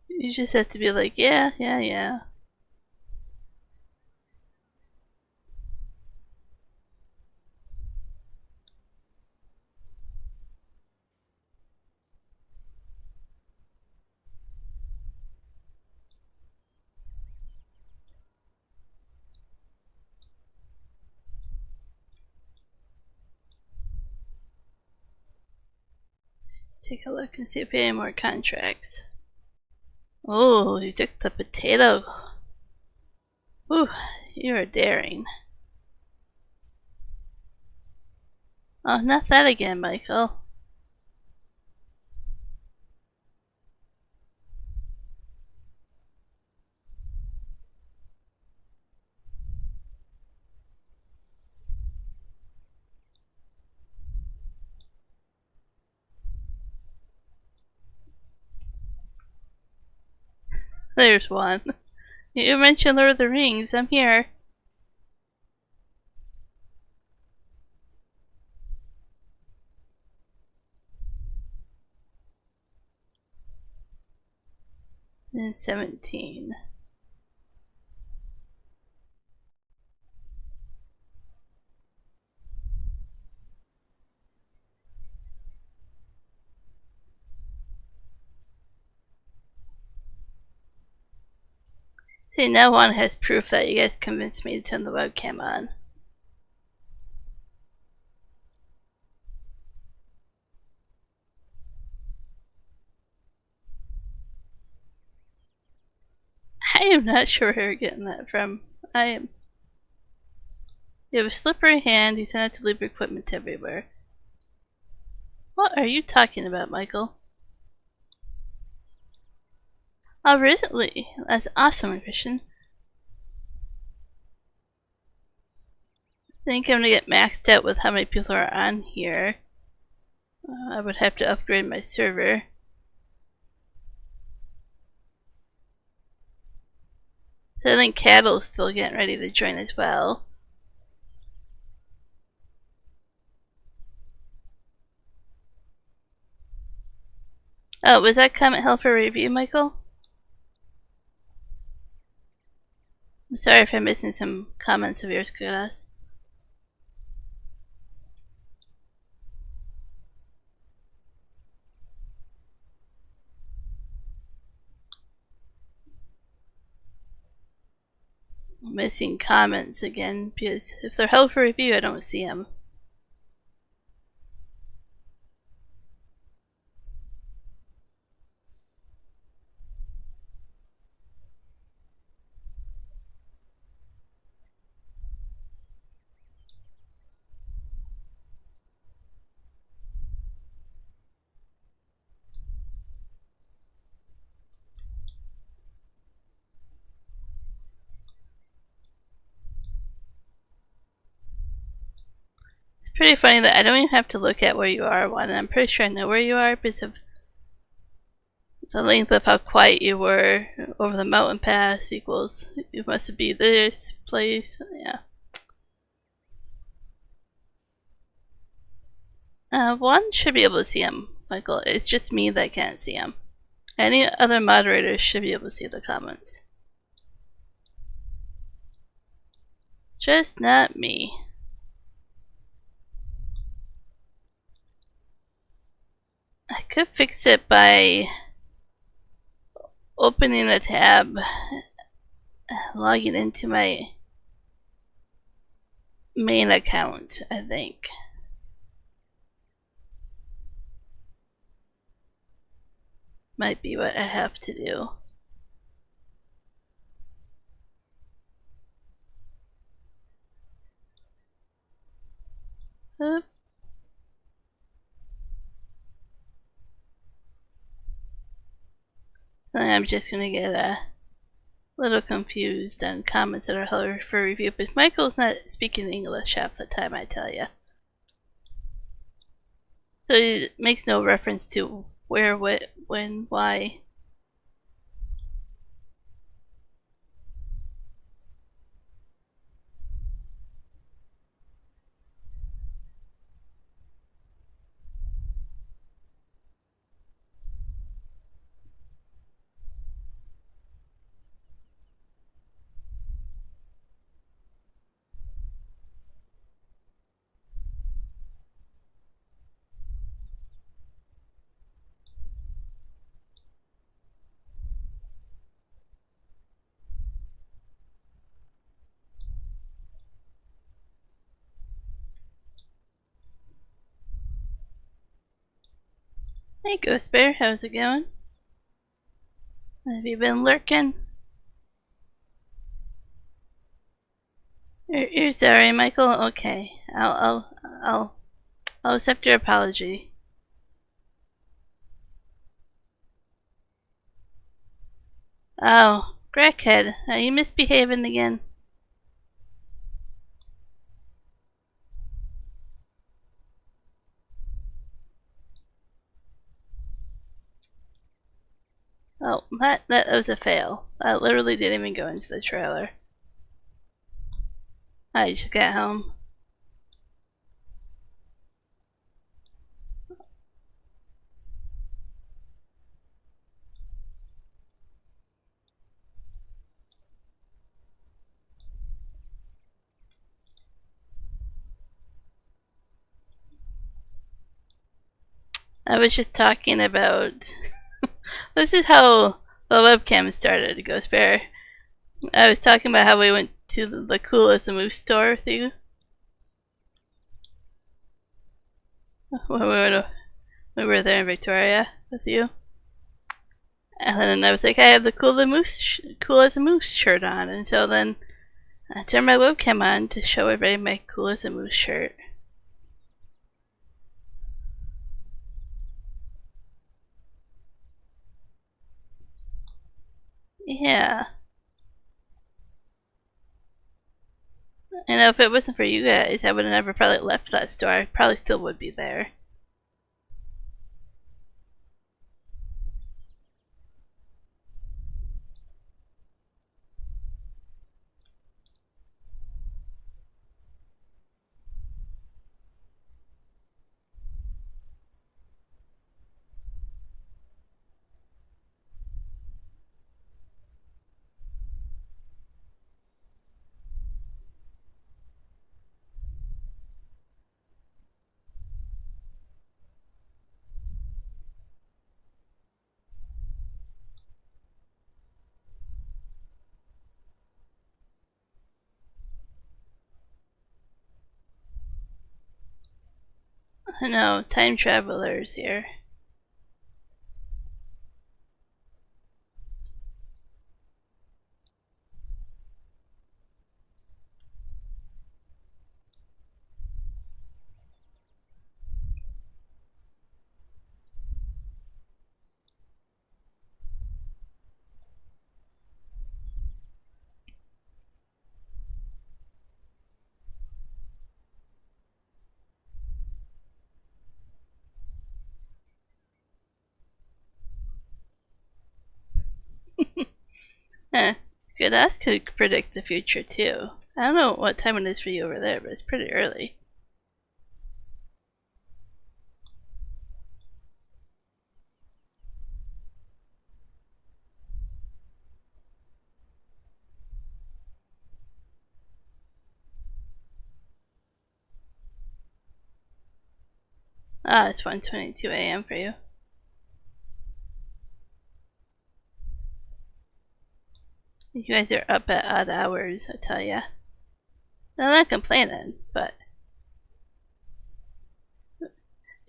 You just have to be like, yeah, yeah, yeah. Take a look and see if we have any more contracts. Oh, you took the potato. Ooh, you are daring. Oh, not that again, Michael. There's one. You mentioned Lord of the Rings. I'm here. And 17. See, no one has proof that you guys convinced me to turn the webcam on. I am not sure where you're getting that from. I am. You have a slippery hand. He's not to leave equipment everywhere. What are you talking about, Michael? Oh, really? That's awesome, Christian. I think I'm gonna get maxed out with how many people are on here. I would have to upgrade my server. I think Cattle's still getting ready to join as well. Oh, was that comment held for review, Michael? I'm sorry if I'm missing some comments of yours, Kudos. Missing comments again, because if they're held for review, I don't see them. It's pretty funny that I don't even have to look at where you are, one. I'm pretty sure I know where you are because of the length of how quiet you were over the mountain pass equals you must be this place. Yeah. One should be able to see him, Michael. It's just me that can't see him. Any other moderators should be able to see the comments. Just not me. I could fix it by opening a tab, logging into my main account, I think. Might be what I have to do. Oop. I'm just gonna get a little confused on comments that are held for review, but Michael's not speaking English half the time, I tell you. So it makes no reference to where, what, when, why. Hey Ghost Bear, how's it going? Have you been lurking? You're sorry, Michael? Okay. I'll accept your apology. Oh, crackhead, are you misbehaving again? Oh, that was a fail. That literally didn't even go into the trailer. I just got home. I was just talking about. This is how the webcam started, Ghost Bear. I was talking about how we went to the coolest moose store with you. When we were there in Victoria with you. And then I was like, I have the cool as a moose shirt on. And so then I turned my webcam on to show everybody my cool as a moose shirt. Yeah. I know if it wasn't for you guys, I would have never probably left that store. I probably still would be there. I know, time travelers here. Good ass could predict the future too. I don't know what time it is for you over there, but it's pretty early. Ah, it's 1:22 a.m. for you. You guys are up at odd hours, I tell ya. I'm not complaining, but do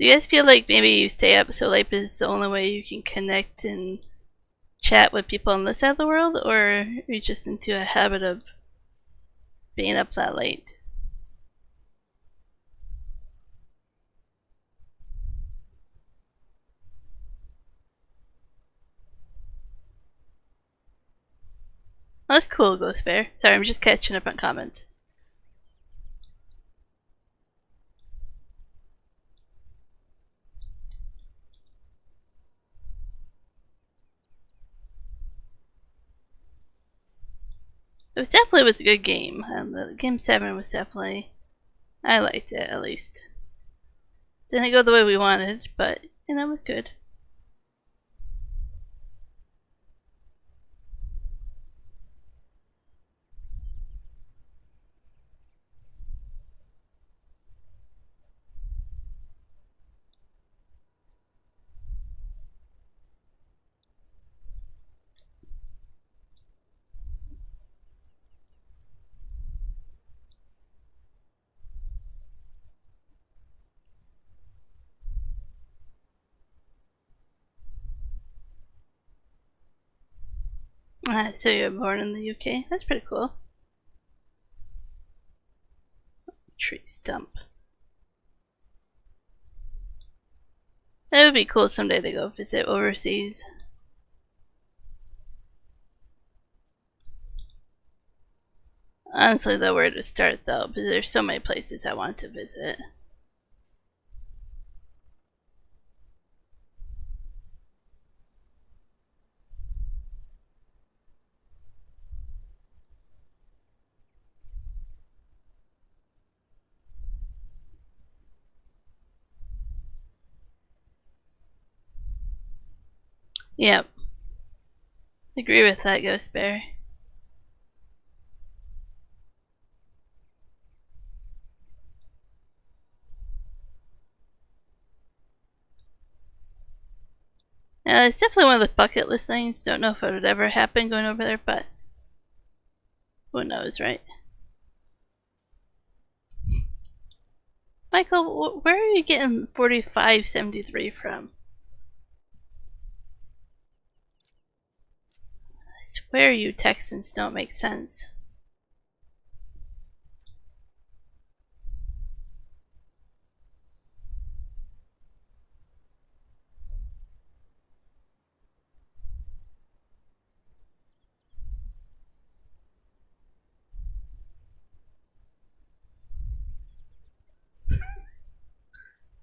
you guys feel like maybe you stay up so late because it's the only way you can connect and chat with people on this side of the world, or are you just into a habit of being up that late? Oh, that's cool, Ghost Bear. Sorry, I'm just catching up on comments. It definitely was a good game. The game 7 was definitely, I liked it at least. Didn't go the way we wanted, but you know, it was good. So you were born in the UK? That's pretty cool. Tree stump. It would be cool someday to go visit overseas. Honestly, though, where to start though, because there's so many places I want to visit. Yep. Agree with that, Ghost Bear. It's definitely one of the bucket list things. Don't know if it would ever happen going over there, but who knows, right? Michael, where are you getting 4573 from? I swear you Texans don't make sense.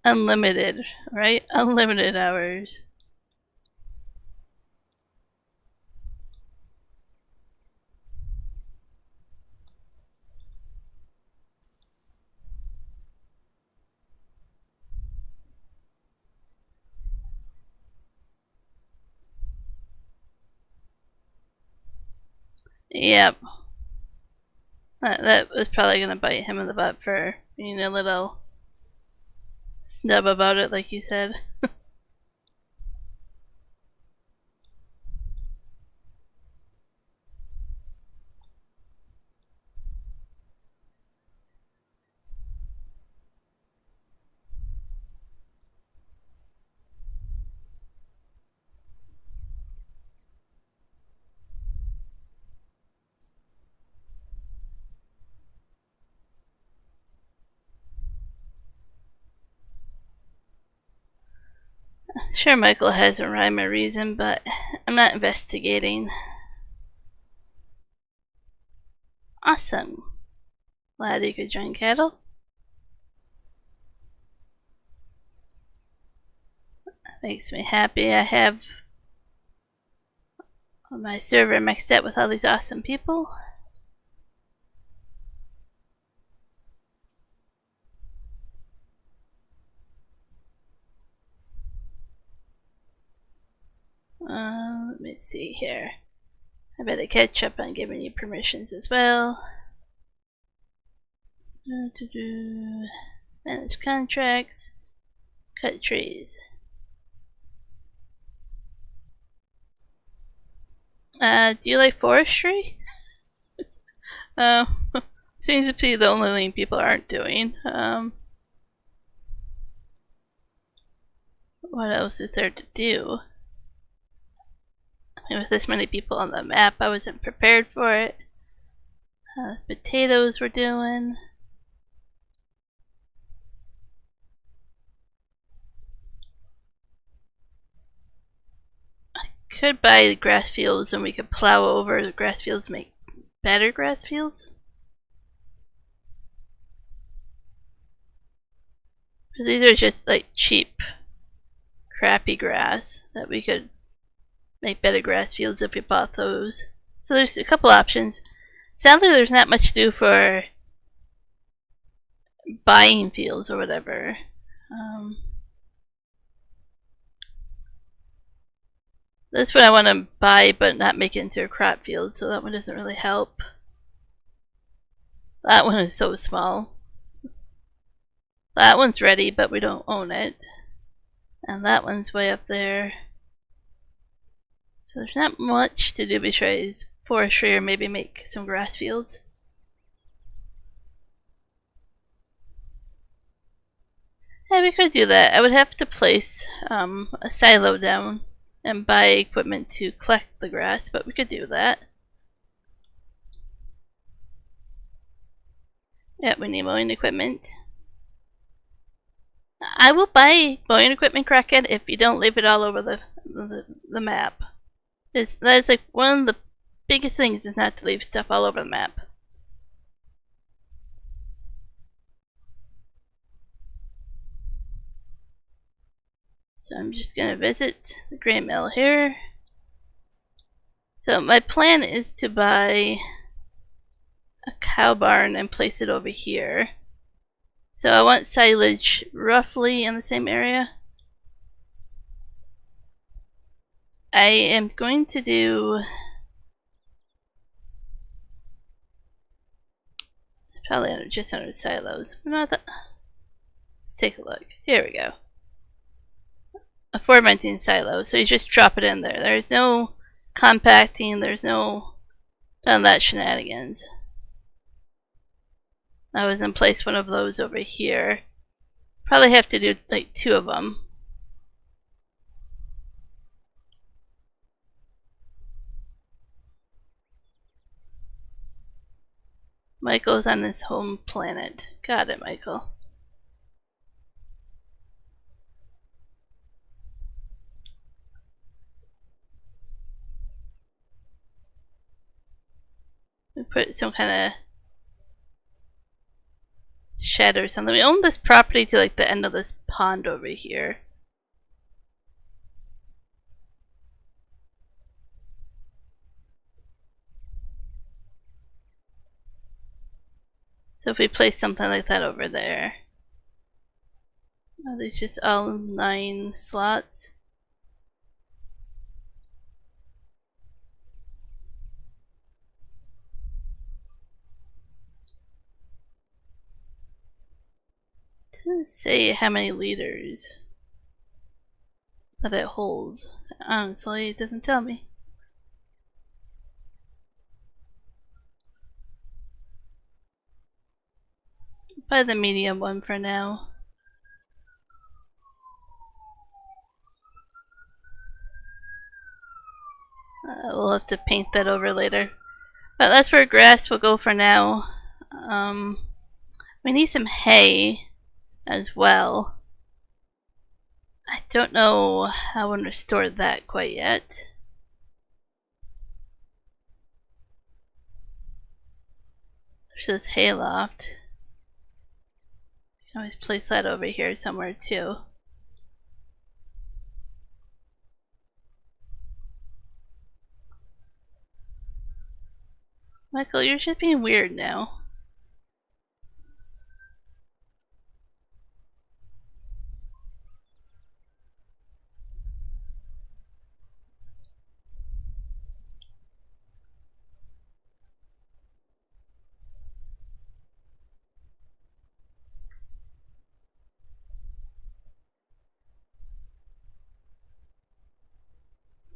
Unlimited, right? Unlimited hours. Yep. That was probably going to bite him in the butt for being a little snub about it, like you said. Sure, Michael has a rhyme or reason, but I'm not investigating. Awesome. Glad you could join cattle. Makes me happy. I have my server mixed up with all these awesome people. Let me see here. I better catch up on giving you permissions as well. Manage contracts. Cut trees. Do you like forestry? Seems to be the only thing people aren't doing. What else is there to do? With this many people on the map, I wasn't prepared for it. Potatoes we're doing. I could buy the grass fields and we could plow over the grass fields to make better grass fields. Because these are just like cheap, crappy grass that we could make better grass fields if we bought those. So there's a couple options. Sadly, there's not much to do for buying fields or whatever. This one I want to buy but not make it into a crop field, so that one doesn't really help. That one is so small. That one's ready, but we don't own it. And that one's way up there. So there's not much to do besides forestry or maybe make some grass fields. Yeah, we could do that. I would have to place a silo down and buy equipment to collect the grass, but we could do that. Yeah, we need mowing equipment. I will buy mowing equipment, Kraken, if you don't leave it all over the map. That's like one of the biggest things is not to leave stuff all over the map. So I'm just gonna visit the grain mill here. So my plan is to buy a cow barn and place it over here. So I want silage roughly in the same area. I am going to do probably just under silos. Let's take a look. Here we go. A fermenting silo. So you just drop it in there. There's no compacting. There's no none of that shenanigans. I was in place one of those over here. Probably have to do like 2 of them. Michael's on his home planet. Got it, Michael. We put some kind of shed or something. We own this property to like the end of this pond over here. So if we place something like that over there. Are these just all 9 slots? Doesn't say how many liters that it holds. Honestly, it doesn't tell me. Buy the medium one for now. We'll have to paint that over later. But that's where grass will go for now. We need some hay as well. I don't know how I want to store that quite yet. There's this hay loft. You can always place that over here somewhere too. Michael, you're just being weird now.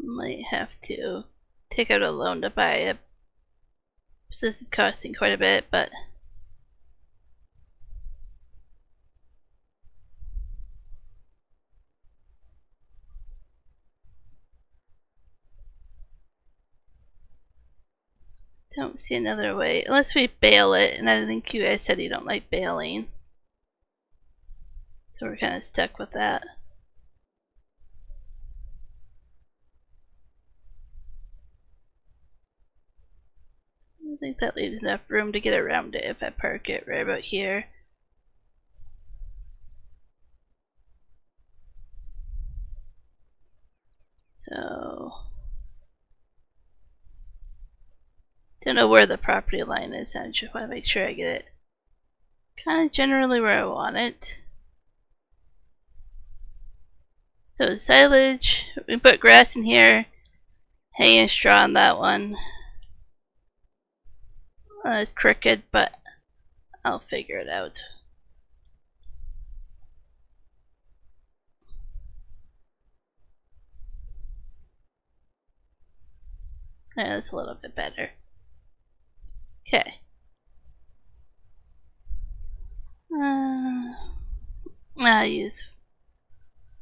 Might have to take out a loan to buy it. This is costing quite a bit, but don't see another way. Unless we bale it, and I think you guys said you don't like baling. So we're kind of stuck with that. I think that leaves enough room to get around it if I park it right about here. So don't know where the property line is. I just want to make sure I get it kind of generally where I want it. So silage, we put grass in here, hay and straw on that one. It's crooked, but I'll figure it out. Yeah, that's a little bit better. Okay. I'll use.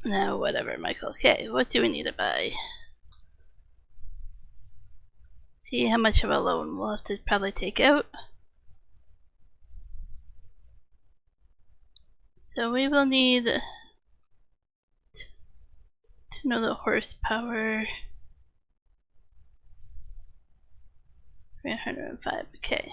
No, whatever, Michael. Okay, what do we need to buy? See how much of a loan we'll have to probably take out. So we will need to know the horsepower. 305, okay.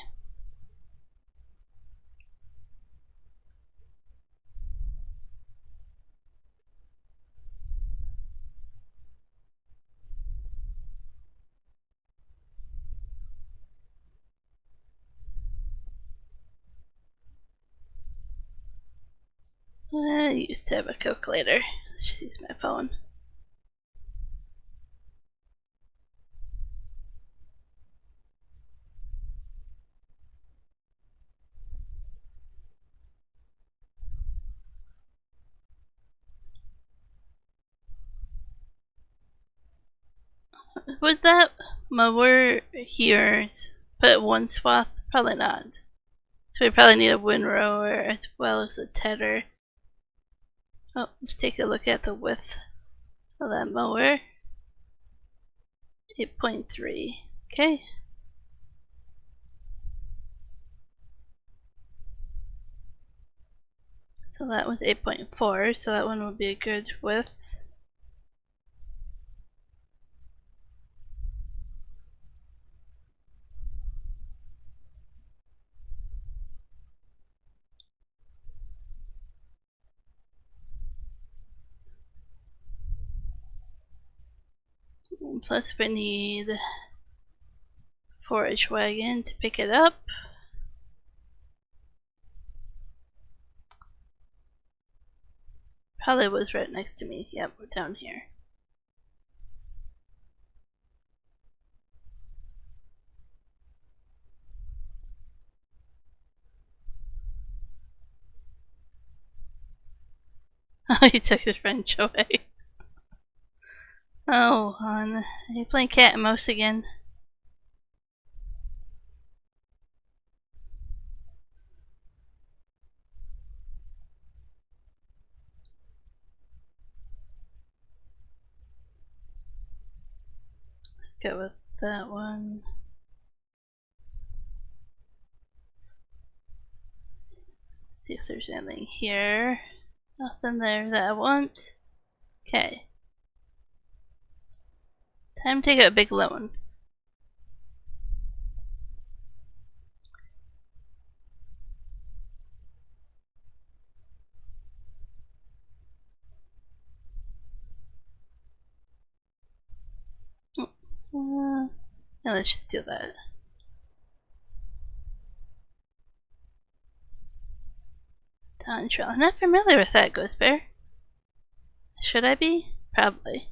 I used to have a calculator. Just use my phone. would that mower here put one swath? Probably not. So we probably need a windrower as well as a tedder. Oh, let's take a look at the width of that mower. 8.3. Okay. So that was 8.4, so that one would be a good width. Plus we need forage wagon to pick it up. Probably was right next to me. Yep, we're down here. Oh, he took his wrench away. Oh, hon. Are you playing cat and mouse again? Let's go with that one. See if there's anything here. Nothing there that I want. Okay. Time to take a big loan. Yeah, let's just do that. Dawn Trail. I'm not familiar with that, Ghost Bear. Should I be? Probably.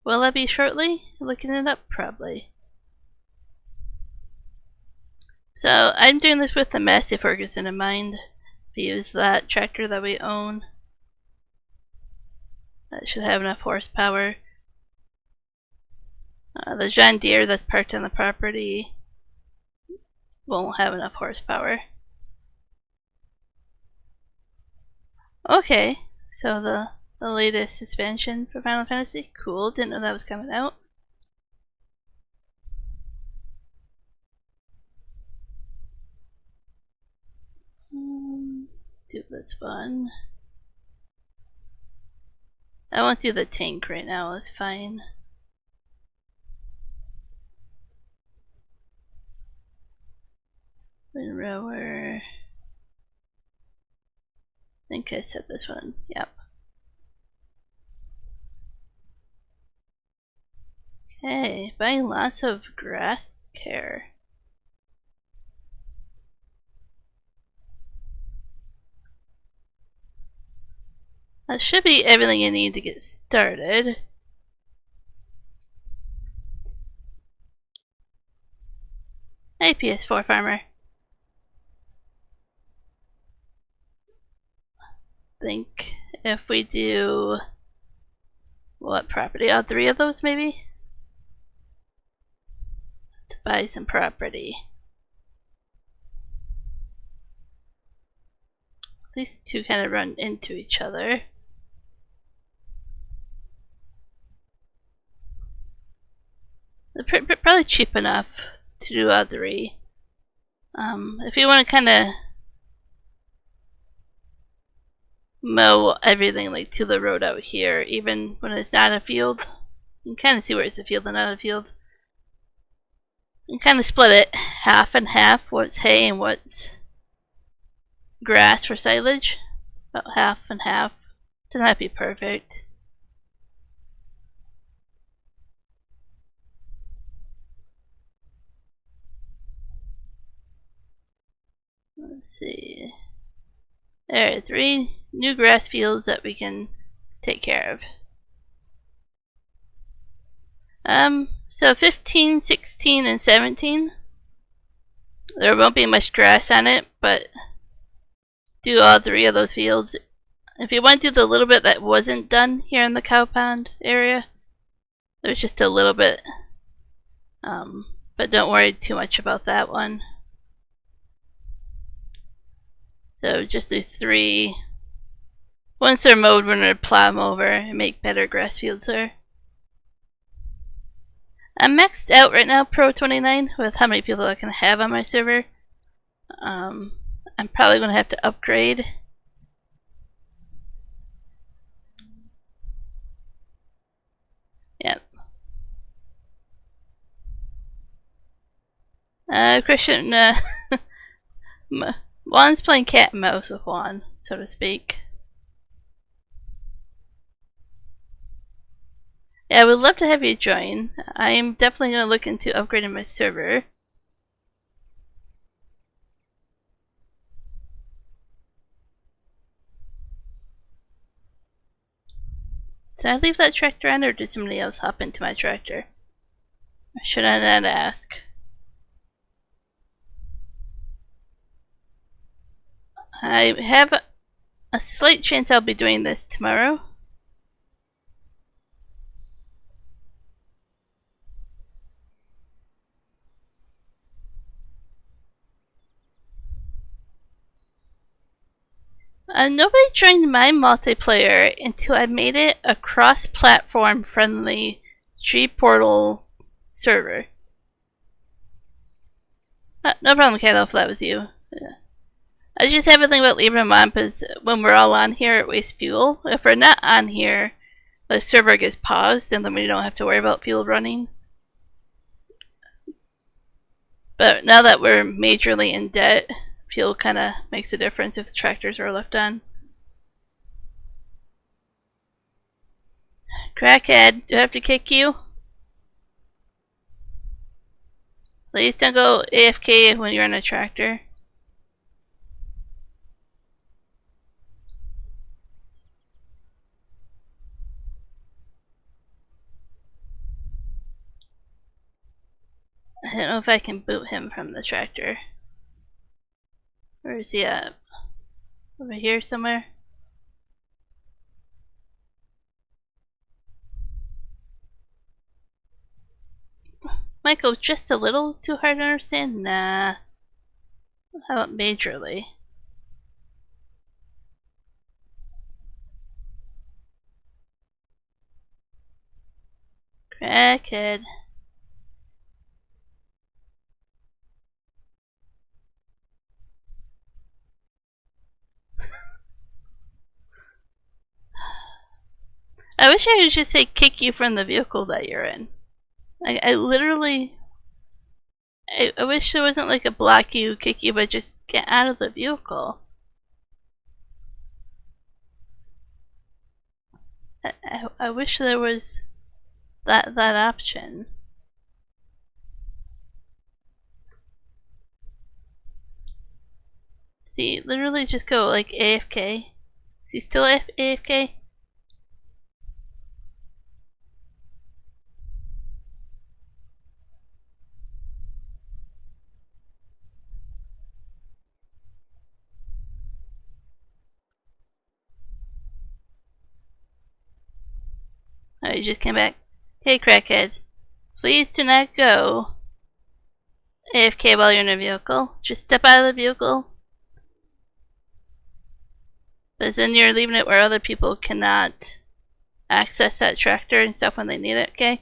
Will I be shortly? Looking it up? Probably. So, I'm doing this with the Massey Ferguson in mind. We use that tractor that we own. That should have enough horsepower. The John Deere that's parked on the property won't have enough horsepower. Okay, so the latest expansion for Final Fantasy. Cool, didn't know that was coming out. Let's do this one. I won't do the tank right now, it's fine. Windrower. I think I said this one, yep. Okay, buying lots of grass care. That should be everything you need to get started. Hey, PS4 farmer. Think if we do what property? All three of those maybe? To buy some property. These two kind of run into each other. They're probably cheap enough to do all three. If you want to kind of mow everything like to the road out here, even when it's not a field, you can kind of see where it's a field and not a field. You can kind of split it half and half, what's hay and what's grass for silage. About half and half. Doesn't have to be perfect. Let's see. There are 3 new grass fields that we can take care of. So 15, 16, and 17. There won't be much grass on it, but do all 3 of those fields. If you want to do the little bit that wasn't done here in the cow pond area, There's just a little bit, but don't worry too much about that one. So just these 3. Once they're mowed, we're going to plow them over and make better grass fields there. I'm maxed out right now, Pro 29, with how many people I can have on my server. I'm probably going to have to upgrade. Yep. Christian, Juan's playing cat and mouse with Juan, so to speak. Yeah, I would love to have you join. I am definitely going to look into upgrading my server. Did I leave that tractor on, or did somebody else hop into my tractor? Or should I not ask? I have a slight chance I'll be doing this tomorrow. Nobody joined my multiplayer until I made it a cross-platform friendly G-Portal server. No problem, Kato, if that was you. Yeah. I just have a thing about leaving them on because when we're all on here, it wastes fuel. If we're not on here, the server gets paused and then we don't have to worry about fuel running. But now that we're majorly in debt, fuel kind of makes a difference if the tractors are left on. Crackhead, do I have to kick you? Please don't go AFK when you're in a tractor. I don't know if I can boot him from the tractor. Where is he at? Over here somewhere? Michael, just a little too hard to understand? Nah. How about majorly? Crackhead. I wish I could just say kick you from the vehicle that you're in. I literally... I wish there wasn't like a block you, kick you, but just get out of the vehicle. I wish there was that option. Did he literally just go like AFK? Is he still AFK? Oh, he just came back. Hey, crackhead. Please do not go AFK while you're in a vehicle. Just step out of the vehicle. But then you're leaving it where other people cannot access that tractor and stuff when they need it, okay?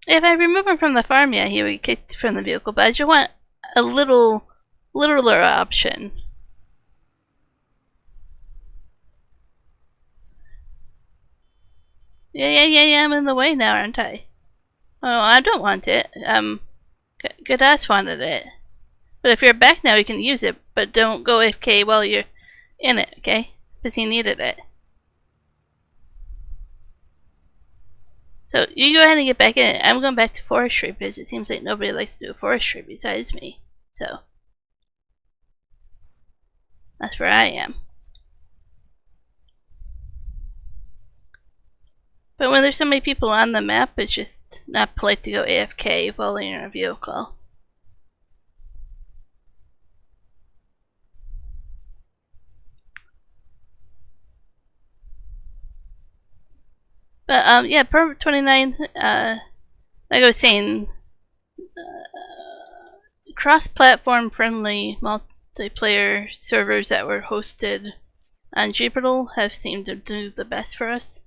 If I remove him from the farm, yeah, he would get kicked from the vehicle, but I just want a littler option. Yeah, I'm in the way now, aren't I? Oh, I don't want it. Good ass wanted it. But if you're back now, you can use it, but don't go AFK while you're in it, okay? Because he needed it. So you go ahead and get back in it. I'm going back to forestry because it seems like nobody likes to do forestry besides me. So that's where I am. But when there's so many people on the map, it's just not polite to go AFK while you're in a vehicle. But yeah, per 29, like I was saying, cross-platform friendly multiplayer servers that were hosted on Jupiter have seemed to do the best for us.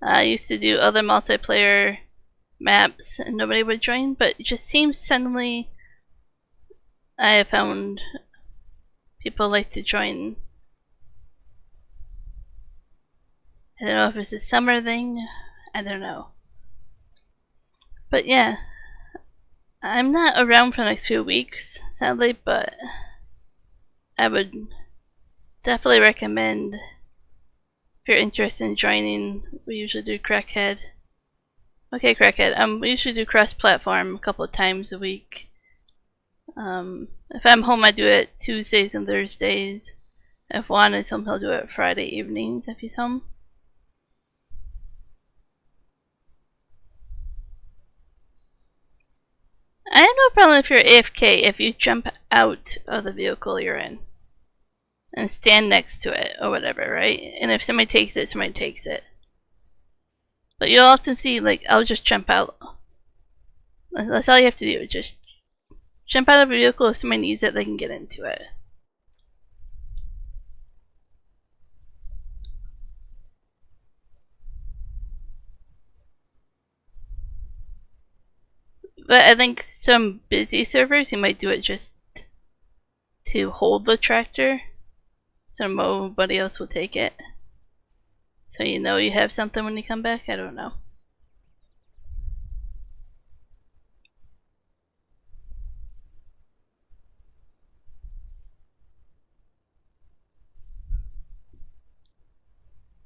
I used to do other multiplayer maps and nobody would join, but it just seems suddenly I have found people like to join. I don't know if it's a summer thing, I don't know. But yeah, I'm not around for the next few weeks, sadly, but I would definitely recommend if you're interested in joining. We usually do Crackhead. Okay, Crackhead. We usually do cross-platform a couple of times a week. If I'm home, I do it Tuesdays and Thursdays. If Juan is home, he'll do it Friday evenings if he's home. I have no problem if you're AFK if you jump out of the vehicle you're in and stand next to it or whatever, right? And if somebody takes it, somebody takes it. But you'll often see, like, I'll just jump out. That's all you have to do, just jump out of a vehicle. If somebody needs it, they can get into it. But I think some busy servers, you might do it just to hold the tractor so nobody else will take it. So you know you have something when you come back? I don't know.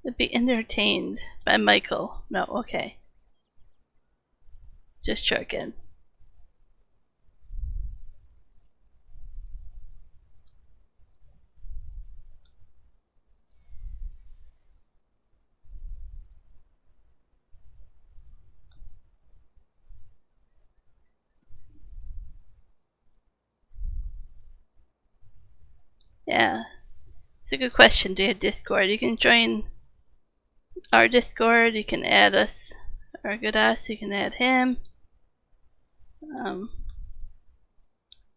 To be entertained by Michael. No, okay. Just checking. Yeah. It's a good question. Do you have Discord? You can join our Discord. You can add us, our good ass. You can add him.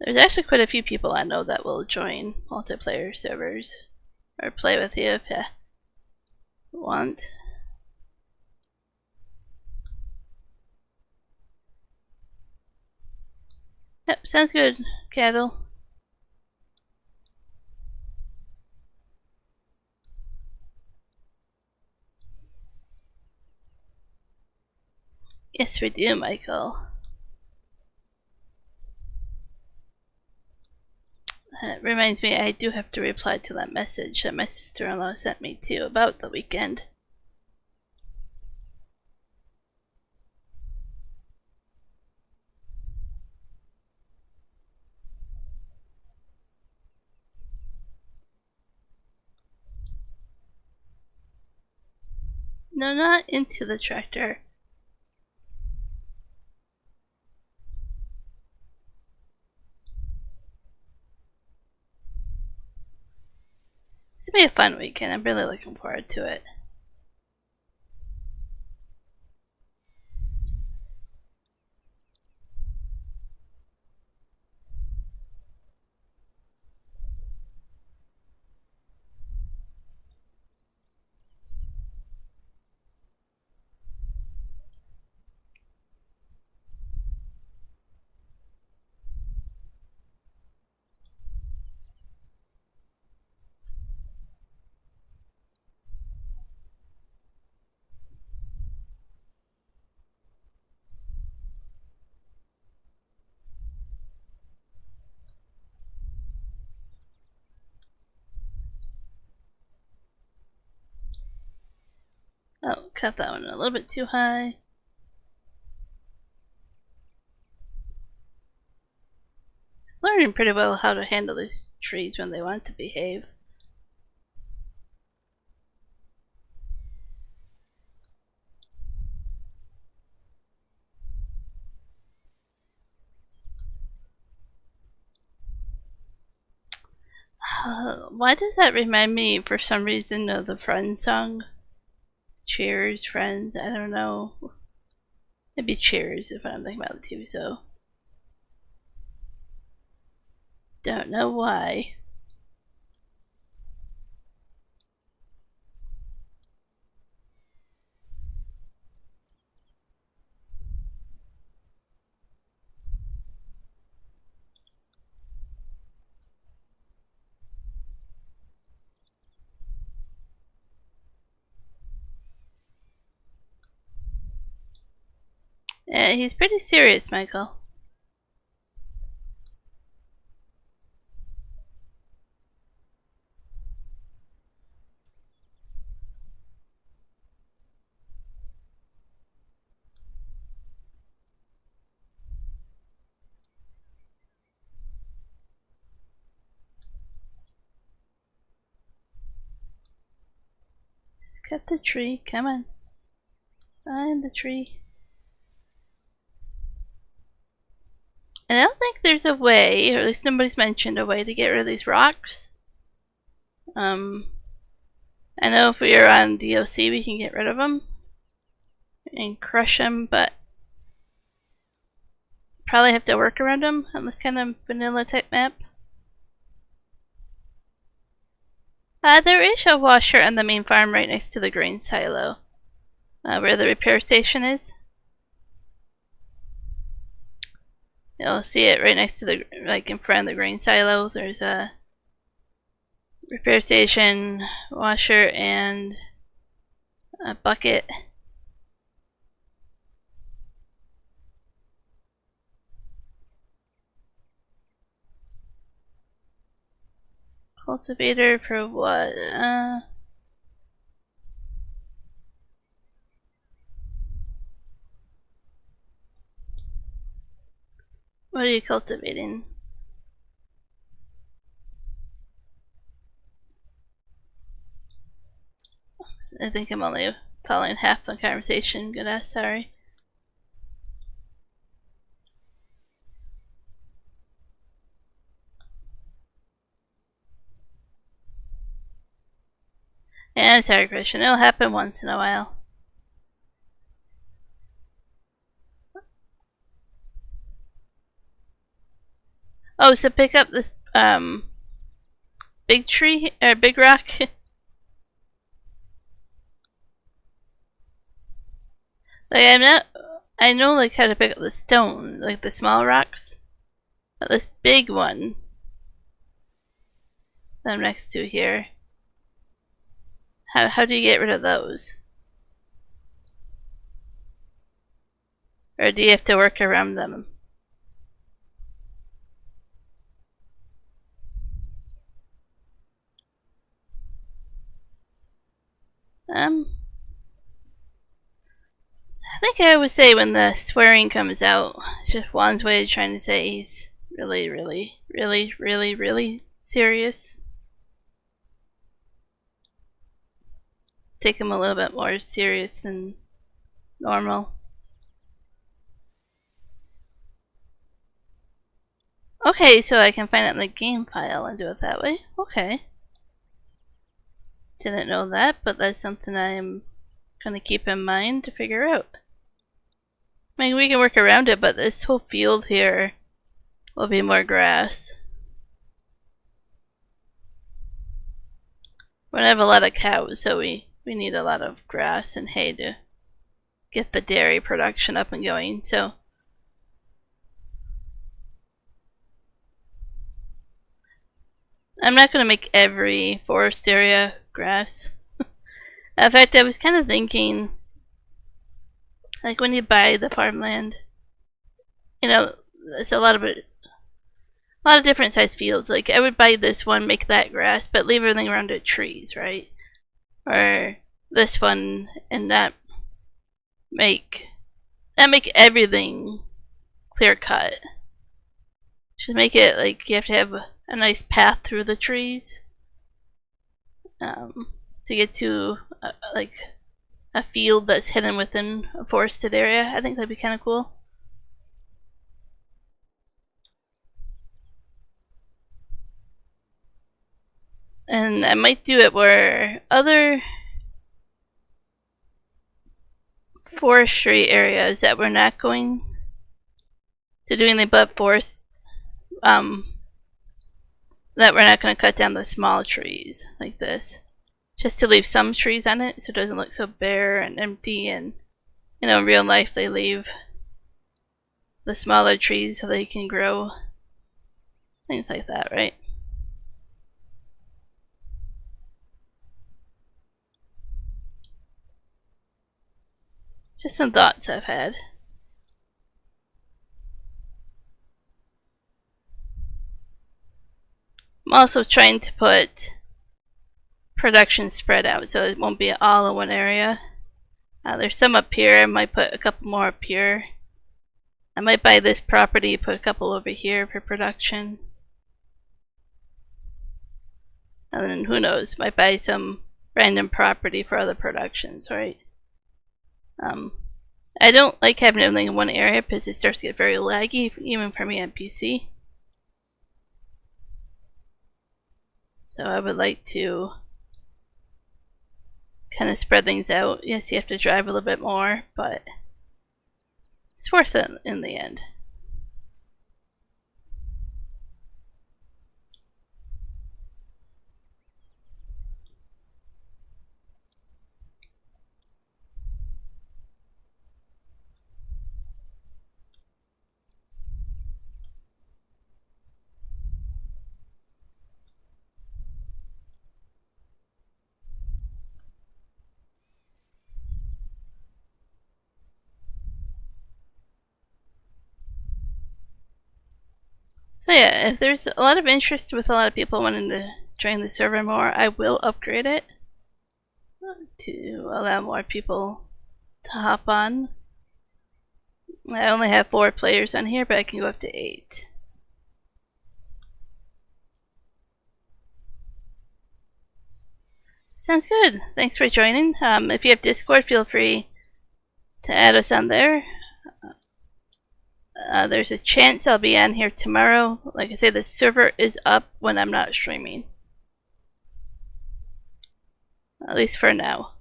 There's actually quite a few people I know that will join multiplayer servers or play with you if you want. Yep, sounds good, Cattle. Yes, we do, Michael. That reminds me, I do have to reply to that message that my sister-in-law sent me too about the weekend. No, not into the tractor. It's gonna be a fun weekend. I'm really looking forward to it. Oh, cut that one a little bit too high. Learning pretty well how to handle these trees when they want to behave. Why does that remind me, for some reason, of the Friends song? Cheers, Friends, I don't know. Maybe Cheers if I'm thinking about the TV show. Don't know why. Yeah, he's pretty serious, Michael. Just cut the tree, come on. Find the tree. And I don't think there's a way, or at least nobody's mentioned a way to get rid of these rocks. I know if we are on DLC we can get rid of them and crush them, but probably have to work around them on this kind of vanilla type map. There is a washer on the main farm right next to the grain silo, where the repair station is. You'll see it right next to the, like in front of the grain silo. There's a repair station, washer, and a bucket. Cultivator for what? What are you cultivating? I think I'm only following half the conversation. Good ass, sorry. Yeah, I'm sorry, Christian. It'll happen once in a while. Oh, so pick up this big tree or big rock. Like I know like how to pick up the stone, like the small rocks, but this big one that I'm next to here. How do you get rid of those? Or do you have to work around them? I think I would say when the swearing comes out, it's just Juan's way of trying to say he's really, really, really, really, really serious. Take him a little bit more serious than normal. Okay, so I can find it in the game file and do it that way. Okay. Didn't know that, but that's something I'm gonna keep in mind to figure out. I mean, we can work around it, but this whole field here will be more grass. We're gonna have a lot of cows, so we need a lot of grass and hay to get the dairy production up and going, so I'm not gonna make every forest area grass. In fact, I was kind of thinking, like when you buy the farmland, you know, it's a lot of different size fields. Like I would buy this one, make that grass, but leave everything around it trees, right? Or this one and not make everything clear cut. Should make it like you have to have a nice path through the trees to get to like a field that's hidden within a forested area. I think that'd be kind of cool. And I might do it where other forestry areas that we're not going to do anything but forest, that we're not going to cut down the small trees like this. Just to leave some trees on it so it doesn't look so bare and empty, and you know, in real life they leave the smaller trees so they can grow. Things like that, right? Just some thoughts I've had. I'm also trying to put production spread out so it won't be all in one area. There's some up here. I might put a couple more up here. I might buy this property, put a couple over here for production. And then who knows, might buy some random property for other productions, right? I don't like having everything in one area because it starts to get very laggy, even for me on PC. So I would like to kind of spread things out. Yes, you have to drive a little bit more, but it's worth it in the end. So yeah, if there's a lot of interest with a lot of people wanting to join the server more, I will upgrade it to allow more people to hop on. I only have 4 players on here, but I can go up to 8. Sounds good. Thanks for joining. If you have Discord, feel free to add us on there. There's a chance I'll be on here tomorrow. Like I say, the server is up when I'm not streaming. At least for now.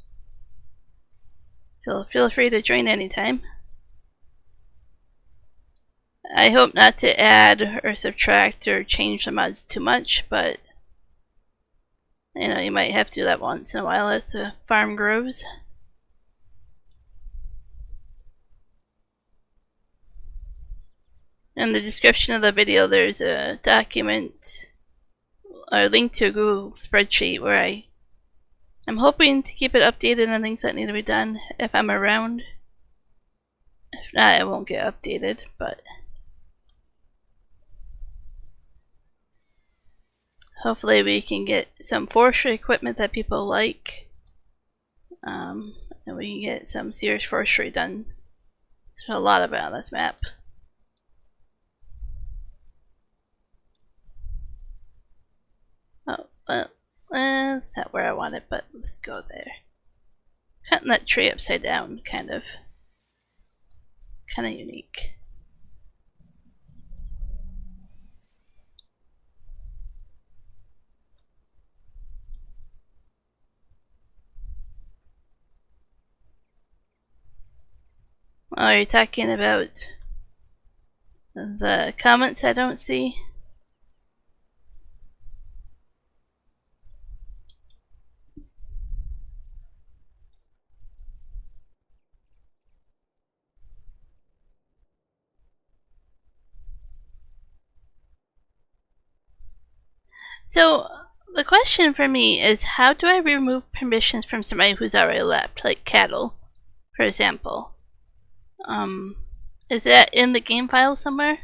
So feel free to join anytime. I hope not to add or subtract or change the mods too much, but you know, you might have to do that once in a while as the farm grows. In the description of the video, there's a document or link to a Google spreadsheet where I'm hoping to keep it updated on things that need to be done if I'm around. If not, it won't get updated, but hopefully we can get some forestry equipment that people like, and we can get some serious forestry done. There's a lot of it on this map. Oh, well, that's not where I want it, but let's go there. Cutting that tree upside down, kind of unique. Oh, are you talking about the comments I don't see? So the question for me is, how do I remove permissions from somebody who's already left, like cattle, for example? Is that in the game file somewhere?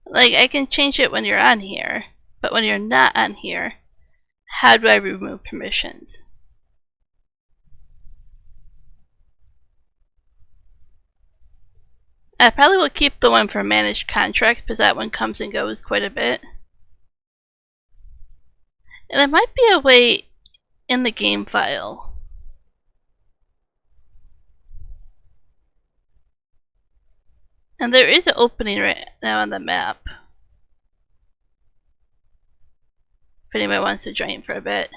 Like, I can change it when you're on here, but when you're not on here, how do I remove permissions? I probably will keep the one for managed contracts because that one comes and goes quite a bit. And it might be a way in the game file. And there is an opening right now on the map. if anybody wants to join for a bit.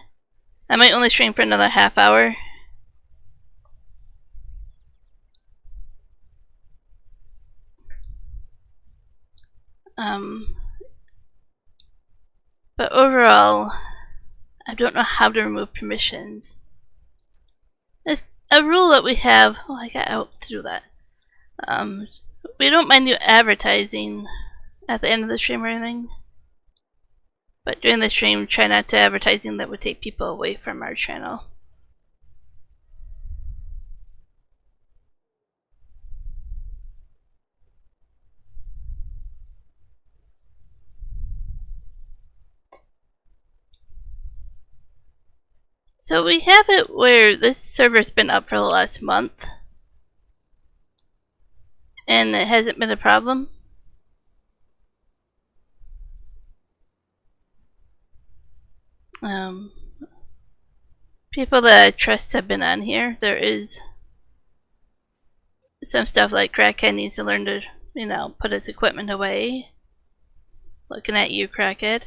I might only stream for another half hour. But overall, I don't know how to remove permissions. There's a rule that we have. Oh, I got out to do that. We don't mind you advertising at the end of the stream or anything. But during the stream, try not to advertising that would take people away from our channel. So we have it where this server's been up for the last month. And it hasn't been a problem. People that I trust have been on here. There is some stuff like Crackhead needs to learn to, you know, put his equipment away. Looking at you, Crackhead.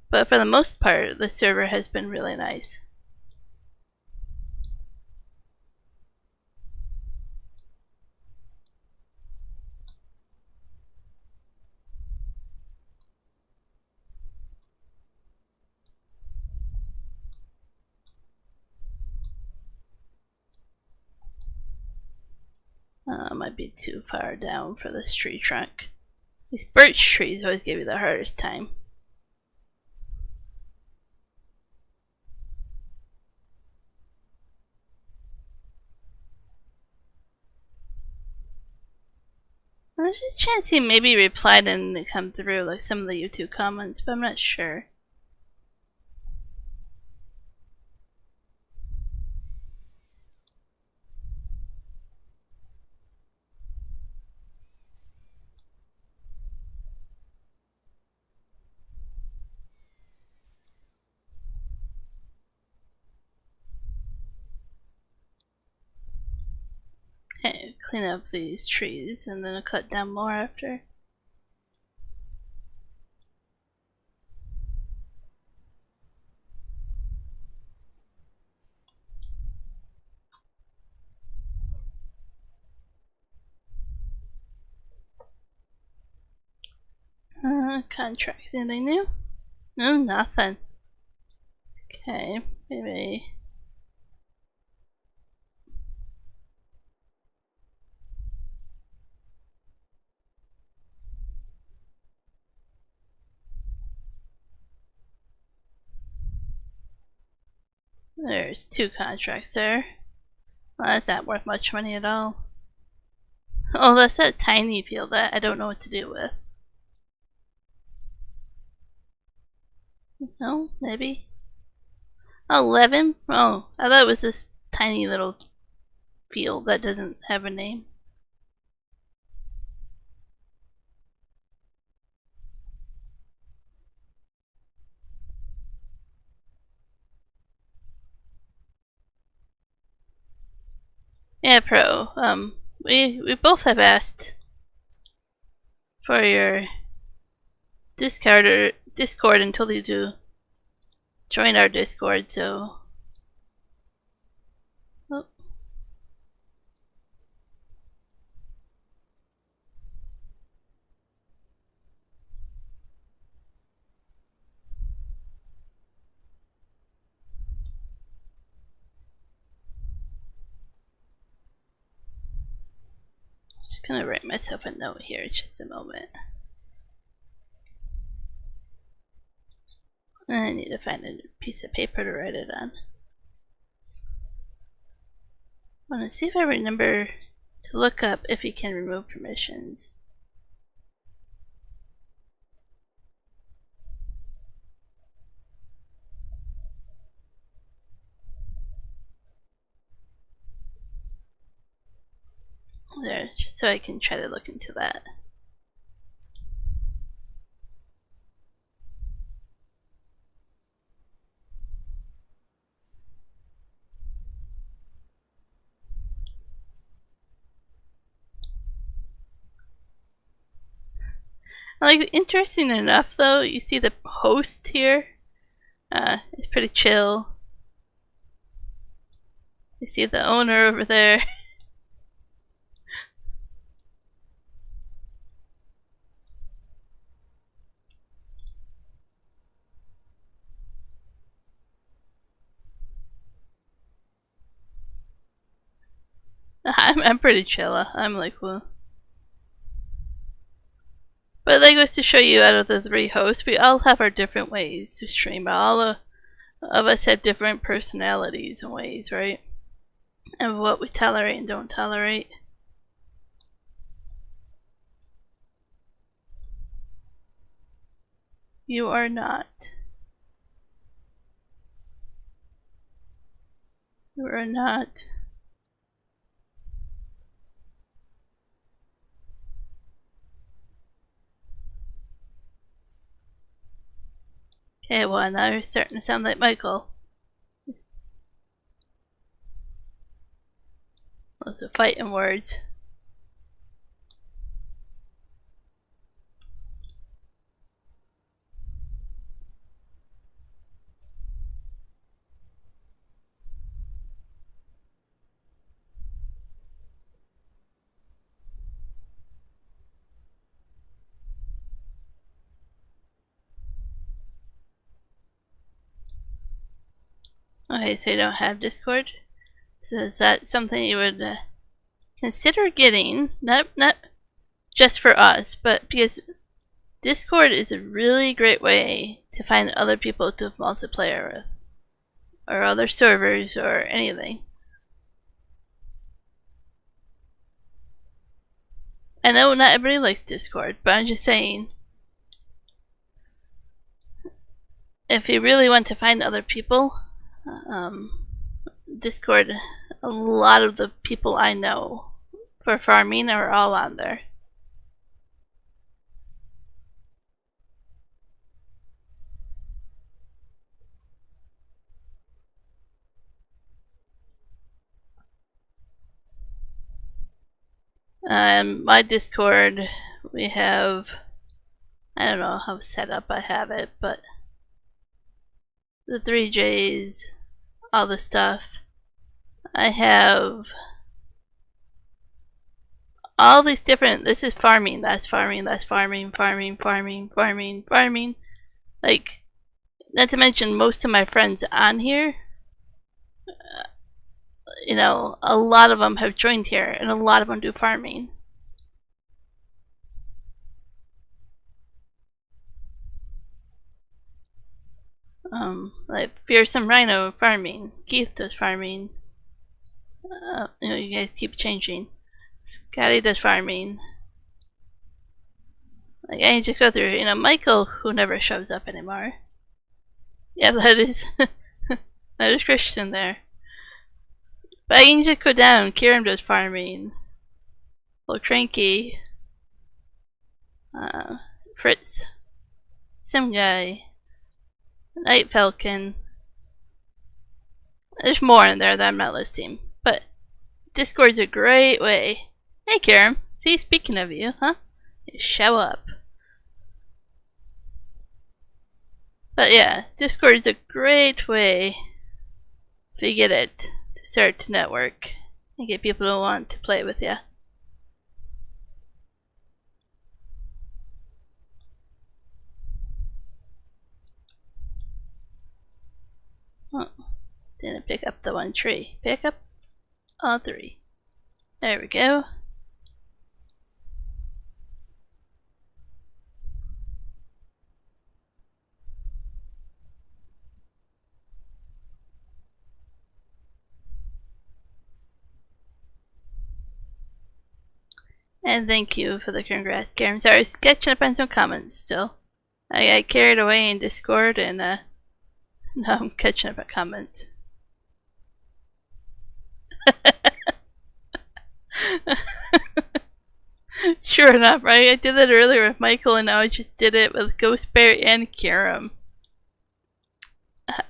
But for the most part, the server has been really nice. Might be too far down for this tree trunk. These birch trees always give you the hardest time. There's a chance he maybe replied and it come through like some of the YouTube comments, but I'm not sure. Okay, clean up these trees and then I'll cut down more after. Contracts, anything new? No, nothing. Okay, maybe. There's 2 contracts there. Well, that's not worth much money at all. Oh, that's that tiny field that I don't know what to do with. No, maybe. 11? Oh, I thought it was this tiny little field that doesn't have a name. Yeah, Pro. We both have asked for your Discord until you do join our Discord, so. Oh. Just gonna write myself a note here, just a moment. I need to find a piece of paper to write it on. I want to see if I remember to look up if you can remove permissions. There, just so I can try to look into that. Like, interesting enough though, you see the host here. It's pretty chill. You see the owner over there. I'm pretty chill. I'm like, well. But that goes to show you, out of the 3 hosts, we all have our different ways to stream. All of us have different personalities and ways, right? And what we tolerate and don't tolerate. You are not. You are not. Okay, well, now you're starting to sound like Michael. Those are fighting words. Okay, so you don't have Discord? So is that something you would consider getting? Not just for us, but because Discord is a really great way to find other people to multiplayer with. Or other servers or anything. I know not everybody likes Discord, but I'm just saying, if you really want to find other people, Discord, a lot of the people I know for farming are all on there. My Discord, we have, I don't know how set up I have it, but the 3Js, all the stuff. I have all these different, this is farming, that's farming, that's farming, farming, farming, farming, farming. Like, not to mention most of my friends on here, you know, a lot of them have joined here, and a lot of them do farming. Like Fearsome Rhino farming, Keith does farming. You know, you guys keep changing. Scotty does farming. Like, I need to go through, you know, Michael, who never shows up anymore. Yeah, that is that is Christian there. But I need to go down. Kieran does farming. Well, Cranky. Fritz. Sim Guy. Night Falcon. There's more in there that I'm not listing. But Discord's a great way. Hey, Kieran. See, speaking of you, huh? You show up. But yeah, Discord is a great way, if you get it, to start to network and get people who want to play with you. Oh, didn't pick up the one tree. Pick up all 3. There we go. And thank you for the congrats, Karen. Sorry, I was catching up on some comments still. I got carried away in Discord, and now I'm catching up on comments. Sure enough, right? I did that earlier with Michael, and now I just did it with Ghost Bear and Kiram.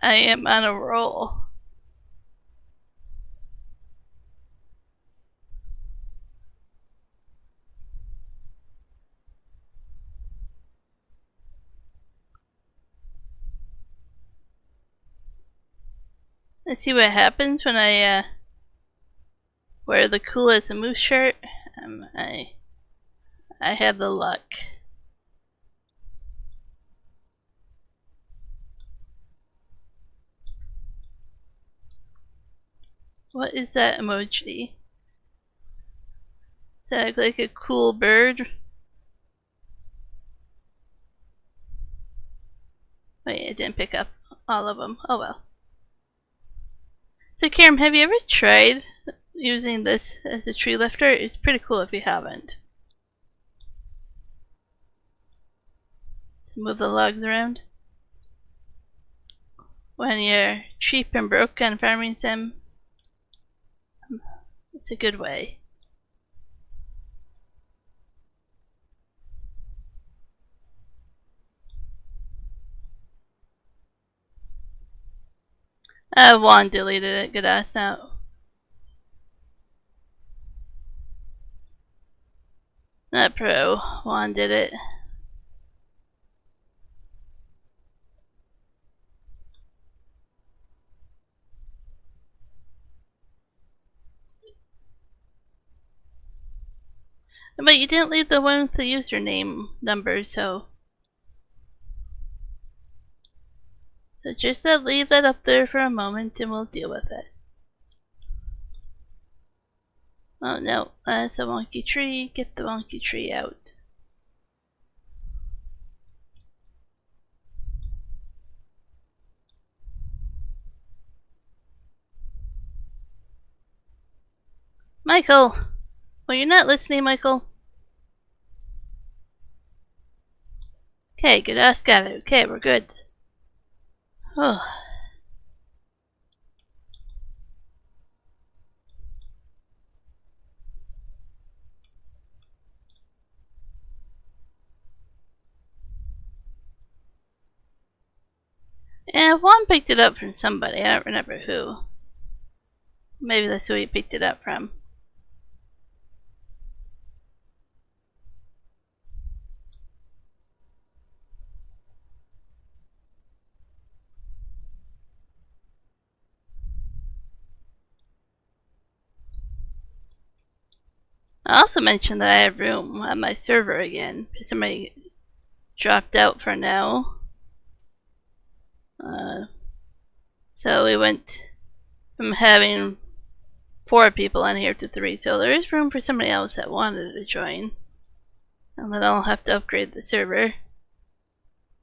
I am on a roll. Let's see what happens when I wear the cool as a moose shirt. I have the luck. What is that emoji? Does that look like a cool bird? Wait, I didn't pick up all of them. Oh well. So Karen, have you ever tried using this as a tree lifter? It's pretty cool if you haven't. To move the logs around. When you're cheap and broke on farming sim, it's a good way. Juan deleted it, good ass out. Not pro, Juan did it. But you didn't leave the one with the username number, so just leave that up there for a moment and we'll deal with it. Oh no, that's a wonky tree. Get the wonky tree out. Michael! Well, you're not listening, Michael. Okay, good ass got it. Okay, we're good. Oh. Yeah, Juan picked it up from somebody. I don't remember who. Maybe that's who he picked it up from. I also mentioned that I have room on my server again, because somebody dropped out for now. So we went from having 4 people on here to 3, so there is room for somebody else that wanted to join. And then I'll have to upgrade the server,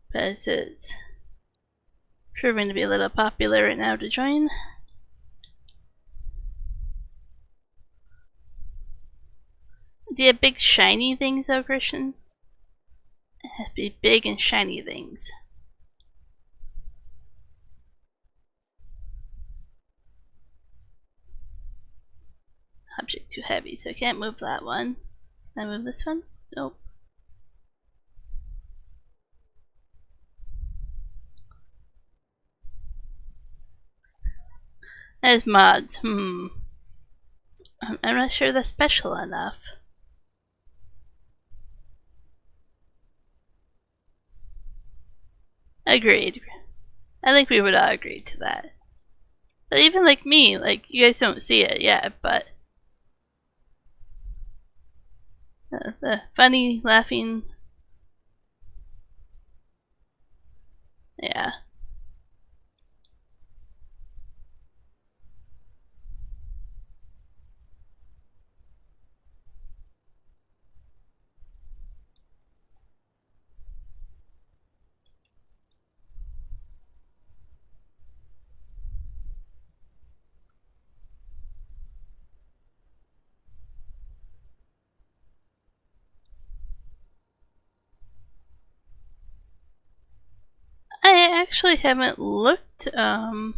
because it's proving to be a little popular right now to join. Do you have big shiny things though, Christian? It has to be big and shiny things. Object too heavy, so I can't move that one. Can I move this one? Nope. As mods, I'm not sure that's special enough. Agreed. I think we would all agree to that. But even like me, like you guys don't see it yet, but the funny laughing, yeah. I actually haven't looked, or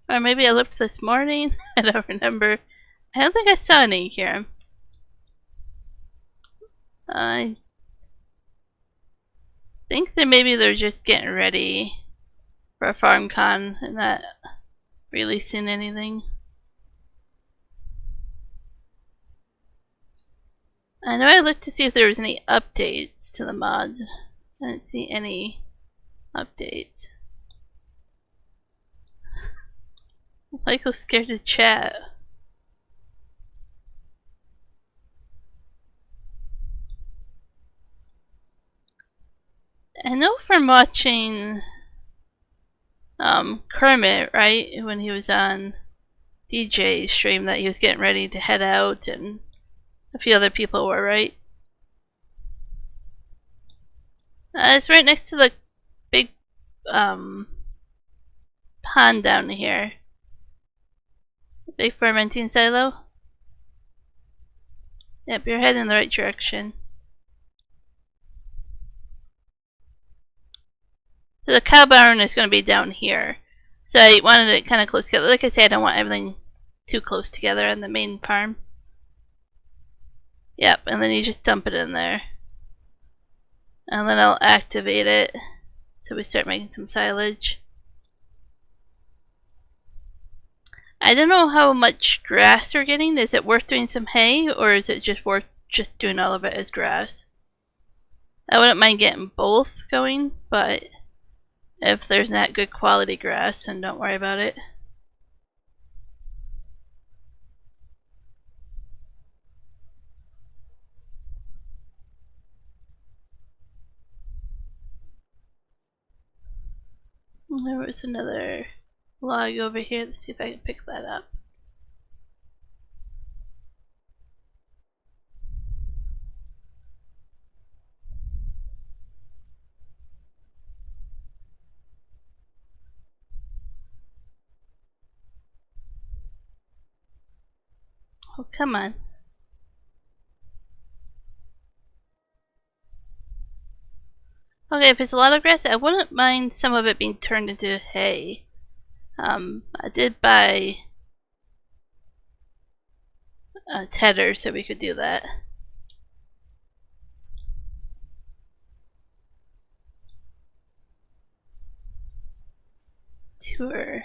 maybe I looked this morning. I don't remember. I don't think I saw any here. I think that maybe they're just getting ready for a FarmCon and not releasing anything. I know I looked to see if there was any updates to the mods. I didn't see any updates. Michael's scared to chat. I know from watching Kermit, right, when he was on DJ stream, that he was getting ready to head out, and a few other people were, right? It's right next to the big pond down here. The big fermenting silo. Yep, you're heading in the right direction. So the cow barn is going to be down here. So I wanted it kind of close together. Like I said, I don't want everything too close together on the main farm. Yep, and then you just dump it in there. And then I'll activate it so we start making some silage. I don't know how much grass we're getting. Is it worth doing some hay, or is it just worth just doing all of it as grass? I wouldn't mind getting both going, but if there's not good quality grass, then don't worry about it. There was another log over here. Let's see if I can pick that up. Oh, come on. Okay, if it's a lot of grass, I wouldn't mind some of it being turned into hay. I did buy a tedder so we could do that. Tour.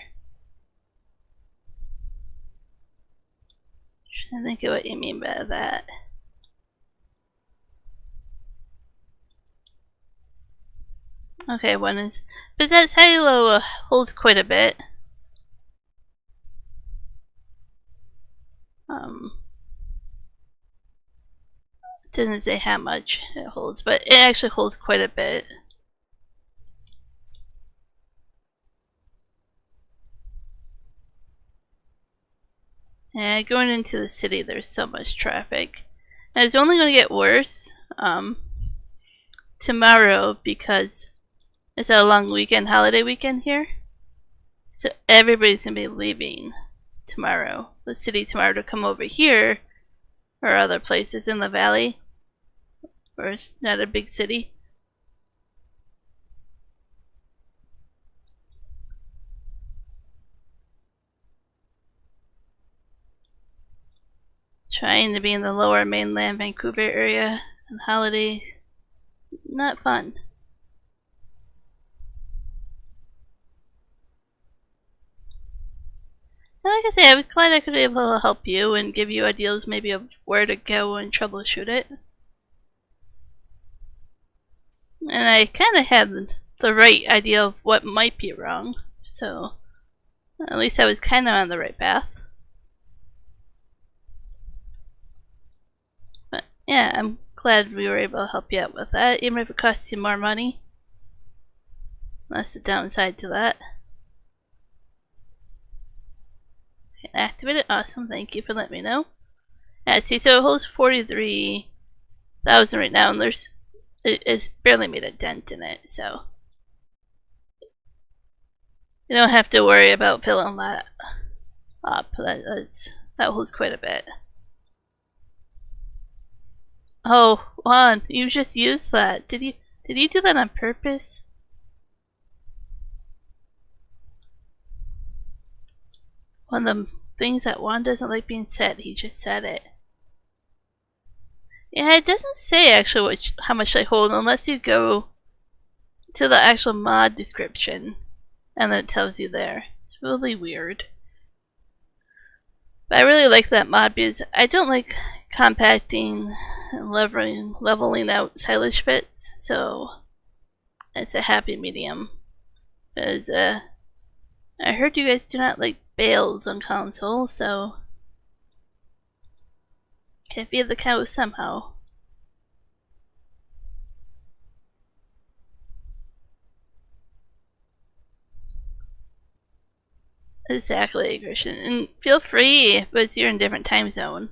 Trying to think of what you mean by that. Okay, one is, but that silo holds quite a bit. Doesn't say how much it holds, but it actually holds quite a bit. Yeah, going into the city, there's so much traffic, and it's only going to get worse tomorrow because it's a long weekend, holiday weekend here. So everybody's going to be leaving tomorrow, the city tomorrow, to come over here or other places in the valley where it's not a big city. Trying to be in the lower mainland Vancouver area on holidays, not fun. And like I say, I was glad I could be able to help you and give you ideas maybe of where to go and troubleshoot it. And I kind of had the right idea of what might be wrong, so at least I was kind of on the right path. But yeah, I'm glad we were able to help you out with that, even if it costs you more money. That's the downside to that. Activate it. Awesome, thank you for letting me know. Yeah, see, so it holds 43,000 right now, and it's barely made a dent in it, so you don't have to worry about filling that up. That holds quite a bit. Oh, Juan, you just used that. Did you do that on purpose? One of the things that Juan doesn't like being said, he just said it. Yeah, it doesn't say actually how much they hold unless you go to the actual mod description and then it tells you there. It's really weird. But I really like that mod because I don't like compacting and leveling out silage pits, so it's a happy medium. Because I heard you guys do not like bales on console, so can feed the cows somehow. Exactly, Christian. And feel free, but you're in a different time zone,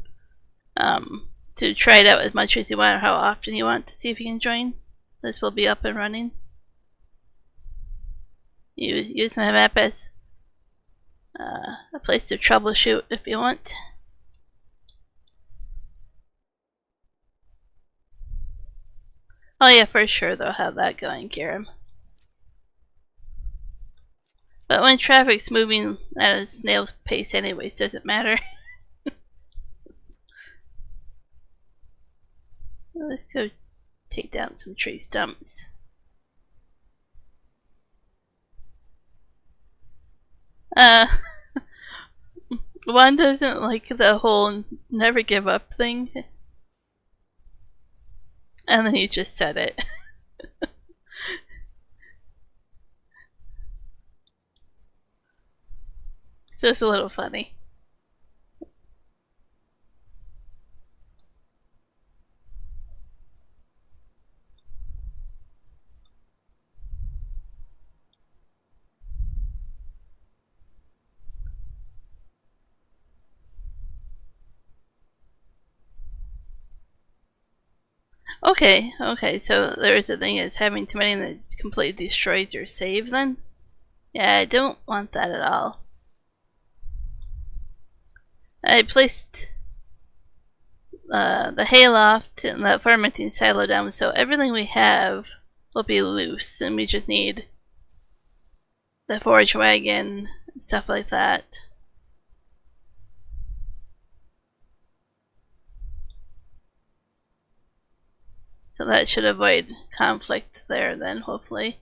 to try it out as much as you want or how often you want to see if you can join. This will be up and running. You use my map as a place to troubleshoot if you want. Oh yeah, for sure they'll have that going, Kiram. But when traffic's moving at a snail's pace anyways, doesn't matter. Let's go take down some tree stumps. One doesn't like the whole never give up thing. And then he just said it. So it's a little funny. Okay, so there's the thing is having too many that completely destroys your save then? Yeah, I don't want that at all. I placed the hayloft and the fermenting silo down, so everything we have will be loose, and we just need the forage wagon and stuff like that. So that should avoid conflict there then, hopefully.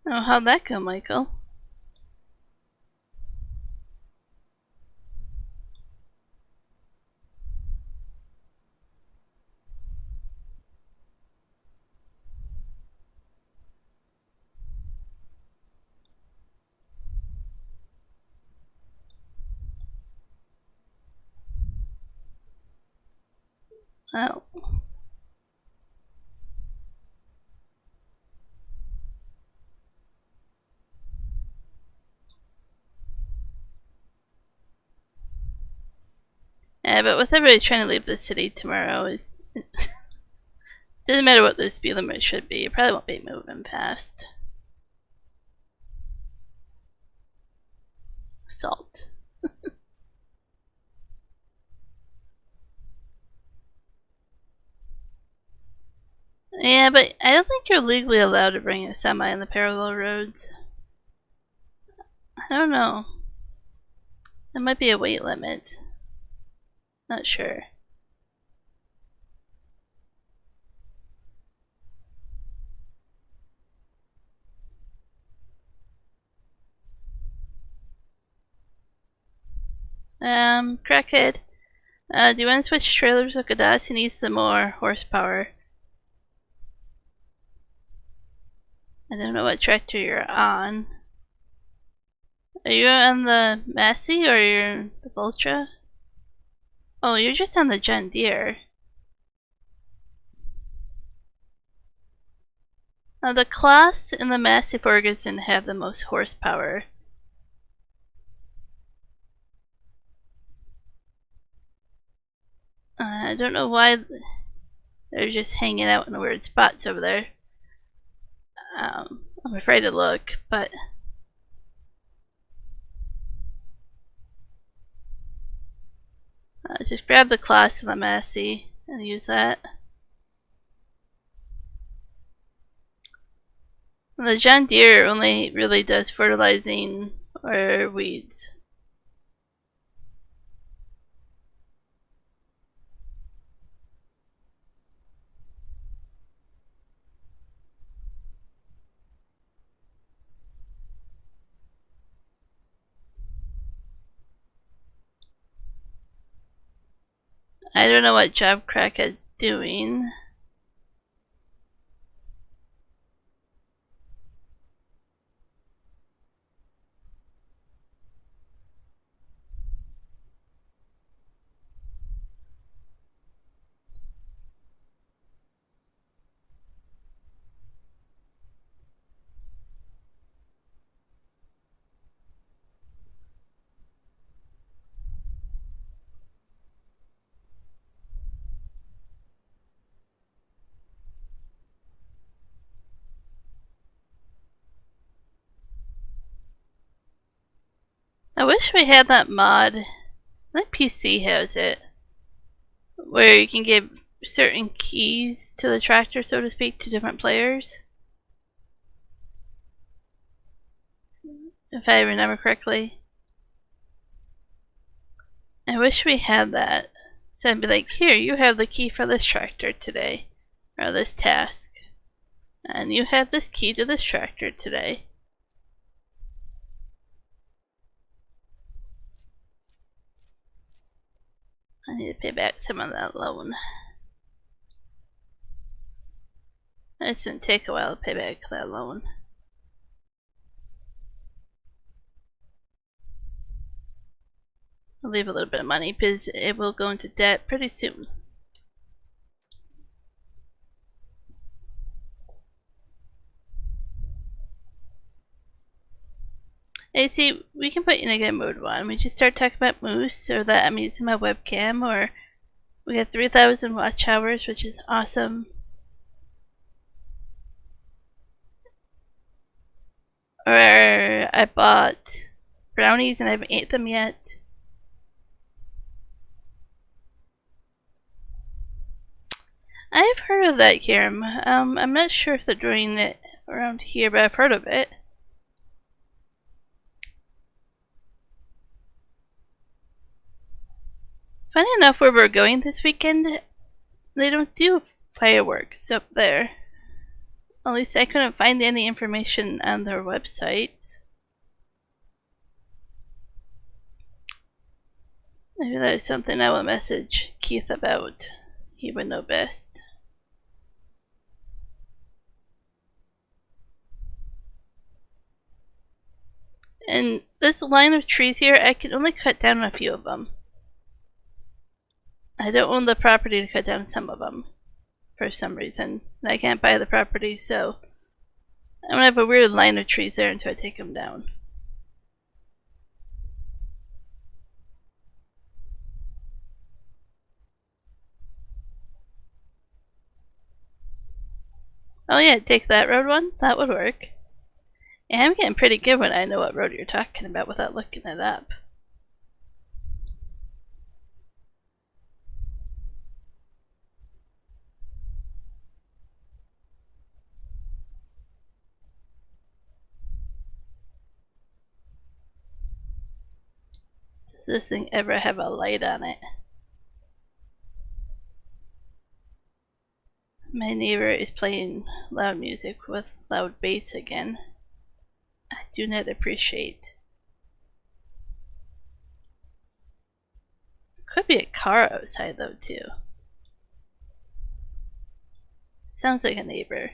Oh, how'd that go, Michael? Oh. Yeah, but with everybody trying to leave the city tomorrow, it doesn't matter what the speed limit should be, it probably won't be moving fast. Salt. Yeah, but I don't think you're legally allowed to bring a semi on the parallel roads. I don't know. There might be a weight limit. Not sure. Crackhead. Do you want to switch trailers with Gadas? He needs some more horsepower. I don't know what tractor you're on. Are you on the Massey or you're the Vultra? Oh, you're just on the John Deere. The Class and the Massey Ferguson have the most horsepower. I don't know why they're just hanging out in weird spots over there. I'm afraid to look, but just grab the Class and the Massey and use that. The John Deere only really does fertilizing or weeds. I don't know what job Crack is doing. I wish we had that mod. I think PC has it, where you can give certain keys to the tractor, so to speak, to different players. If I remember correctly. I wish we had that. So I'd be like, here, you have the key for this tractor today, or this task. And you have this key to this tractor today. I need to pay back some of that loan. It's gonna take a while to pay back that loan. I'll leave a little bit of money because it will go into debt pretty soon. Hey, see, we can put you in a good mood one. We just start talking about moose, or that I'm using my webcam, or we got 3,000 watch hours, which is awesome. Or I bought brownies and I haven't ate them yet. I've heard of that, Kiram. I'm not sure if they're doing it around here, but I've heard of it. Funny enough, where we're going this weekend, they don't do fireworks up there. At least I couldn't find any information on their website. Maybe that is something I will message Keith about. He would know best. And this line of trees here, I can only cut down a few of them. I don't own the property to cut down some of them for some reason. And I can't buy the property, so I'm gonna have a weird line of trees there until I take them down. Oh yeah, take that road one? That would work. Yeah, I'm getting pretty good when I know what road you're talking about without looking it up. Does this thing ever have a light on it? My neighbor is playing loud music with loud bass again. I do not appreciate. Could be a car outside though too. Sounds like a neighbor.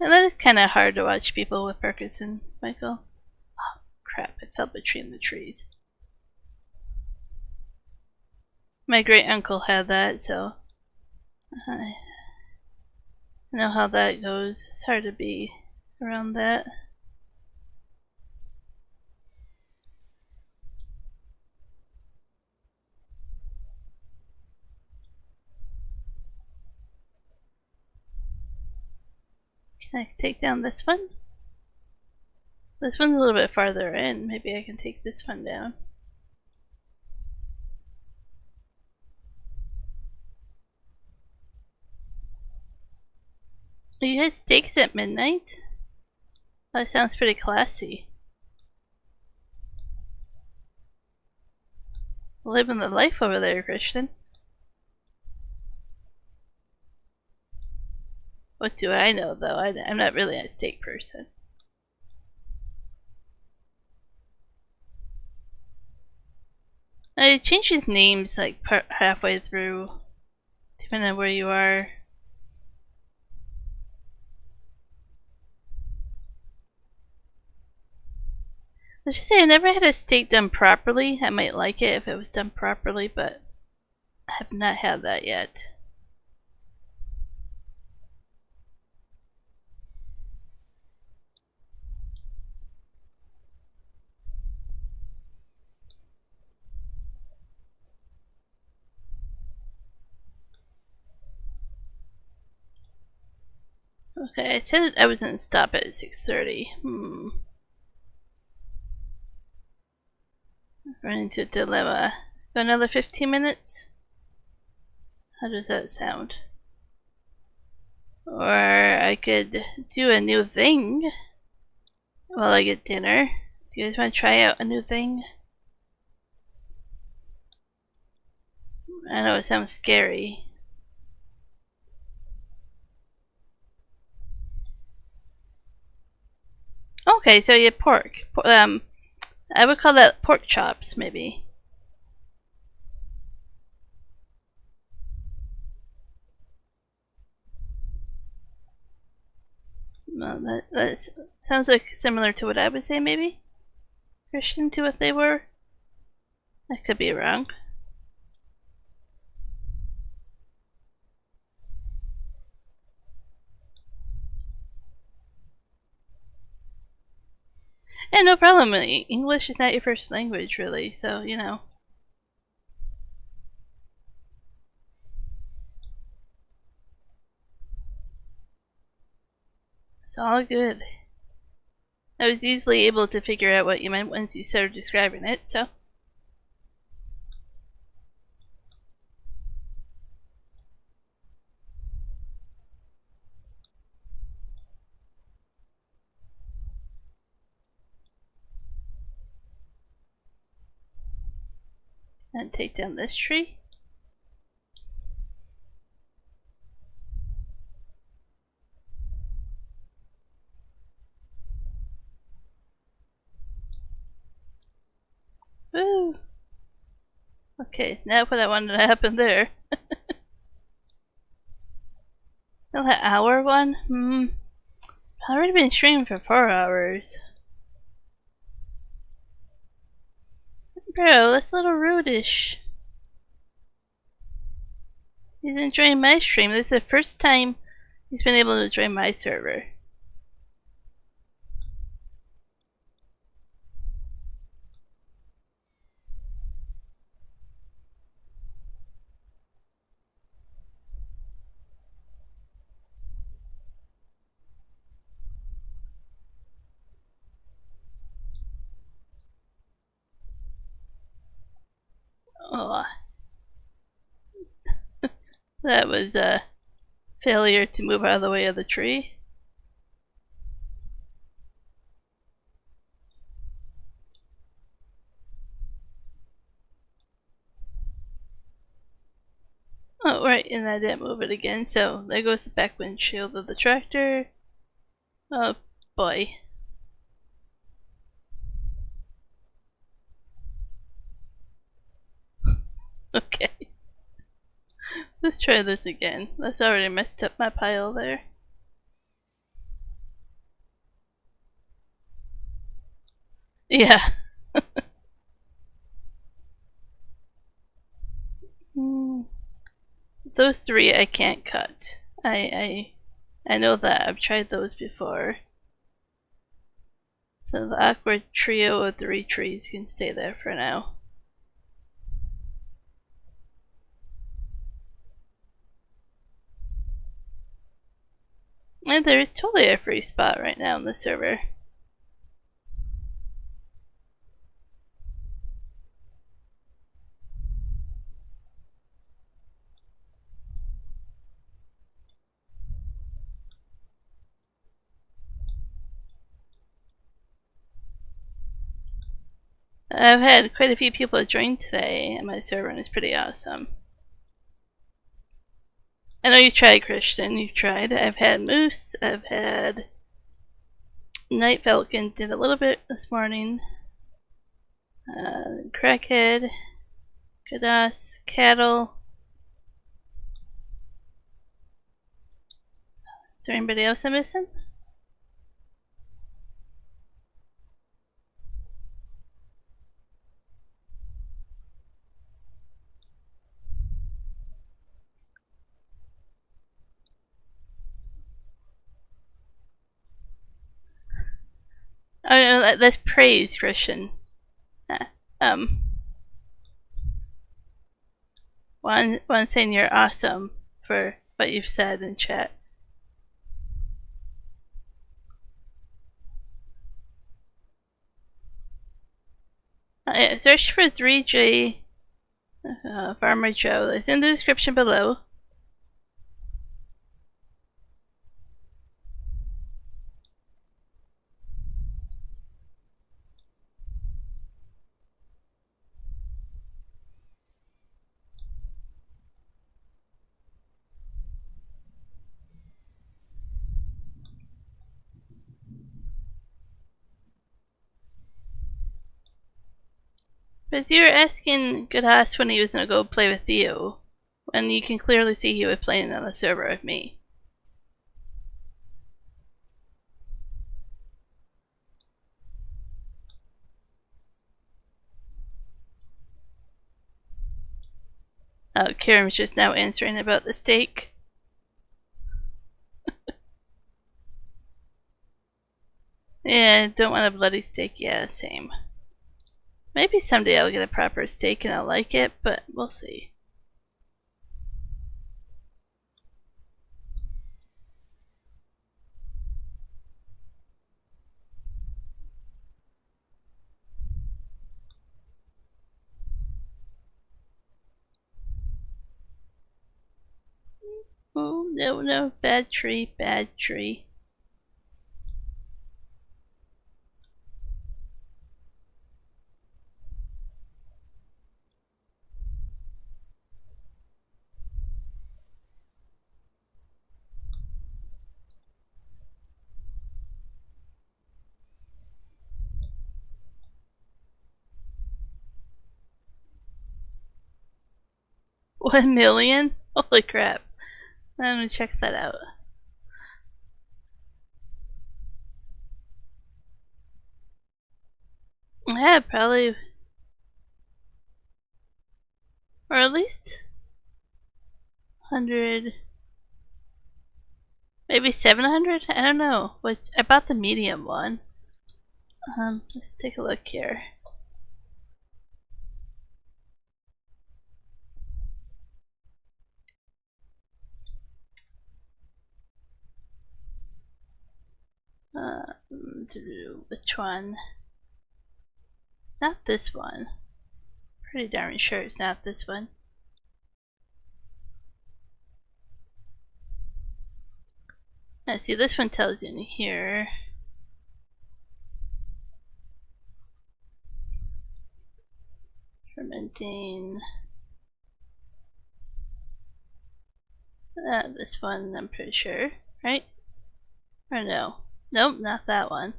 And that is kind of hard to watch people with Parkinson, Michael. Oh crap, I fell between the trees. My great uncle had that, so I know how that goes. It's hard to be around that. Can I take down this one? This one's a little bit farther in. Maybe I can take this one down. Oh, you had steaks at midnight? That sounds pretty classy. Living the life over there, Christian. What do I know, though? I'm not really a steak person. It changes names like halfway through, depending on where you are. Let's just say I never had a steak done properly. I might like it if it was done properly, but I have not had that yet. Okay, I said I was gonna stop at 6:30. Run into a dilemma. Go another 15 minutes? How does that sound? Or I could do a new thing while I get dinner. Do you guys want to try out a new thing? I know it sounds scary. Okay, so you have pork. I would call that pork chops, maybe. Well, that sounds like similar to what I would say, maybe? Christian to what they were? I could be wrong. Yeah, no problem. English is not your first language, really, so, you know. It's all good. I was easily able to figure out what you meant once you started describing it, so. And take down this tree. Woo! Okay, now what I wanted to happen there. Oh, that hour one? I've already been streaming for 4 hours. Bro, that's a little rude-ish. He's enjoying my stream. This is the first time he's been able to join my server. Oh. That was a failure to move out of the way of the tree. Oh, right, and I didn't move it again, so there goes the back windshield of the tractor. Oh, boy. Okay. Let's try this again. That's already messed up my pile there. Yeah. Those 3 I can't cut. I know that. I've tried those before. So the awkward trio of 3 trees can stay there for now. And there is totally a free spot right now on the server. I've had quite a few people join today, and my server is pretty awesome. I know you tried, Christian. You tried. I've had Moose. I've had Night Falcon. Did a little bit this morning. Crackhead. Grass, cattle. Is there anybody else I'm missing? Oh no, that's praise, Christian. Um, one saying you're awesome for what you've said in chat. Search for 3J Farmer Joe. It's in the description below. Because you were asking Goodass when he was gonna go play with you, when you can clearly see he was playing on the server with me. Oh, Karen's just now answering about the steak. Yeah, don't want a bloody steak. Yeah, same. Maybe someday I'll get a proper steak and I'll like it, but we'll see. Oh, no, no, bad tree, bad tree. $1 million? Holy crap. Let me check that out. Yeah, probably. Or at least 100. Maybe 700? I don't know. I bought the medium one. Let's take a look here. Which one? It's not this one. Pretty darn sure it's not this one. Let's see, this one tells you in here. Fermenting. This one, I'm pretty sure, right? Or no? Nope, not that one.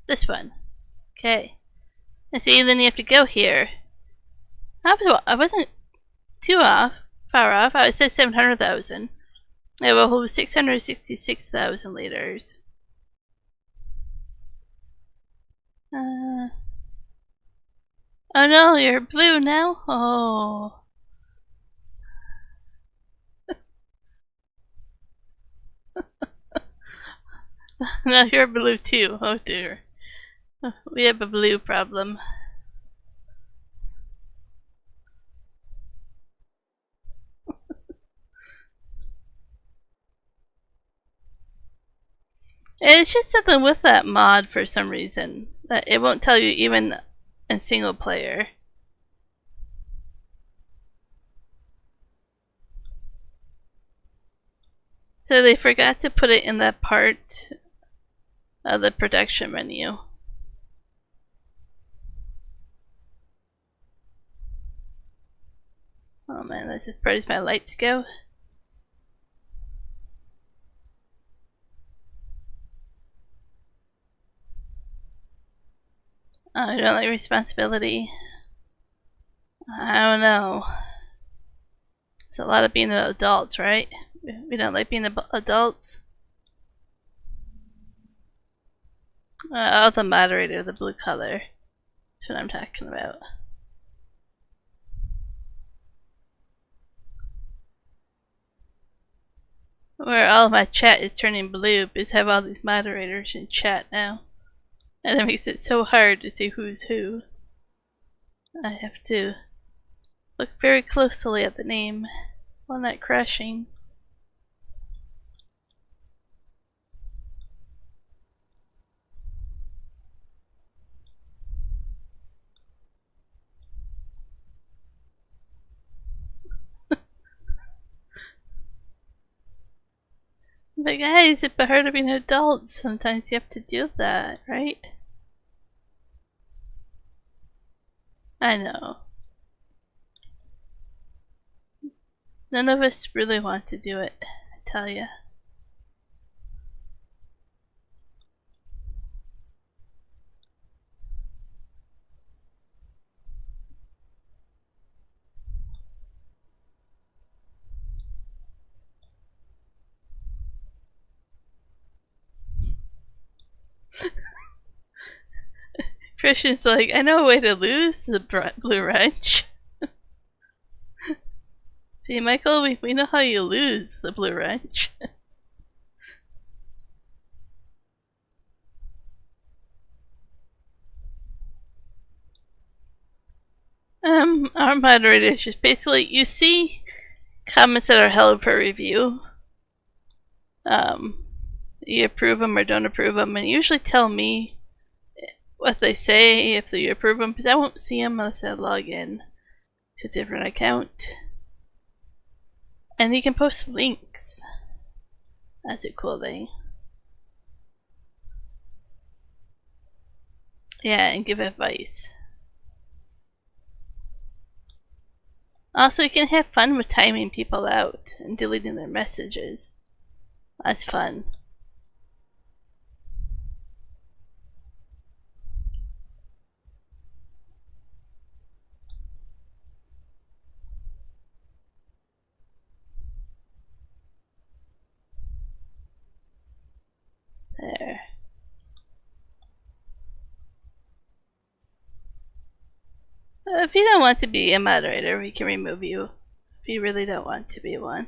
This one. Okay. And see, then you have to go here. I wasn't too far off. I said 700,000. It will hold 666,000 liters. Oh no, you're blue now? Oh. No, you're blue too. Oh dear. We have a blue problem. It's just something with that mod for some reason that it won't tell you even in single player. So they forgot to put it in that part of the production menu. Oh man, that's as bright as my lights go. Oh, I don't like responsibility. I don't know. It's a lot of being adults, right? We don't like being adults. Oh, the moderator, the blue color. That's what I'm talking about. Where all of my chat is turning blue because I have all these moderators in chat now. And it makes it so hard to see who's who. I have to look very closely at the name while not crashing. But guys, it's hard to be an adult. Sometimes you have to deal with that, right? I know. None of us really want to do it, I tell ya. Christian's like, I know a way to lose the blue wrench. See, Michael, we know how you lose the blue wrench. Our moderator is just basically, you see comments that are held for review. You approve them or don't approve them, and usually tell me what they say if you approve them, because I won't see them unless I log in to a different account. And you can post links. That's a cool thing. Yeah, and give advice. Also, you can have fun with timing people out and deleting their messages. That's fun. There. If you don't want to be a moderator, we can remove you. If you really don't want to be one.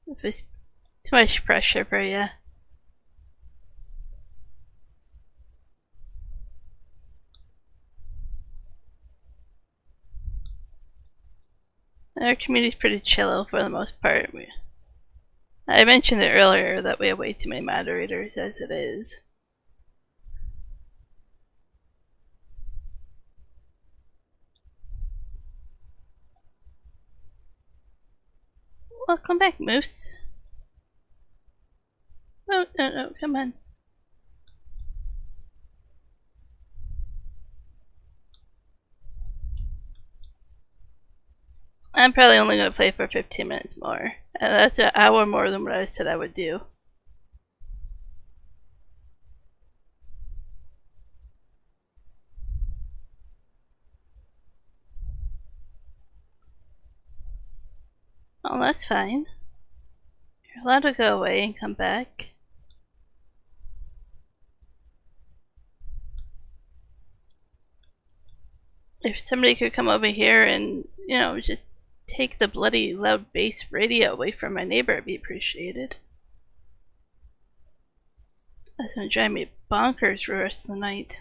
If it's too much pressure for you. Our community's pretty chill for the most part. I mentioned it earlier that we have way too many moderators as it is. Welcome back, Moose. No, no, no, come on. I'm probably only going to play for 15 minutes more. That's an hour more than what I said I would do. Oh, that's fine. You're allowed to go away and come back. If somebody could come over here and, you know, just take the bloody loud bass radio away from my neighbor, it'd be appreciated. That's gonna drive me bonkers for the rest of the night.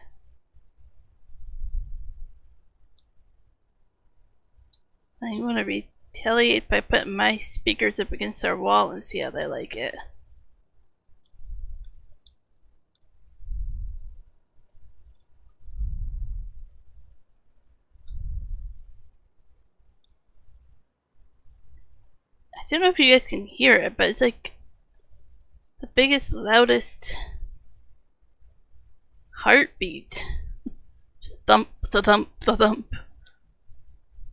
I want to retaliate by putting my speakers up against their wall and see how they like it. I don't know if you guys can hear it, but it's like the biggest, loudest heartbeat. Just thump, the thump, the thump.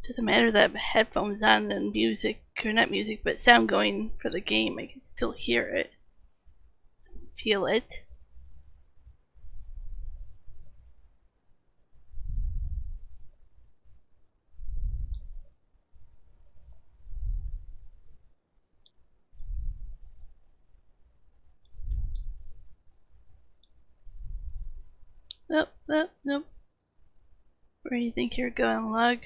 Doesn't matter that I have headphones on and music, or not music, but sound going for the game. I can still hear it. Feel it. Oh, oh, nope. Where do you think you're going, log?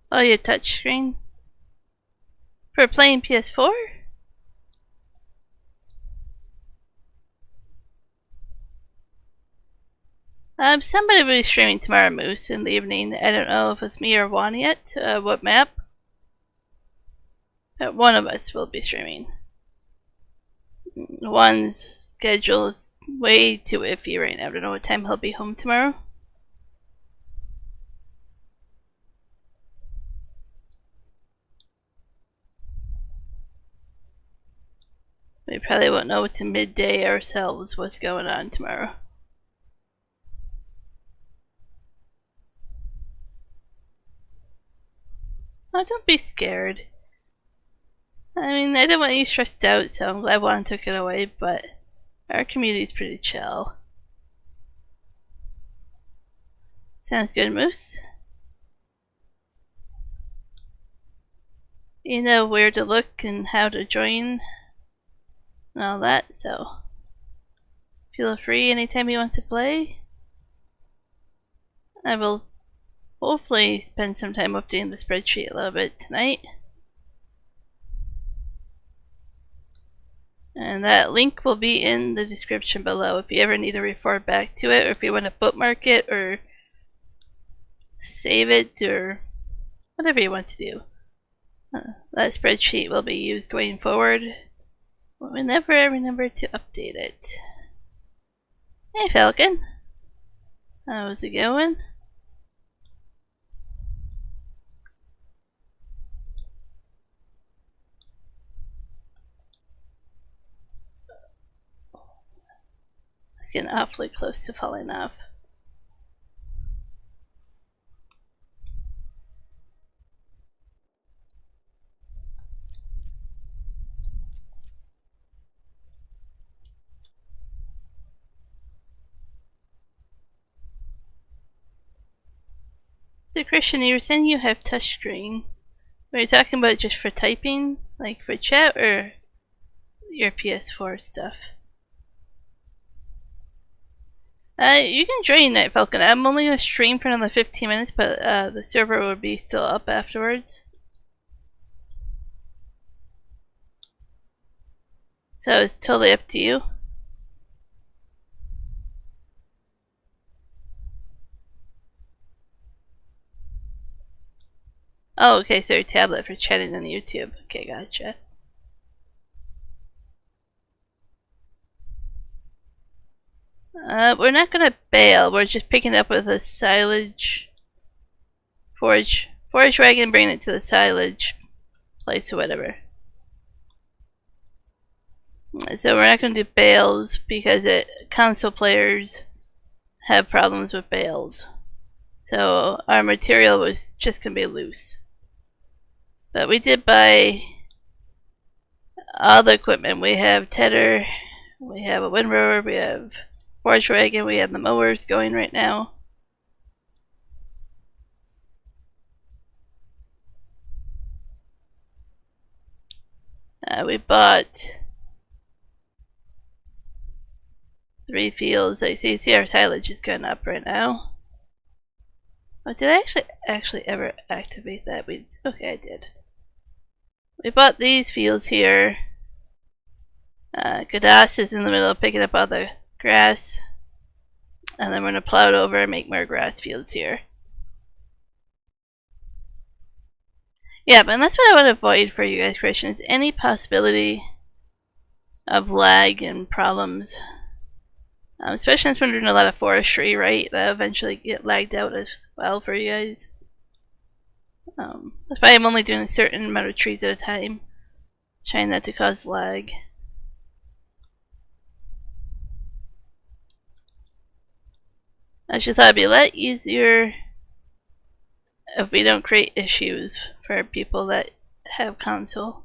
Oh, your touchscreen? For playing PS4? Somebody will be streaming tomorrow, Moose, in the evening. I don't know if it's me or Juan yet. What map? One of us will be streaming. Juan's schedule is way too iffy right now. I don't know what time he'll be home tomorrow. We probably won't know until midday ourselves what's going on tomorrow. Oh, don't be scared. I mean, I don't want you stressed out, so I'm glad Juan took it away, but our community's pretty chill. Sounds good, Moose. You know where to look and how to join and all that, so feel free anytime you want to play. I will hopefully spend some time updating the spreadsheet a little bit tonight. And that link will be in the description below if you ever need to refer back to it, or if you want to bookmark it or save it or whatever you want to do. That spreadsheet will be used going forward whenever I remember to update it. Hey Falcon, how's it going? It's getting awfully close to falling off. So Christian, you were saying you have touchscreen. Were you talking about just for typing, like for chat, or your PS4 stuff? You can join Night Falcon. I'm only gonna stream for another 15 minutes, but the server will be still up afterwards. So it's totally up to you. Oh, okay, so your tablet for chatting on YouTube. Okay, gotcha. We're not gonna bale, we're just picking up with a silage forage wagon, bringing it to the silage place or whatever. So we're not gonna do bales because console players have problems with bales. So our material was just gonna be loose. But we did buy all the equipment. We have tedder, we have a windrower, we have forage wagon, we have the mowers going right now. We bought 3 fields. I see our silage is going up right now. Oh, did I actually ever activate that? Okay, I did. We bought these fields here. Gadas is in the middle of picking up all the grass. And then we're going to plow it over and make more grass fields here. Yeah, but that's what I want to avoid for you guys, Christians. Any possibility of lag and problems. Especially since we're doing a lot of forestry, right? That'll eventually get lagged out as well for you guys. That's why I'm only doing a certain amount of trees at a time. Trying not to cause lag. I just thought it'd be a lot easier if we don't create issues for people that have console.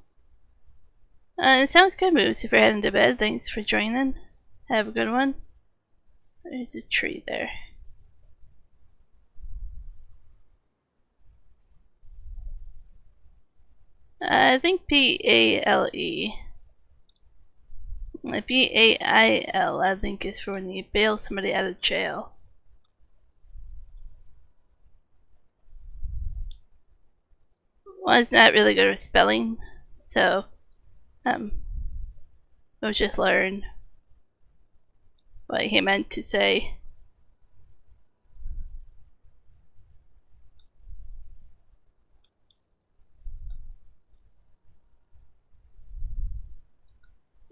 It sounds good, Moose. If you're heading to bed, thanks for joining. Have a good one. There's a tree there. I think P-A-L-E. B-A-I-L, I think, is for when you bail somebody out of jail. Well, it's not really good with spelling, so we'll just learn what he meant to say.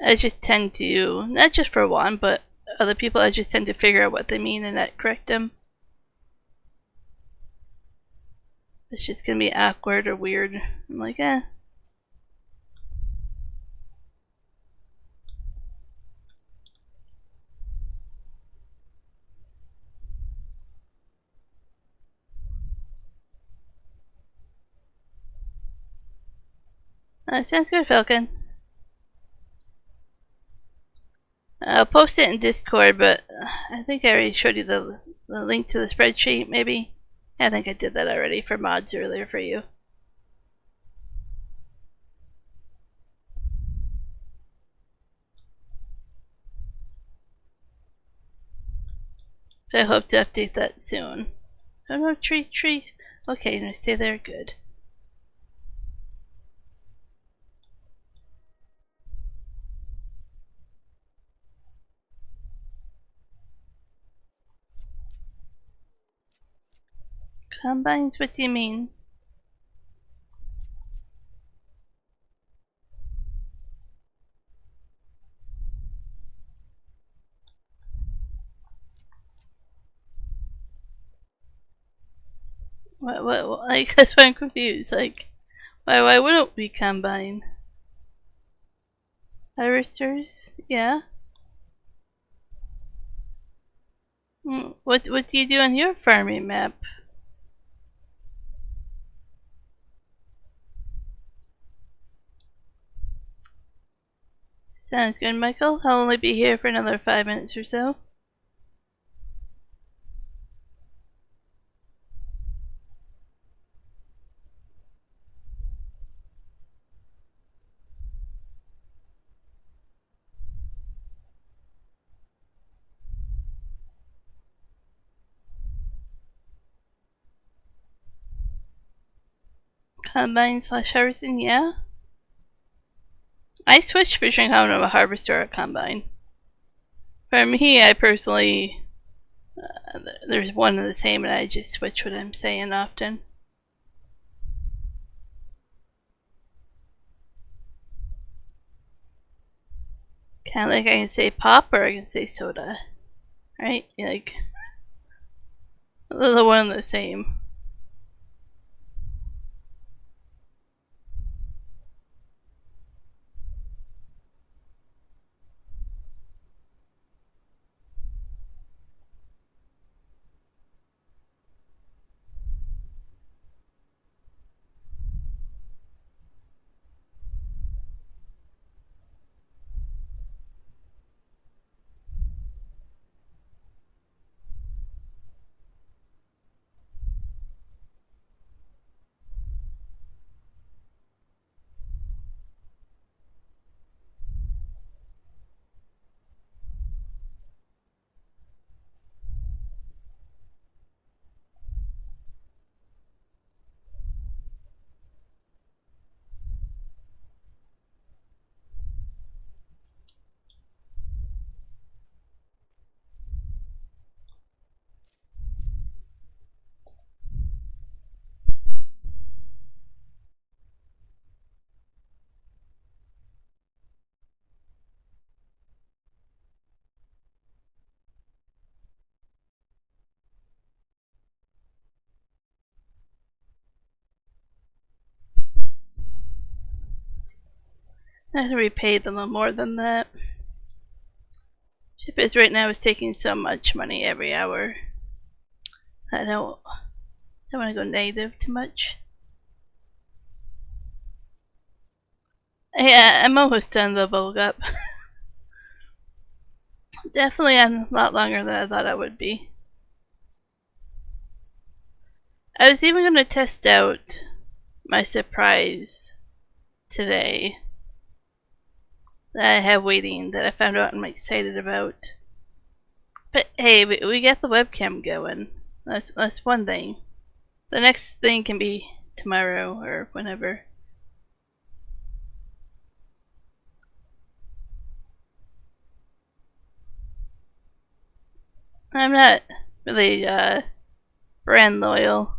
I just tend to, not just for one, but other people, I just tend to figure out what they mean and not correct them. It's just gonna be awkward or weird. I'm like, eh. Sounds good, Falcon. I'll post it in Discord, but I think I already showed you the link to the spreadsheet, maybe? I think I did that already for mods earlier for you. I hope to update that soon. Oh no, tree. Okay, you're gonna stay there, good. Combines, what do you mean? What, like, that's why I'm confused, like, why wouldn't we combine? Harvesters? Yeah? What do you do on your farming map? Sounds good, Michael. I'll only be here for another 5 minutes or so. Combine / harvesting, yeah? I switched between combine and a harvester or combine. For me, I personally, there's one and the same, and I just switch what I'm saying often. Kind of like I can say pop or I can say soda, right? Like, the one and the same. I have to repay them more than that. Because right now it's taking so much money every hour. I don't want to go negative too much. Yeah, I'm almost done the bubble up. Definitely a lot longer than I thought I would be. I was even going to test out my surprise today that I have waiting that I found out I'm excited about. But hey, we got the webcam going. That's one thing. The next thing can be tomorrow or whenever. I'm not really brand loyal.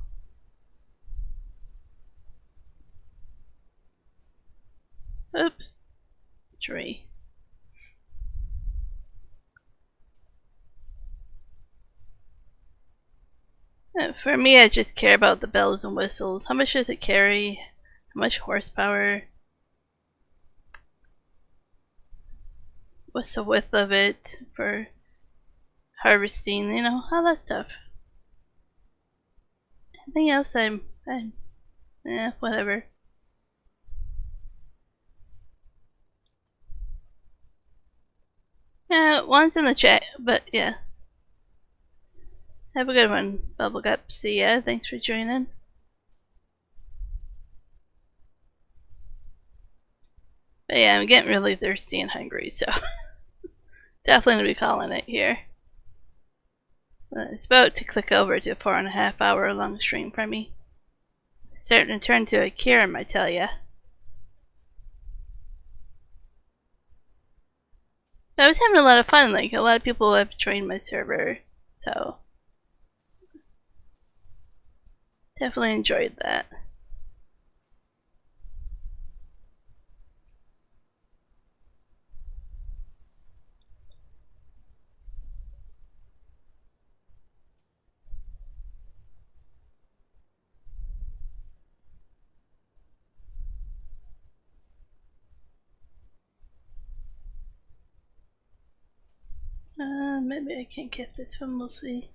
Oops. Tree. For me, I just care about the bells and whistles. How much does it carry? How much horsepower? What's the width of it for harvesting? You know, all that stuff. Anything else whatever. Yeah, one's in the chat, but yeah. Have a good one, Bubblegup. See ya. Thanks for joining. But yeah, I'm getting really thirsty and hungry, so definitely gonna be calling it here. It's about to click over to a 4.5 hour long stream for me. It's starting to turn to a Kirim, I tell ya. But I was having a lot of fun. Like, a lot of people have joined my server, so definitely enjoyed that. Maybe I can't get this one, we'll see.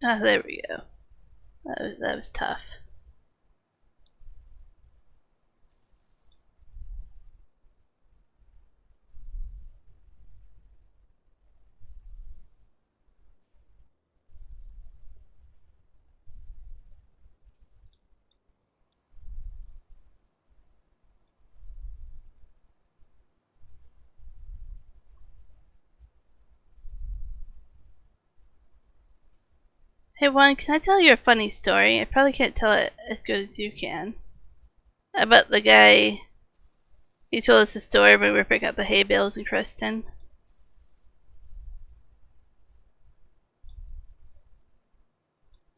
Ah, there we go. That was tough. Hey Juan, can I tell you a funny story? I probably can't tell it as good as you can. About the guy, he told us a story when we were picking up the hay bales in Creston.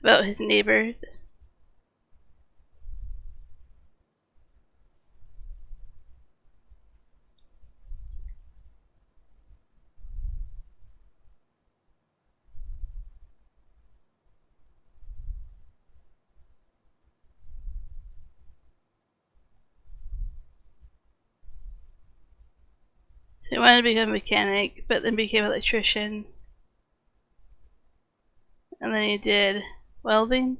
About his neighbor. So he wanted to become a mechanic, but then became an electrician. And then he did welding.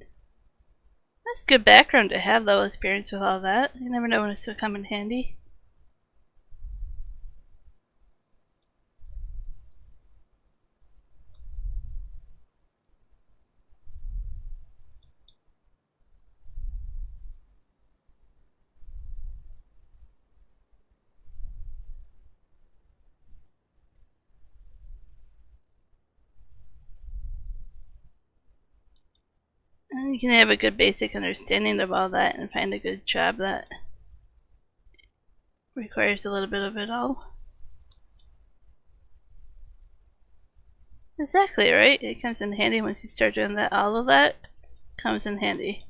That's good background to have, though, experience with all that. You never know when it's going to come in handy. And you can have a good basic understanding of all that and find a good job that requires a little bit of it all. Exactly, right? It comes in handy once you start doing that. All of that comes in handy.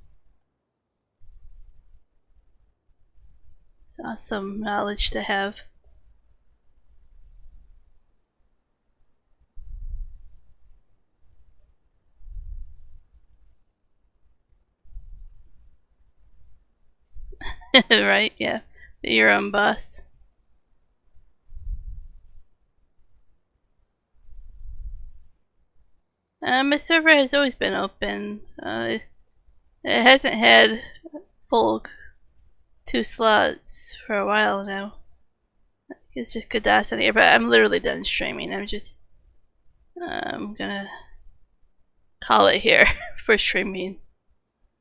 It's awesome knowledge to have. Right? Yeah. Be your own boss. My server has always been open. It hasn't had full 2 slots for a while now. It's just Godas in here, but I'm literally done streaming. I'm gonna call it here for streaming.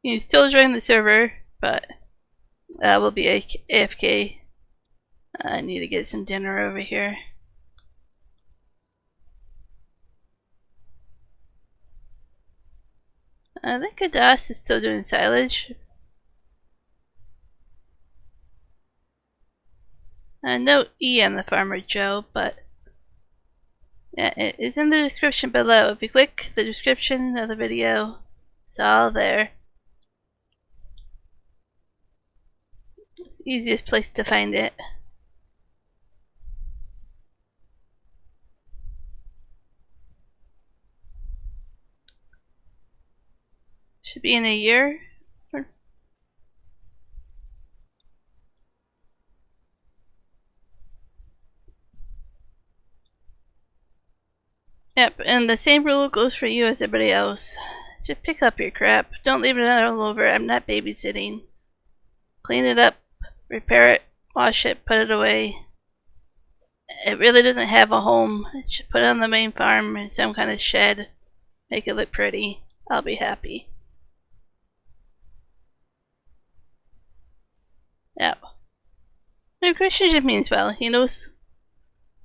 You can still join the server, but we'll be AFK. I need to get some dinner over here. I think Godas is still doing silage. No E on the Farmer Joe, but yeah, it is in the description below. If you click the description of the video, it's all there. It's the easiest place to find it. Should be in a year. Yep, and the same rule goes for you as everybody else. Just pick up your crap. Don't leave it all over. I'm not babysitting. Clean it up, repair it, wash it, put it away. It really doesn't have a home. Just put it on the main farm in some kind of shed. Make it look pretty. I'll be happy. Yep. No, Christian just means well. He knows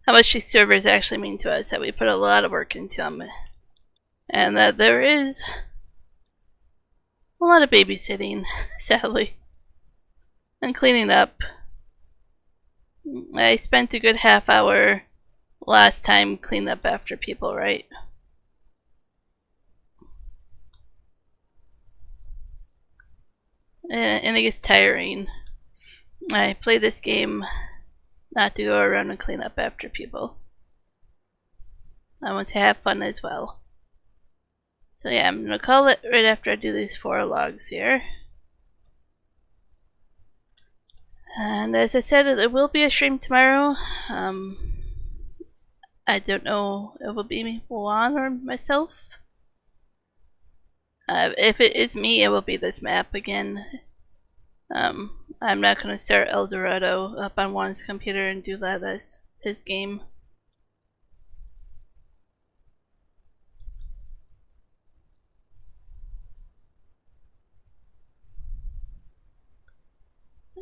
how much these servers actually mean to us, that we put a lot of work into them, and that there is a lot of babysitting, sadly, and cleaning up. I spent a good half hour last time cleaning up after people, right? And it gets tiring. I play this game not to go around and clean up after people. I want to have fun as well. So yeah, I'm gonna call it right after I do these 4 logs here. And as I said, there will be a stream tomorrow. I don't know if it will be me, Juan, or myself. If it is me, it will be this map again. I'm not going to start El Dorado up on Juan's computer and do that as his game.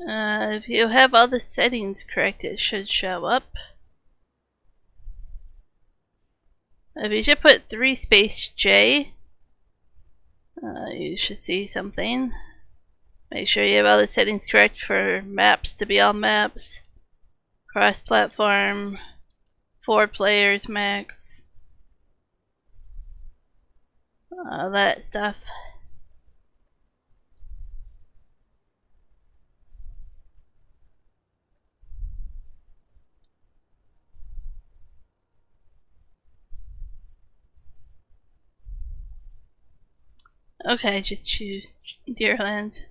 If you have all the settings correct, it should show up. If you should put 3 space J, you should see something. Make sure you have all the settings correct for maps to be all maps, cross-platform, 4 players max, all that stuff. Okay, just choose Deerlands.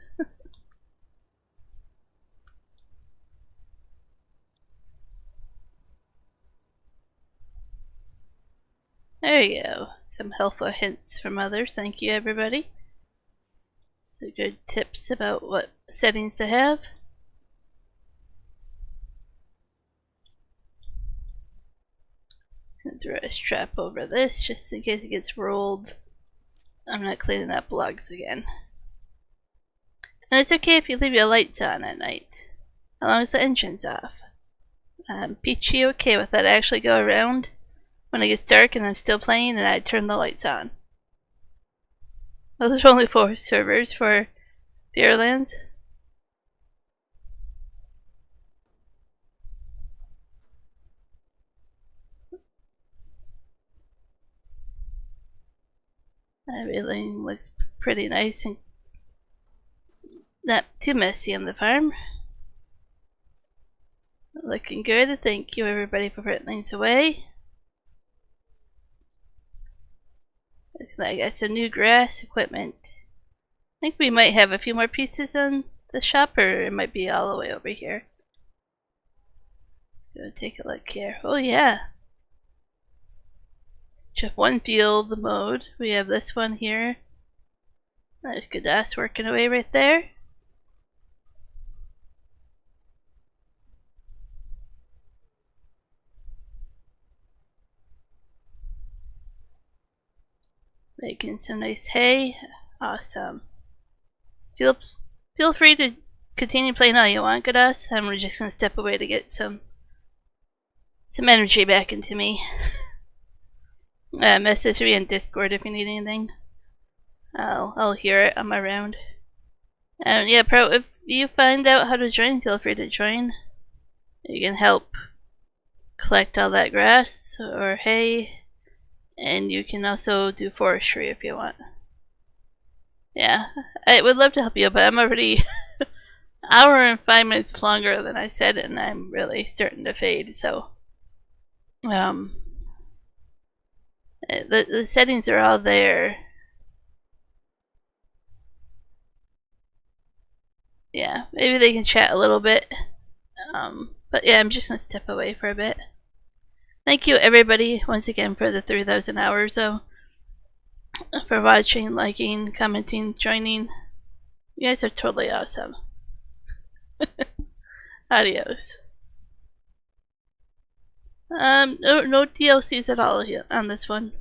There you go. Some helpful hints from others. Thank you, everybody. Some good tips about what settings to have. Just gonna throw a strap over this just in case it gets rolled. I'm not cleaning up logs again. And it's okay if you leave your lights on at night, as long as the engine's off. Peachy okay with that. I actually go around when it gets dark and I'm still playing and I turn the lights on. Well, there's only 4 servers for Deerlands. Everything looks pretty nice and not too messy on the farm. Looking good. Thank you, everybody, for putting things away. I got some new grass equipment. I think we might have a few more pieces on the shop, or it might be all the way over here. Let's go take a look here. Oh yeah, it's just 1 field mode. We have this one here. There's Godas working away right there. Making some nice hay. Awesome. Feel free to continue playing all you want, Godas. I'm just gonna step away to get some energy back into me. Message me in Discord if you need anything. I'll hear it on my round. Yeah, Pro, if you find out how to join, feel free to join. You can help collect all that grass or hay, and you can also do forestry if you want. Yeah, I would love to help you, but I'm already hour and 5 minutes longer than I said, and I'm really starting to fade, so the settings are all there. Yeah, maybe they can chat a little bit. But yeah, I'm just gonna step away for a bit. Thank you everybody once again for the 3,000 hours though. For watching, liking, commenting, joining. You guys are totally awesome. Adios. No DLCs at all on this one.